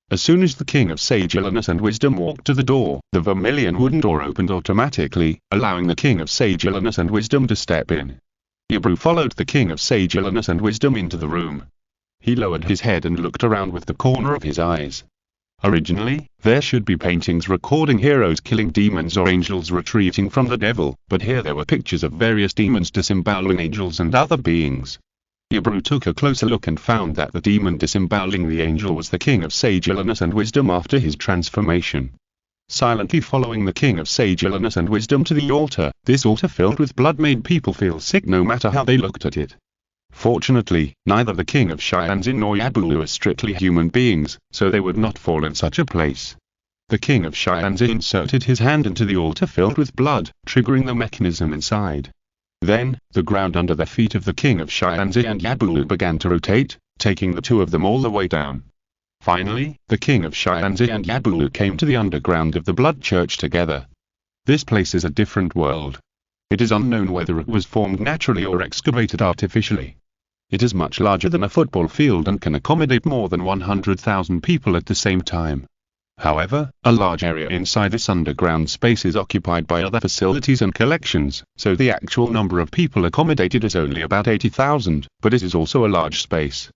As soon as the king of sage illness and wisdom walked to the door, the vermilion wooden door opened automatically, allowing the king of sage illness and wisdom to step in. Yabru followed the king of sage illness and wisdom into the room. He lowered his head and looked around with the corner of his eyes. Originally, there should be paintings recording heroes killing demons or angels retreating from the devil, but here there were pictures of various demons disemboweling angels and other beings. Yabru took a closer look and found that the demon disemboweling the angel was the king of sage illness and wisdom after his transformation. Silently following the king of sage illness and wisdom to the altar, this altar filled with blood made people feel sick no matter how they looked at it. Fortunately, neither the king of Shianzi nor Yabulu are strictly human beings, so they would not fall in such a place. The king of Shianzi inserted his hand into the altar filled with blood, triggering the mechanism inside. Then, the ground under the feet of the king of Shianzi and Yabulu began to rotate, taking the 2 of them all the way down. Finally, the king of Shianzi and Yabulu came to the underground of the blood church together. This place is a different world. It is unknown whether it was formed naturally or excavated artificially. It is much larger than a football field and can accommodate more than 100,000 people at the same time. However, a large area inside this underground space is occupied by other facilities and collections, so the actual number of people accommodated is only about 80,000, but it is also a large space.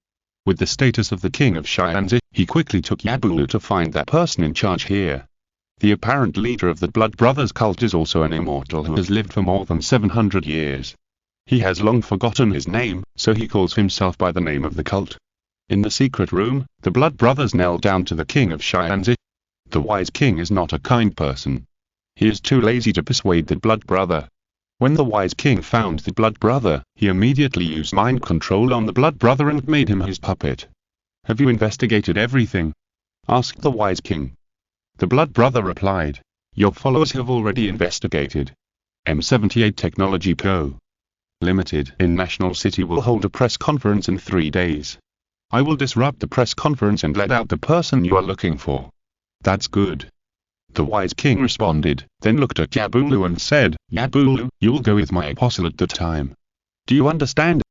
With the status of the king of Xianzi, he quickly took Yabulu to find that person in charge here. The apparent leader of the Blood Brothers cult is also an immortal who has lived for more than 700 years. He has long forgotten his name, so he calls himself by the name of the cult. In the secret room, the Blood Brothers knelt down to the king of Xianzi. The wise king is not a kind person. He is too lazy to persuade the Blood Brother. When the wise king found the Blood Brother, he immediately used mind control on the Blood Brother and made him his puppet. "Have you investigated everything?" asked the wise king. The Blood Brother replied, "Your followers have already investigated. M78 Technology Co. Limited in National City will hold a press conference in 3 days. I will disrupt the press conference and let out the person you are looking for." "That's good." The wise king responded, then looked at Yabulu and said, "Yabulu, you'll go with my apostle at the time. Do you understand?"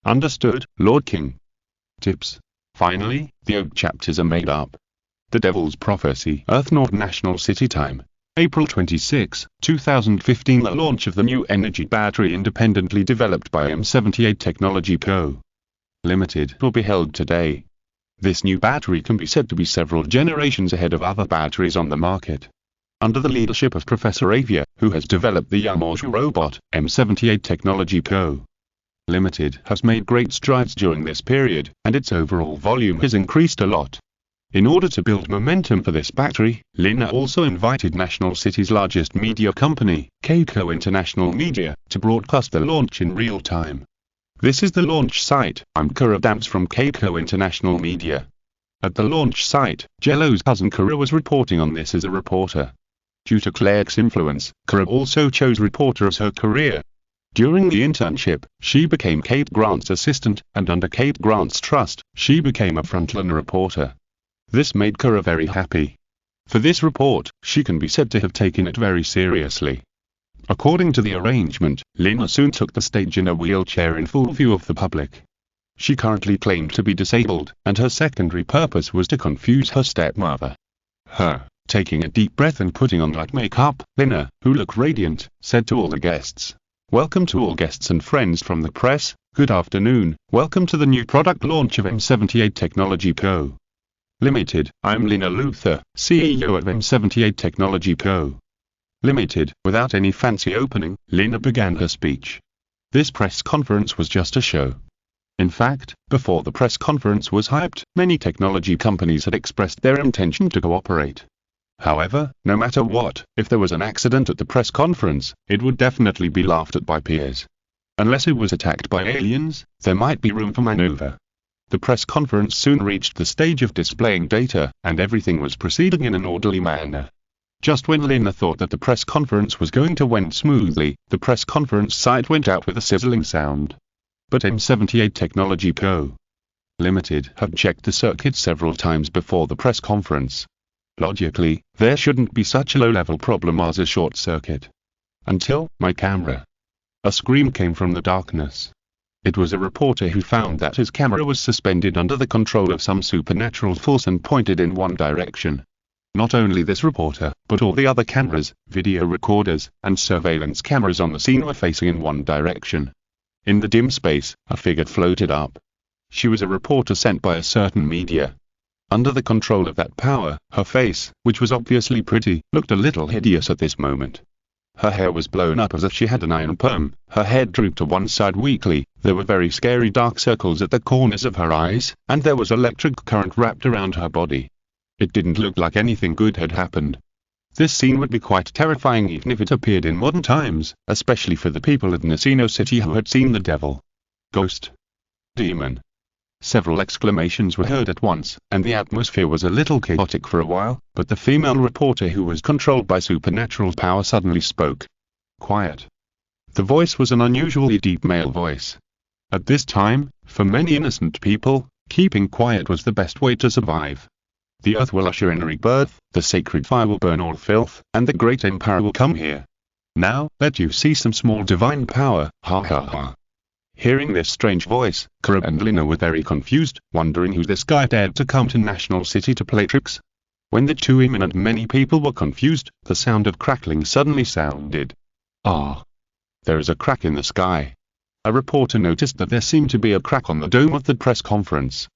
"Understood, Lord King." Tips. Finally, the oak chapters are made up. The Devil's Prophecy, Earth North National City Time, April 26, 2015. The launch of the new energy battery independently developed by M78 Technology Co. Limited will be held today. This new battery can be said to be several generations ahead of other batteries on the market. Under the leadership of Professor Avia, who has developed the Yamauchi robot, M78 Technology Co. Limited has made great strides during this period, and its overall volume has increased a lot. In order to build momentum for this battery, Lina also invited National City's largest media company, Keiko International Media, to broadcast the launch in real time. This is the launch site. I'm Kura Dams from Keiko International Media. At the launch site, Jello's cousin Kura was reporting on this as a reporter. Due to Claire's influence, Kura also chose reporter as her career. During the internship, she became Kate Grant's assistant, and under Kate Grant's trust, she became a frontline reporter. This made Kura very happy. For this report, she can be said to have taken it very seriously. According to the arrangement, Lina soon took the stage in a wheelchair in full view of the public. She currently claimed to be disabled, and her secondary purpose was to confuse her stepmother. Taking a deep breath and putting on light makeup, Lina, who looked radiant, said to all the guests, "Welcome to all guests and friends from the press, good afternoon, welcome to the new product launch of M78 Technology Co. Limited. I'm Lina Luther, CEO of M78 Technology Co. Limited. Without any fancy opening, Lina began her speech. This press conference was just a show. In fact, before the press conference was hyped, many technology companies had expressed their intention to cooperate. However, no matter what, if there was an accident at the press conference, it would definitely be laughed at by peers. Unless it was attacked by aliens, there might be room for maneuver. The press conference soon reached the stage of displaying data, and everything was proceeding in an orderly manner. Just when Lina thought that the press conference was going to went smoothly, the press conference site went out with a sizzling sound. But M78 Technology Co. Limited had checked the circuit several times before the press conference. Logically, there shouldn't be such a low-level problem as a short circuit. Until, my camera. A scream came from the darkness. It was a reporter who found that his camera was suspended under the control of some supernatural force and pointed in one direction. Not only this reporter, but all the other cameras, video recorders, and surveillance cameras on the scene were facing in one direction. In the dim space, a figure floated up. She was a reporter sent by a certain media. Under the control of that power, her face, which was obviously pretty, looked a little hideous at this moment. Her hair was blown up as if she had an iron perm, her head drooped to one side weakly, there were very scary dark circles at the corners of her eyes, and there was electric current wrapped around her body. It didn't look like anything good had happened. This scene would be quite terrifying even if it appeared in modern times, especially for the people at Nasino City who had seen the devil. Ghost. Demon. Several exclamations were heard at once, and the atmosphere was a little chaotic for a while, but the female reporter who was controlled by supernatural power suddenly spoke. Quiet. The voice was an unusually deep male voice. At this time, for many innocent people, keeping quiet was the best way to survive. The earth will usher in rebirth, the sacred fire will burn all filth, and the great empire will come here. Now, let you see some small divine power, ha ha ha. Hearing this strange voice, Kara and Lina were very confused, wondering who this guy dared to come to National City to play tricks. When the two women and many people were confused, the sound of crackling suddenly sounded. Ah! There is a crack in the sky. A reporter noticed that there seemed to be a crack on the dome of the press conference.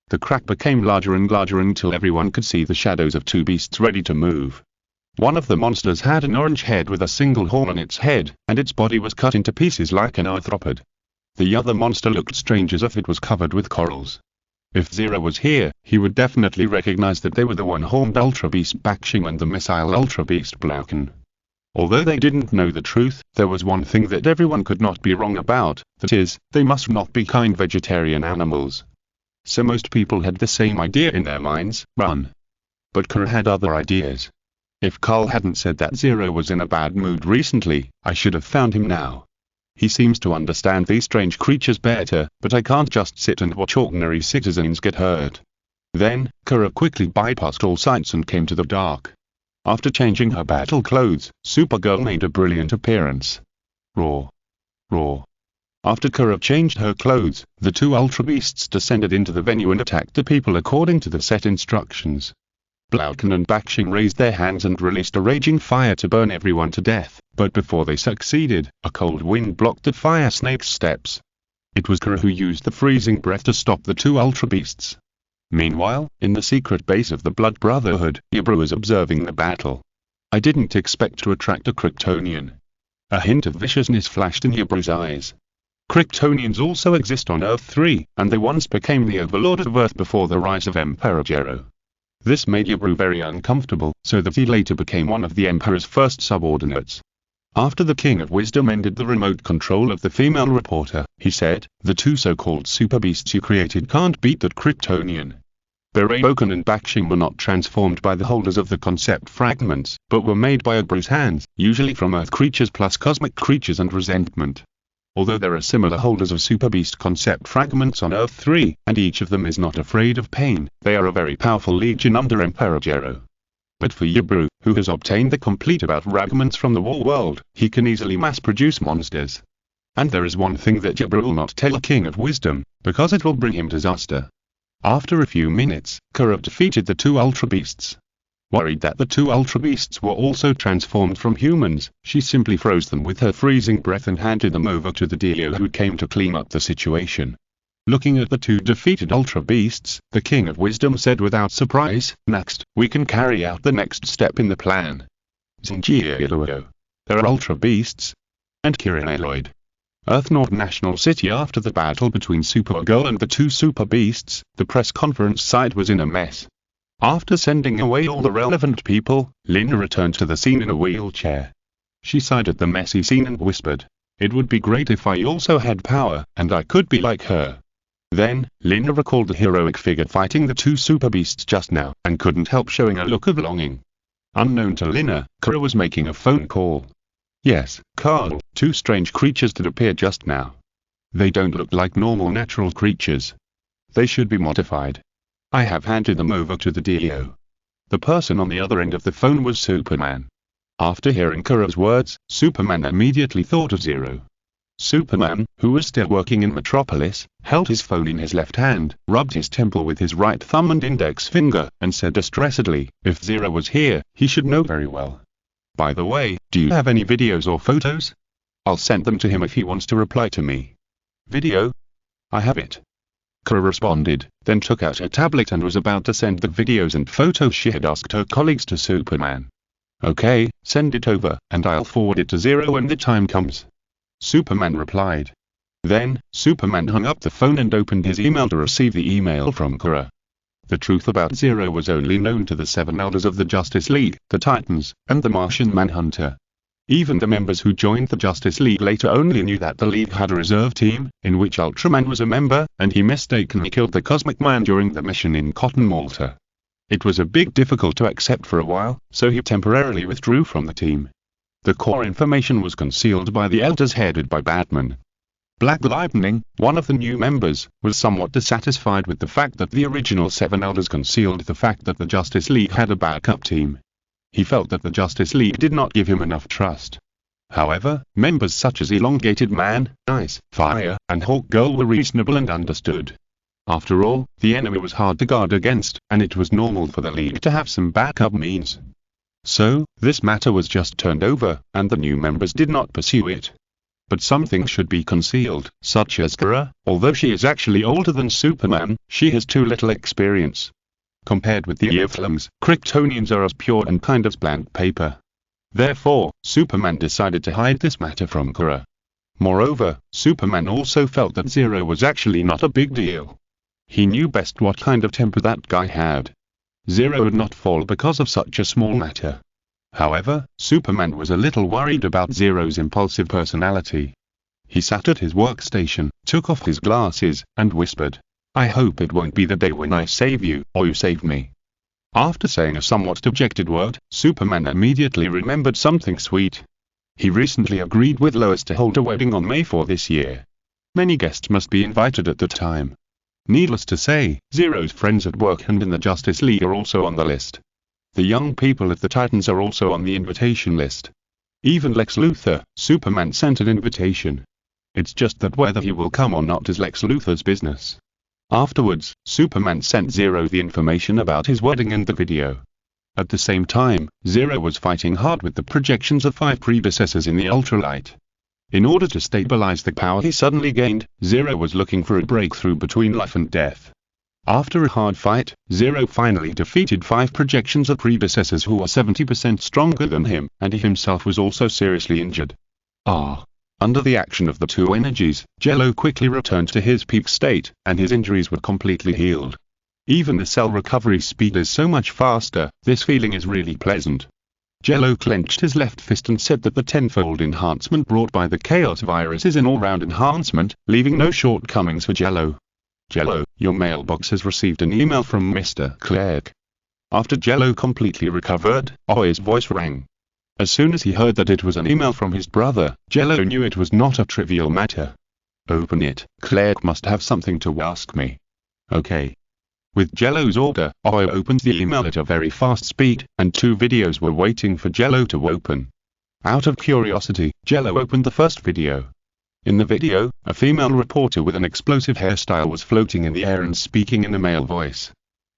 The crack became larger and larger until everyone could see the shadows of two beasts ready to move. One of the monsters had an orange head with a single horn on its head, and its body was cut into pieces like an arthropod. The other monster looked strange as if it was covered with corals. If Zero was here, he would definitely recognize that they were the one-horned Ultra Beast Bakshing and the missile Ultra Beast Blauken. Although they didn't know the truth, there was one thing that everyone could not be wrong about, that is, they must not be kind vegetarian animals. So most people had the same idea in their minds, run. But Kara had other ideas. If Carl hadn't said that Zero was in a bad mood recently, I should have found him now. He seems to understand these strange creatures better, but I can't just sit and watch ordinary citizens get hurt. Then, Kara quickly bypassed all sights and came to the dark. After changing her battle clothes, Supergirl made a brilliant appearance. Roar. Roar. After Kara changed her clothes, the two Ultra Beasts descended into the venue and attacked the people according to the set instructions. Blauken and Bakshing raised their hands and released a raging fire to burn everyone to death, but before they succeeded, a cold wind blocked the fire snake's steps. It was Kara who used the freezing breath to stop the two Ultra Beasts. Meanwhile, in the secret base of the Blood Brotherhood, Yabru was observing the battle. I didn't expect to attract a Kryptonian. A hint of viciousness flashed in Yabru's eyes. Kryptonians also exist on Earth-3, and they once became the overlord of Earth before the rise of Emperor Jello. This made Yabru very uncomfortable, so that he later became one of the Emperor's first subordinates. After the King of Wisdom ended the remote control of the female reporter, he said, "The two so-called super beasts you created can't beat that Kryptonian." Blauken and Bakshing were not transformed by the holders of the concept fragments, but were made by Yabru's hands, usually from Earth creatures plus cosmic creatures and resentment. Although there are similar holders of Super Beast concept fragments on Earth-3, and each of them is not afraid of pain, they are a very powerful legion under Emperor Jello. But for Yabru, who has obtained the complete about fragments from the War World, he can easily mass-produce monsters. And there is one thing that Yabru will not tell a King of Wisdom, because it will bring him disaster. After a few minutes, Kara defeated the two Ultra Beasts. Worried that the two Ultra Beasts were also transformed from humans, she simply froze them with her freezing breath and handed them over to the Dio, who came to clean up the situation. Looking at the two defeated Ultra Beasts, the King of Wisdom said without surprise, "Next, we can carry out the next step in the plan. Zinjiro. There are Ultra Beasts. And Kirin Earth North National City. After the battle between Supergirl and the two Super Beasts, the press conference site was in a mess. After sending away all the relevant people, Lina returned to the scene in a wheelchair. She sighed at the messy scene and whispered, "It would be great if I also had power, and I could be like her." Then, Lina recalled the heroic figure fighting the two Super Beasts just now, and couldn't help showing a look of longing. Unknown to Lina, Kara was making a phone call. "Yes, Carl, two strange creatures that appeared just now. They don't look like normal natural creatures. They should be modified. I have handed them over to the DEO." The person on the other end of the phone was Superman. After hearing Kara's words, Superman immediately thought of Zero. Superman, who was still working in Metropolis, held his phone in his left hand, rubbed his temple with his right thumb and index finger, and said distressedly, "If Zero was here, he should know very well. By the way, do you have any videos or photos? I'll send them to him if he wants to reply to me." "Video? I have it." Kara responded, then took out her tablet and was about to send the videos and photos she had asked her colleagues to Superman. "Okay, send it over, and I'll forward it to Zero when the time comes." Superman replied. Then, Superman hung up the phone and opened his email to receive the email from Kara. The truth about Zero was only known to the 7 elders of the Justice League, the Titans, and the Martian Manhunter. Even the members who joined the Justice League later only knew that the League had a reserve team, in which Ultraman was a member, and he mistakenly killed the Cosmic Man during the mission in Cotton Malta. It was a bit difficult to accept for a while, so he temporarily withdrew from the team. The core information was concealed by the elders headed by Batman. Black Lightning, one of the new members, was somewhat dissatisfied with the fact that the original 7 elders concealed the fact that the Justice League had a backup team. He felt that the Justice League did not give him enough trust. However, members such as Elongated Man, Ice, Fire, and Hawk Girl were reasonable and understood. After all, the enemy was hard to guard against, and it was normal for the League to have some backup means. So, this matter was just turned over, and the new members did not pursue it. But some things should be concealed, such as Kara. Although she is actually older than Superman, she has too little experience. Compared with the Earthlings, Kryptonians are as pure and kind as blank paper. Therefore, Superman decided to hide this matter from Kara. Moreover, Superman also felt that Zero was actually not a big deal. He knew best what kind of temper that guy had. Zero would not fall because of such a small matter. However, Superman was a little worried about Zero's impulsive personality. He sat at his workstation, took off his glasses, and whispered, "I hope it won't be the day when I save you, or you save me." After saying a somewhat dejected word, Superman immediately remembered something sweet. He recently agreed with Lois to hold a wedding on May 4 this year. Many guests must be invited at the time. Needless to say, Zero's friends at work and in the Justice League are also on the list. The young people at the Titans are also on the invitation list. Even Lex Luthor, Superman sent an invitation. It's just that whether he will come or not is Lex Luthor's business. Afterwards, Superman sent Zero the information about his wedding and the video. At the same time, Zero was fighting hard with the projections of 5 predecessors in the ultralight. In order to stabilize the power he suddenly gained, Zero was looking for a breakthrough between life and death. After a hard fight, Zero finally defeated 5 projections of predecessors who were 70% stronger than him, and he himself was also seriously injured. Under the action of the 2 energies, Jello quickly returned to his peak state, and his injuries were completely healed. Even the cell recovery speed is so much faster, this feeling is really pleasant. Jello clenched his left fist and said that the tenfold enhancement brought by the Chaos virus is an all-round enhancement, leaving no shortcomings for Jello. "Jello, your mailbox has received an email from Mr. Clark." After Jello completely recovered, Oi's voice rang. As soon as he heard that it was an email from his brother, Jello knew it was not a trivial matter. "Open it, Clark must have something to ask me." "Okay." With Jello's order, Oi opened the email at a very fast speed, and 2 videos were waiting for Jello to open. Out of curiosity, Jello opened the first video. In the video, a female reporter with an explosive hairstyle was floating in the air and speaking in a male voice.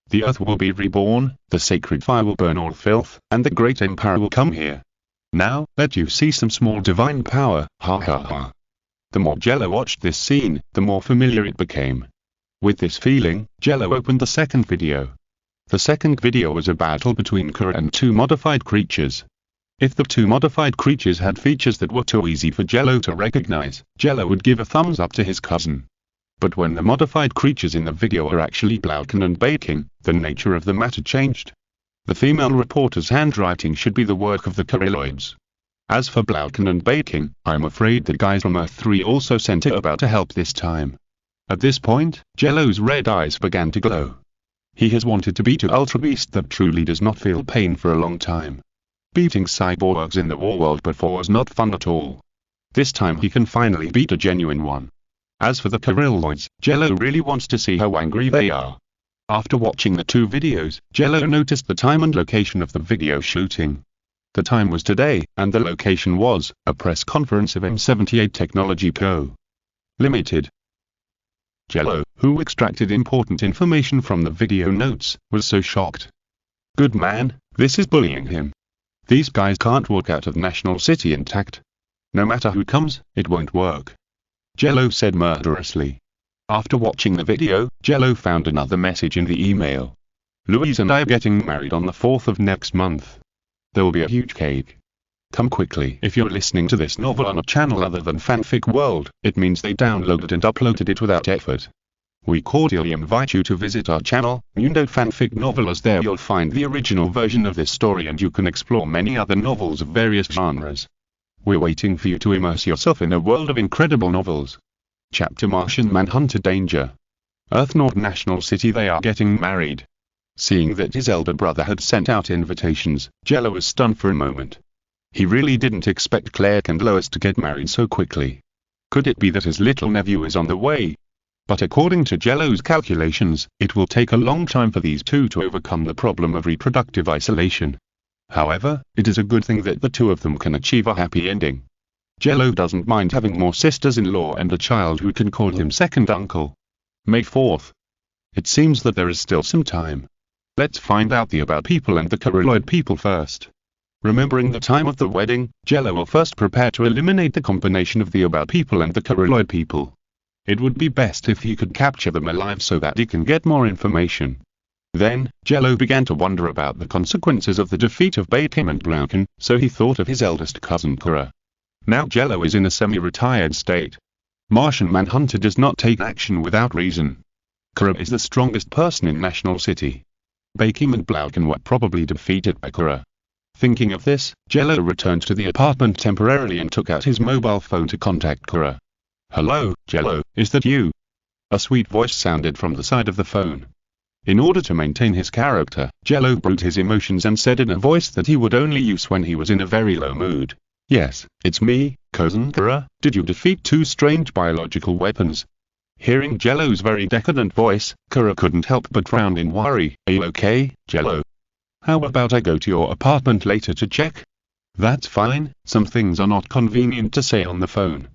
"The earth will be reborn, the sacred fire will burn all filth, and the great empire will come here. Now, let you see some small divine power, ha ha ha." The more Jello watched this scene, the more familiar it became. With this feeling, Jello opened the second video. The second video was a battle between Kara and 2 modified creatures. If the 2 modified creatures had features that were too easy for Jello to recognize, Jello would give a thumbs up to his cousin. But when the modified creatures in the video are actually Blauken and Baking, the nature of the matter changed. The female reporter's handwriting should be the work of the Karilloids. As for Blauken and Baking, I'm afraid the guys from Earth 3 also sent it about to help this time. At this point, Jello's red eyes began to glow. He has wanted to beat an Ultra Beast that truly does not feel pain for a long time. Beating cyborgs in the war world before was not fun at all. This time he can finally beat a genuine one. As for the Karilloids, Jello really wants to see how angry they are. After watching the 2 videos, Jello noticed the time and location of the video shooting. The time was today, and the location was a press conference of M78 Technology Co. Limited. Jello, who extracted important information from the video notes, was so shocked. "Good man, this is bullying him. These guys can't walk out of National City intact. No matter who comes, it won't work," Jello said murderously. After watching the video, Jello found another message in the email. "Louise and I are getting married on the 4th of next month. There will be a huge cake. Come quickly." If you're listening to this novel on a channel other than Fanfic World, it means they downloaded and uploaded it without effort. We cordially invite you to visit our channel, Mundo Fanfic Novel, as there you'll find the original version of this story and you can explore many other novels of various genres. We're waiting for you to immerse yourself in a world of incredible novels. Chapter: Martian Manhunter Danger. Earth North National City. They are getting married. Seeing that his elder brother had sent out invitations, Jello was stunned for a moment. He really didn't expect Clark and Lois to get married so quickly. Could it be that his little nephew is on the way? But according to Jello's calculations, it will take a long time for these 2 to overcome the problem of reproductive isolation. However, it is a good thing that the 2 of them can achieve a happy ending. Jello doesn't mind having more sisters-in-law and a child who can call him second uncle. May 4th. It seems that there is still some time. Let's find out the about people and the coralloid people first. Remembering the time of the wedding, Jello will first prepare to eliminate the combination of the about people and the coralloid people. It would be best if he could capture them alive so that he can get more information. Then, Jello began to wonder about the consequences of the defeat of Bacon and Blauken, so he thought of his eldest cousin Kura. Now Jello is in a semi-retired state. Martian Manhunter does not take action without reason. Kura is the strongest person in National City. Bacon and Blauken were probably defeated by Kura. Thinking of this, Jello returned to the apartment temporarily and took out his mobile phone to contact Kura. "Hello, Jello, is that you?" A sweet voice sounded from the side of the phone. In order to maintain his character, Jello brewed his emotions and said in a voice that he would only use when he was in a very low mood. "Yes, it's me, cousin Kura. Did you defeat two strange biological weapons?" Hearing Jello's very decadent voice, Kura couldn't help but frown in worry. "Are you okay, Jello? How about I go to your apartment later to check?" "That's fine, some things are not convenient to say on the phone."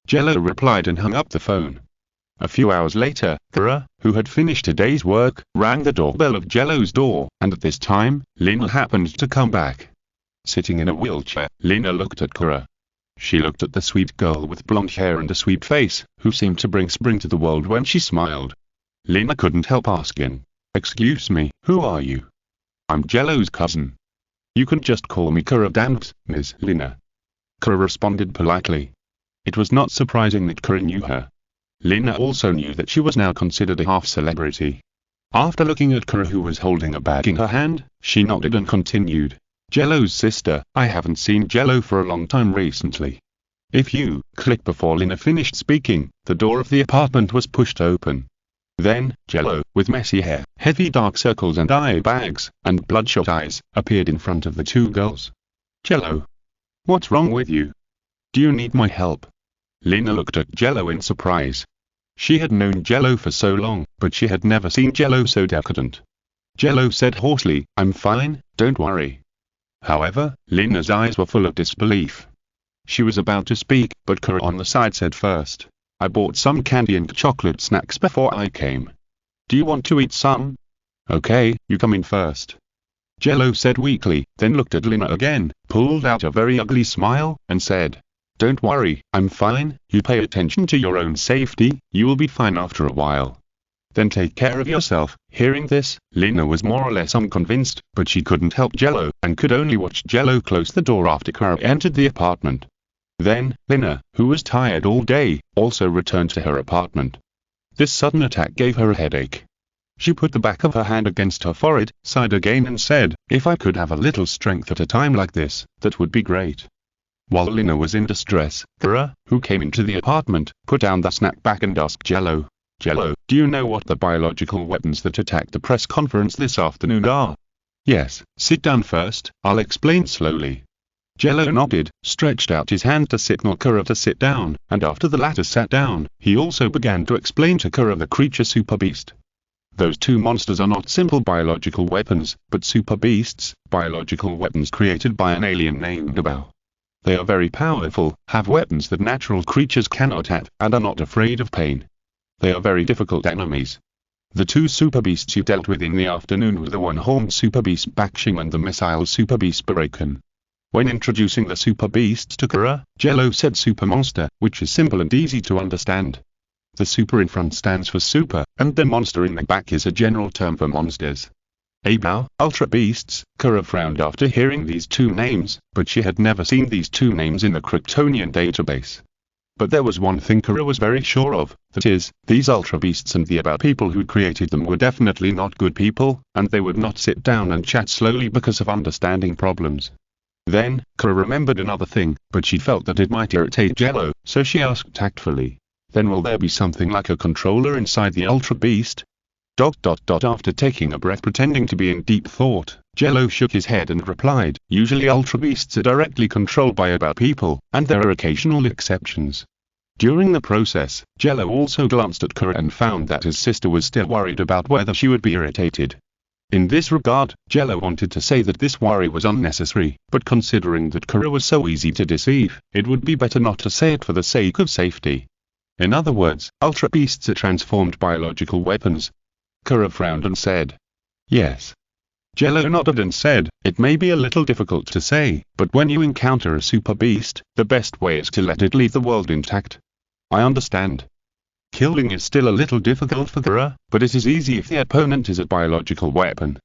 Jello replied and hung up the phone. A few hours later, Kura, who had finished a day's work, rang the doorbell of Jello's door, and at this time, Lina happened to come back. Sitting in a wheelchair, Lina looked at Kura. She looked at the sweet girl with blonde hair and a sweet face, who seemed to bring spring to the world when she smiled. Lina couldn't help asking, "Excuse me, who are you?" "I'm Jello's cousin. You can just call me Kura Danks, Ms. Lina." Kura responded politely. It was not surprising that Kura knew her. Lina also knew that she was now considered a half-celebrity. After looking at Kura who was holding a bag in her hand, she nodded and continued, "Jello's sister, I haven't seen Jello for a long time recently." If you click before Lina finished speaking, the door of the apartment was pushed open. Then, Jello, with messy hair, heavy dark circles and eye bags, and bloodshot eyes, appeared in front of the two girls. "Jello, what's wrong with you? Do you need my help?" Lina looked at Jello in surprise. She had known Jello for so long, but she had never seen Jello so decadent. Jello said hoarsely, "I'm fine, don't worry." However, Lina's eyes were full of disbelief. She was about to speak, but Kura on the side said first, "I bought some candy and chocolate snacks before I came. Do you want to eat some?" "Okay, you come in first." Jello said weakly, then looked at Lina again, pulled out a very ugly smile, and said, "Don't worry, I'm fine. You pay attention to your own safety, you will be fine after a while. Then take care of yourself." Hearing this, Lina was more or less unconvinced, but she couldn't help Jello, and could only watch Jello close the door after Kura entered the apartment. Then, Lina, who was tired all day, also returned to her apartment. This sudden attack gave her a headache. She put the back of her hand against her forehead, sighed again and said, "If I could have a little strength at a time like this, that would be great." While Lina was in distress, Kura, who came into the apartment, put down the snack pack and asked Jello, "Jello, do you know what the biological weapons that attacked the press conference this afternoon are?" "Yes, sit down first, I'll explain slowly." Jello nodded, stretched out his hand to signal Kura to sit down, and after the latter sat down, he also began to explain to Kura the creature Super Beast. Those two monsters are not simple biological weapons, but super beasts, biological weapons created by an alien named Bao. They are very powerful, have weapons that natural creatures cannot have, and are not afraid of pain. They are very difficult enemies. The two super beasts you dealt with in the afternoon were the one-horned super beast Bakshing and the missile super beast Barakan. When introducing the super beasts to Kura, Jello said super monster, which is simple and easy to understand. The super in front stands for super, and the monster in the back is a general term for monsters. Bao, Ultra Beasts. Kura frowned after hearing these two names, but she had never seen these two names in the Kryptonian database. But there was one thing Kura was very sure of, that is, these Ultra Beasts and the about people who created them were definitely not good people, and they would not sit down and chat slowly because of understanding problems. Then, Kura remembered another thing, but she felt that it might irritate Jello, so she asked tactfully, "Then will there be something like a controller inside the Ultra Beast?" After taking a breath pretending to be in deep thought, Jello shook his head and replied, "Usually Ultra Beasts are directly controlled by about people, and there are occasional exceptions." During the process, Jello also glanced at Kura and found that his sister was still worried about whether she would be irritated. In this regard, Jello wanted to say that this worry was unnecessary, but considering that Kara was so easy to deceive, it would be better not to say it for the sake of safety. In other words, Ultra Beasts are transformed biological weapons. Kara frowned and said, "Yes." Jello nodded and said, "It may be a little difficult to say, but when you encounter a super beast, the best way is to let it leave the world intact." "I understand." Killing is still a little difficult for Kara, but it is easy if the opponent is a biological weapon.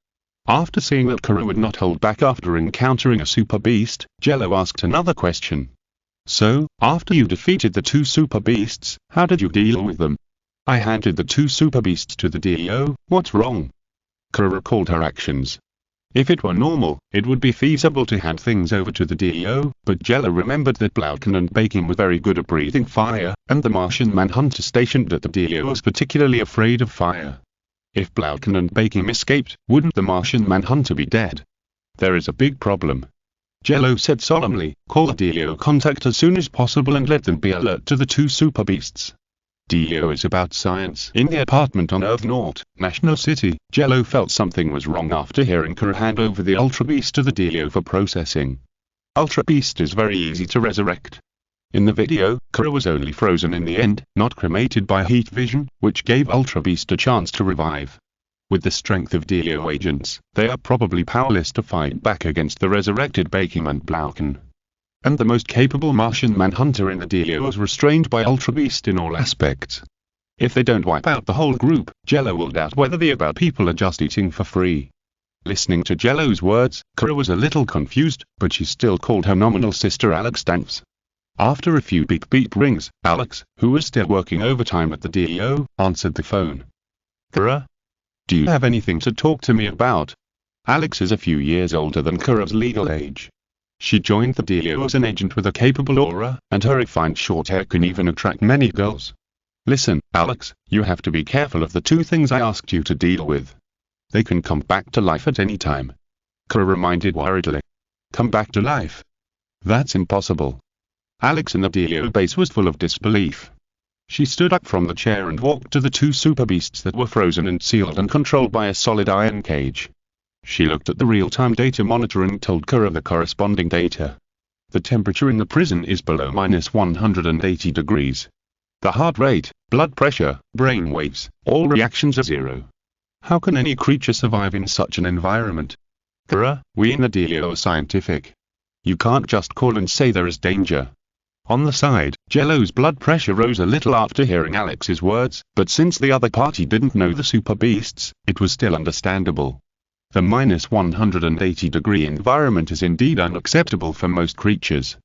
After seeing that Kara would not hold back after encountering a super beast, Jello asked another question. "So, after you defeated the two super beasts, how did you deal with them?" "I handed the two super beasts to the DEO, what's wrong?" Kara recalled her actions. If it were normal, it would be feasible to hand things over to the DEO, but Jello remembered that Blauken and Bacon were very good at breathing fire, and the Martian manhunter stationed at the DEO was particularly afraid of fire. If Blauken and Bacon escaped, wouldn't the Martian manhunter be dead? "There is a big problem," Jello said solemnly. "Call the DEO contact as soon as possible and let them be alert to the two super beasts." DEO is about science. In the apartment on Earth Naught, National City, Jello felt something was wrong after hearing Kara hand over the Ultra Beast to the DEO for processing. Ultra Beast is very easy to resurrect. In the video, Kara was only frozen in the end, not cremated by heat vision, which gave Ultra Beast a chance to revive. With the strength of DEO agents, they are probably powerless to fight back against the resurrected Bacon and Blauken. And the most capable Martian manhunter in the DEO was restrained by Ultra Beast in all aspects. If they don't wipe out the whole group, Jello will doubt whether the about people are just eating for free. Listening to Jello's words, Kara was a little confused, but she still called her nominal sister Alex thanks. After a few beep rings, Alex, who was still working overtime at the DEO, answered the phone. "Kara? Do you have anything to talk to me about?" Alex is a few years older than Kara's legal age. She joined the DEO as an agent with a capable aura, and her refined short hair can even attract many girls. "Listen, Alex, you have to be careful of the two things I asked you to deal with. They can come back to life at any time." Kara reminded worriedly. "Come back to life? That's impossible." Alex in the DEO base was full of disbelief. She stood up from the chair and walked to the two super beasts that were frozen and sealed and controlled by a solid iron cage. She looked at the real-time data monitor and told Kara the corresponding data. The temperature in the prison is below -180 degrees. The heart rate, blood pressure, brain waves, all reactions are 0. How can any creature survive in such an environment? "Kara, we in the DEO are scientific. You can't just call and say there is danger." On the side, Jello's blood pressure rose a little after hearing Alex's words, but since the other party didn't know the super beasts, it was still understandable. The -180-degree environment is indeed unacceptable for most creatures.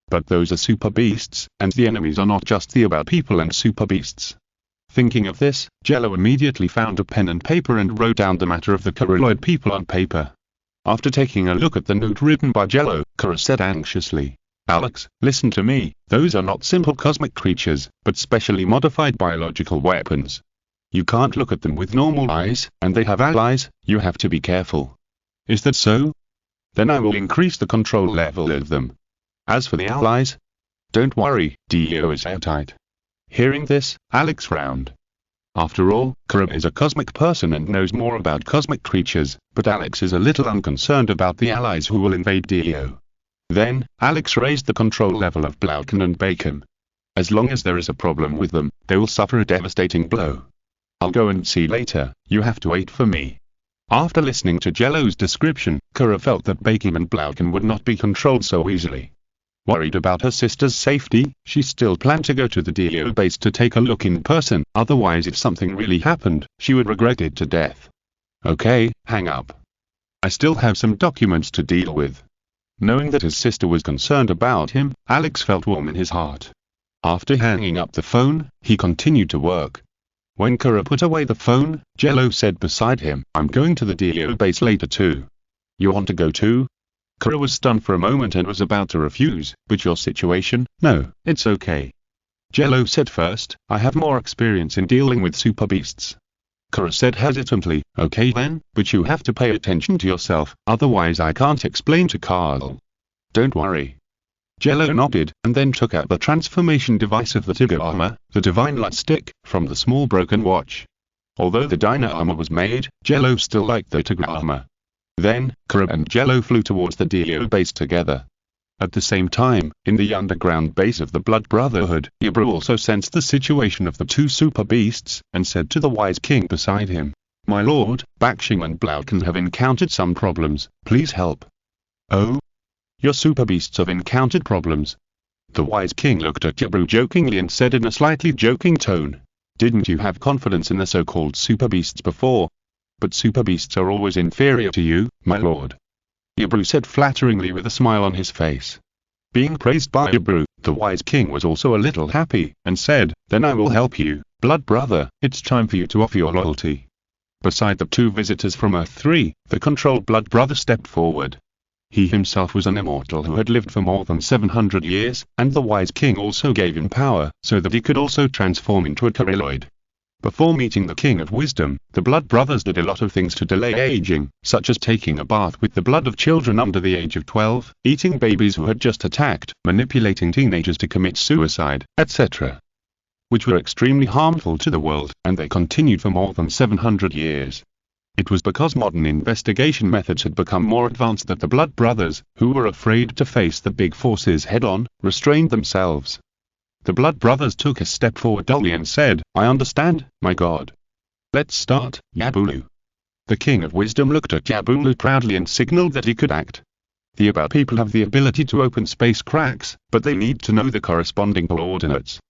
But those are super beasts, and the enemies are not just the about people and super beasts. Thinking of this, Jello immediately found a pen and paper and wrote down the matter of the Karaloid people on paper. After taking a look at the note written by Jello, Kara said anxiously, "Alex, listen to me, those are not simple cosmic creatures, but specially modified biological weapons. You can't look at them with normal eyes, and they have allies, you have to be careful." "Is that so? Then I will increase the control level of them. As for the allies, don't worry, DEO is airtight." Hearing this, Alex frowned. After all, Kara is a cosmic person and knows more about cosmic creatures, but Alex is a little unconcerned about the allies who will invade DEO. Then, Alex raised the control level of Blauken and Bacon. As long as there is a problem with them, they will suffer a devastating blow. "I'll go and see later, you have to wait for me." After listening to Jello's description, Kara felt that Bacon and Blauken would not be controlled so easily. Worried about her sister's safety, she still planned to go to the DEO base to take a look in person, otherwise if something really happened, she would regret it to death. "Okay, hang up. I still have some documents to deal with." Knowing that his sister was concerned about him, Alex felt warm in his heart. After hanging up the phone, he continued to work. When Kara put away the phone, Jello said beside him, "I'm going to the DEO base later too." "You want to go too?" Kara was stunned for a moment and was about to refuse, "But your situation?" "No, it's okay." Jello said first, "I have more experience in dealing with super beasts." Kara said hesitantly, "Okay then, but you have to pay attention to yourself, otherwise I can't explain to Carl." "Don't worry." Jello nodded, and then took out the transformation device of the Tiger armor, the Divine Light Stick, from the small broken watch. Although the Dino armor was made, Jello still liked the Tigra armor. Then, Kara and Jello flew towards the Delio base together. At the same time, in the underground base of the Blood Brotherhood, Ibru also sensed the situation of the two super beasts, and said to the wise king beside him, "My lord, Bakshing and Blauken have encountered some problems, please help." "Oh? Your super beasts have encountered problems?" The wise king looked at Ibru jokingly and said in a slightly joking tone, "Didn't you have confidence in the so-called super beasts before? But super beasts are always inferior to you, my lord." Ibru said flatteringly with a smile on his face. Being praised by Ibru, the wise king was also a little happy, and said, "Then I will help you, blood brother, it's time for you to offer your loyalty." Beside the two visitors from Earth 3, the controlled blood brother stepped forward. He himself was an immortal who had lived for more than 700 years, and the wise king also gave him power, so that he could also transform into a Karilloid. Before meeting the King of Wisdom, the Blood Brothers did a lot of things to delay aging, such as taking a bath with the blood of children under the age of 12, eating babies who had just attacked, manipulating teenagers to commit suicide, etc. Which were extremely harmful to the world, and they continued for more than 700 years. It was because modern investigation methods had become more advanced that the Blood Brothers, who were afraid to face the big forces head-on, restrained themselves. The Blood Brothers took a step forward dully and said, "I understand, my god. Let's start, Yabulu." The King of Wisdom looked at Yabulu proudly and signaled that he could act. The Aba people have the ability to open space cracks, but they need to know the corresponding coordinates.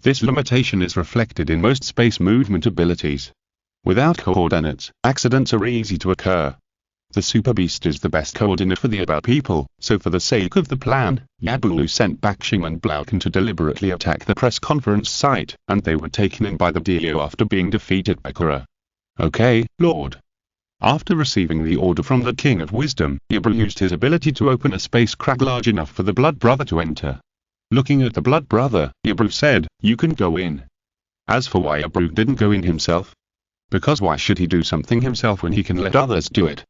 This limitation is reflected in most space movement abilities. Without coordinates, accidents are easy to occur. The Super Beast is the best coordinate for the Aba people, so for the sake of the plan, Yabulu sent Bakshing and Blauken to deliberately attack the press conference site, and they were taken in by the Delio after being defeated by Kara. "Okay, Lord." After receiving the order from the King of Wisdom, Ibru used his ability to open a space crack large enough for the Blood Brother to enter. Looking at the Blood Brother, Ibru said, "You can go in." As for why Ibru didn't go in himself? Because why should he do something himself when he can let others do it?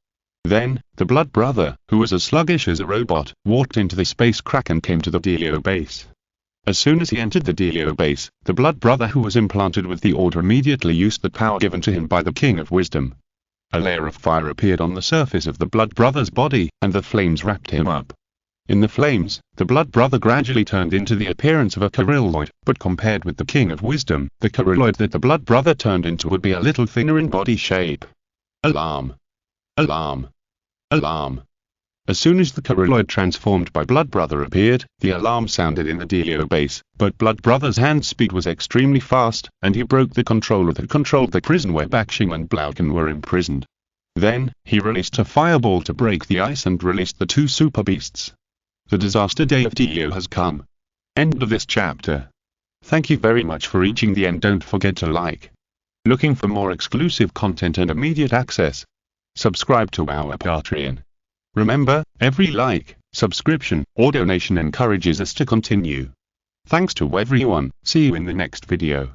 Then, the Blood Brother, who was as sluggish as a robot, walked into the space crack and came to the Delio base. As soon as he entered the Delio base, the Blood Brother who was implanted with the order immediately used the power given to him by the King of Wisdom. A layer of fire appeared on the surface of the Blood Brother's body, and the flames wrapped him up. In the flames, the Blood Brother gradually turned into the appearance of a Karilloid, but compared with the King of Wisdom, the Karilloid that the Blood Brother turned into would be a little thinner in body shape. Alarm! Alarm! Alarm! As soon as the Karilloid transformed by Blood Brother appeared, the alarm sounded in the Delio base, but Blood Brother's hand speed was extremely fast, and he broke the controller that controlled the prison where Bakshing and Blauken were imprisoned. Then, he released a fireball to break the ice and released the two super beasts. The disaster day of Delio has come. End of this chapter. Thank you very much for reaching the end. Don't forget to like. Looking for more exclusive content and immediate access? Subscribe to our Patreon. Remember, every like, subscription, or donation encourages us to continue. Thanks to everyone. See you in the next video.